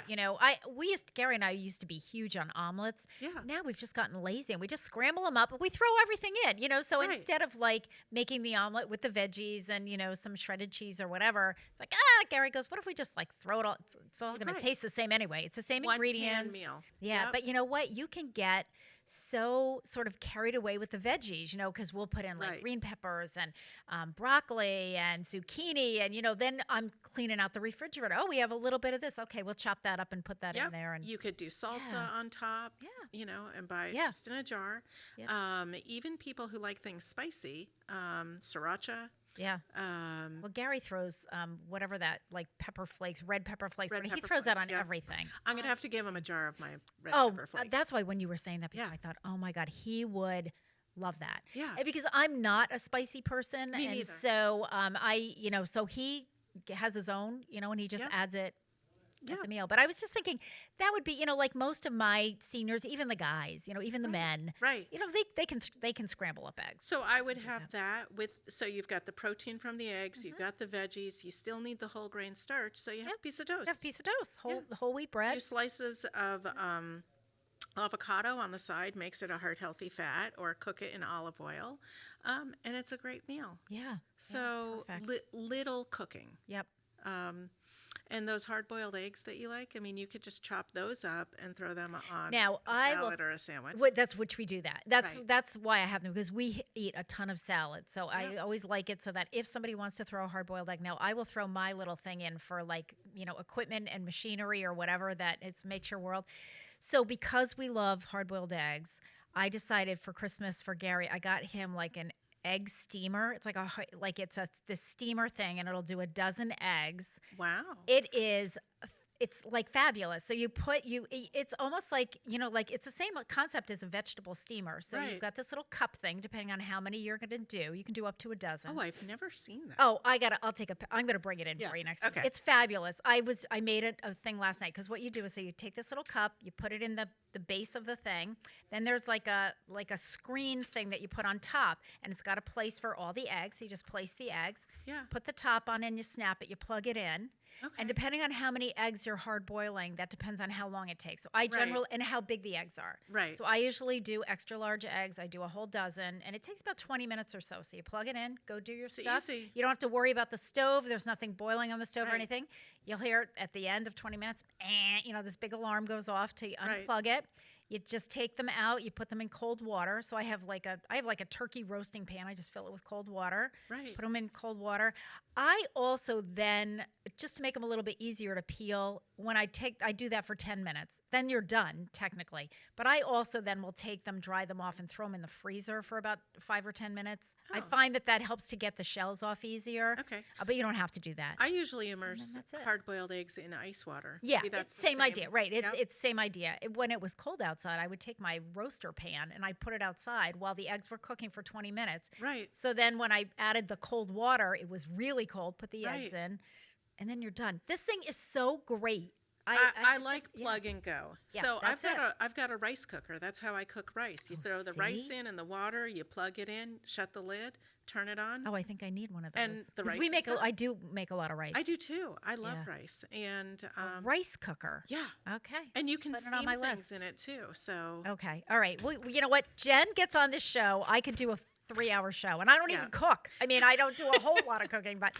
Gary and I used to be huge on omelets. Yeah. Now we've just gotten lazy and we just scramble them up and we throw everything in, so instead of like making the omelet with the veggies and, some shredded cheese or whatever, it's like, Gary goes, what if we just like throw it all, it's all going to taste the same anyway. It's the same ingredients. One pan meal. Yeah. But you know what? You can get so sort of carried away with the veggies, because we'll put in like green peppers and broccoli and zucchini and, then I'm cleaning out the refrigerator. Oh, we have a little bit of this. Okay, we'll chop that up and put that in there. And you could do salsa on top, and buy it just in a jar. Even people who like things spicy, sriracha. Yeah. Well, Gary throws whatever that, like pepper flakes, red pepper flakes. He throws that on everything. I'm going to have to give him a jar of my red pepper flakes. That's why when you were saying that, I thought, oh my God, he would love that. Yeah. Because I'm not a spicy person. Me and neither. So so he has his own, and he just adds it at the meal. But I was just thinking that would be, like most of my seniors, even the guys, even the men, they can scramble up eggs. So I would have that so you've got the protein from the eggs, you've got the veggies, you still need the whole grain starch, so you have a piece of toast. Have a piece of toast, whole wheat bread. 2 slices of avocado on the side makes it a heart healthy fat, or cook it in olive oil, and it's a great meal. Yeah. So little cooking. Yep. And those hard-boiled eggs that you like, I mean, you could just chop those up and throw them on now, a salad or a sandwich. That's which we do that. That's why I have them, because we eat a ton of salad. So I always like it so that if somebody wants to throw a hard-boiled egg, now I will throw my little thing in for equipment and machinery or whatever that makes your world. So because we love hard-boiled eggs, I decided for Christmas for Gary, I got him like an egg steamer. It's this steamer thing, and it'll do a dozen eggs. Wow. It's like fabulous. So it's almost like, it's the same concept as a vegetable steamer. So you've got this little cup thing, depending on how many you're going to do. You can do up to a dozen. Oh, I've never seen that. Oh, I'm going to bring it in for you next week. It's fabulous. I made it a thing last night, because what you do is, so you take this little cup, you put it in the base of the thing. Then there's like a screen thing that you put on top, and it's got a place for all the eggs. So you just place the eggs, put the top on, and you snap it, you plug it in. Okay. And depending on how many eggs you're hard boiling, that depends on how long it takes. So and how big the eggs are. Right. So I usually do extra large eggs. I do a whole dozen, and it takes about 20 minutes or so. So you plug it in, go do your stuff. Easy. You don't have to worry about the stove. There's nothing boiling on the stove or anything. You'll hear at the end of 20 minutes, this big alarm goes off till you unplug it. You just take them out. You put them in cold water. So I have like a turkey roasting pan. I just fill it with cold water. Right. Put them in cold water. I also then, just to make them a little bit easier to peel, I do that for 10 minutes. Then you're done, technically. But I also then will take them, dry them off, and throw them in the freezer for about 5 or 10 minutes. Oh. I find that helps to get the shells off easier. Okay. But you don't have to do that. I usually immerse hard-boiled eggs in ice water. Yeah, Maybe that's it's same idea, right? Yep. It's same idea. When it was cold outside, I would take my roaster pan and I'd put it outside while the eggs were cooking for 20 minutes. Right. So then when I added the cold water, it was really cold, put the eggs in, and then you're done. This thing is so great. I like plug and go. Yeah, so that's I've got a rice cooker. That's how I cook rice. You throw the rice in and the water, you plug it in, shut the lid, turn it on. Oh, I think I need one of those. And the rice. I do make a lot of rice. I do too. I love rice. And a rice cooker. Yeah. Okay. And you can Put it steam on my things list. in it too. So okay. All right. Well, you know what? Jen gets on this show. I could do a 3-hour show, and I don't even cook. I mean, I don't do a whole lot of cooking, but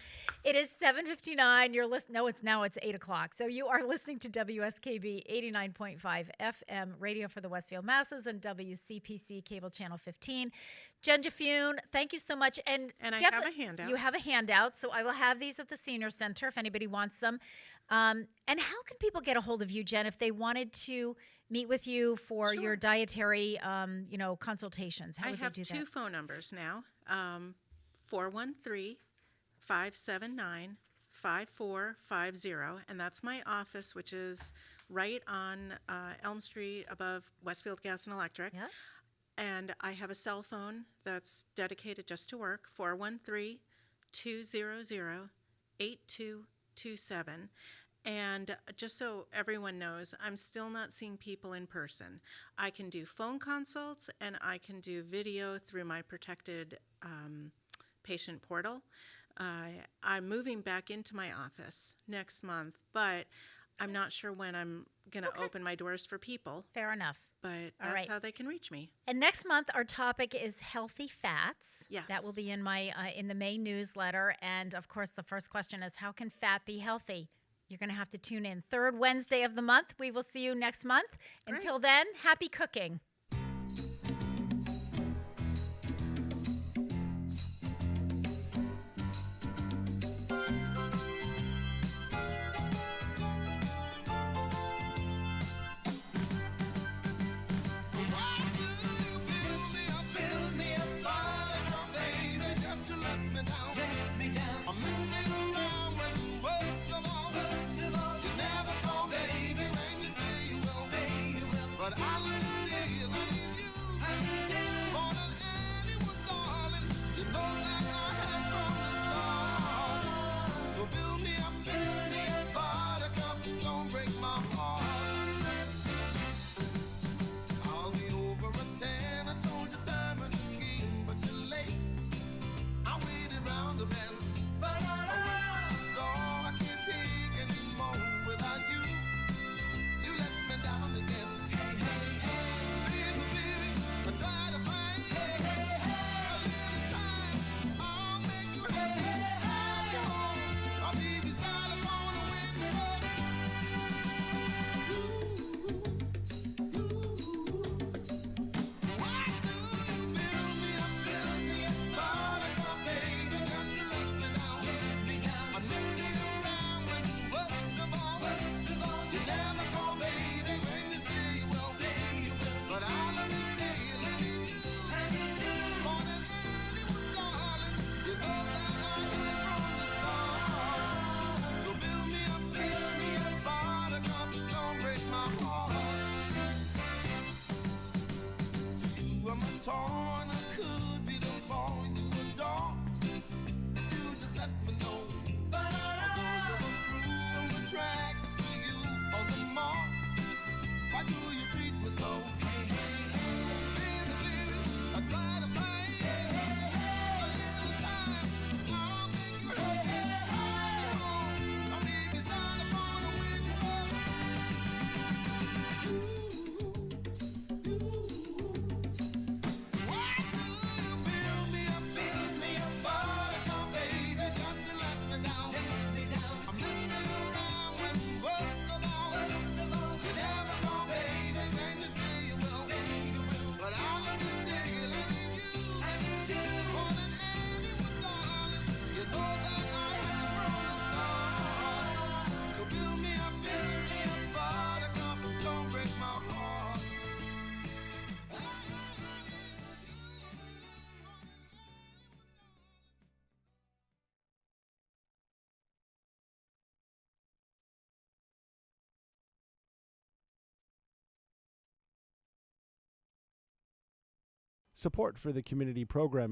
it is 7:59. You're listening. No, it's 8 o'clock. So you are listening to WSKB 89.5 FM radio for the Westfield masses and WCPC cable channel 15. Jen Jafune, thank you so much. And I have a handout. You have a handout, so I will have these at the senior center if anybody wants them. And how can people get a hold of you, Jen, if they wanted to meet with you for your dietary, consultations? How would they do that? I have 2 phone numbers now, 413-579-5450, and that's my office, which is right on Elm Street above Westfield Gas and Electric. Yeah. And I have a cell phone that's dedicated just to work, 413-200-8227. And just so everyone knows, I'm still not seeing people in person. I can do phone consults, and I can do video through my protected patient portal. I'm moving back into my office next month, but I'm not sure when I'm going to open my doors for people. Fair enough. But that's how they can reach me. And next month, our topic is healthy fats. Yes. That will be in my in the May newsletter. And, of course, the first question is, how can fat be healthy? You're going to have to tune in. 3rd Wednesday of the month. We will see you next month. Great. Until then, happy cooking. But I understand torn, or could be the boy you adore. You just let me know. Although you're true, I'm attracted to you all the more. Why do you treat me so? Baby, baby, I try to find a little time. I'll make you happy. Or maybe sign upon a waiting love. Why do you build me up, buttercup, baby, just to let me down? I'm missing you around when worst of all, you never call, baby, when you say you will. But I'll understand you loving you more than anyone, darling. You know that I am from the start. So build me up, buttercup, don't break my heart. Support for the community programming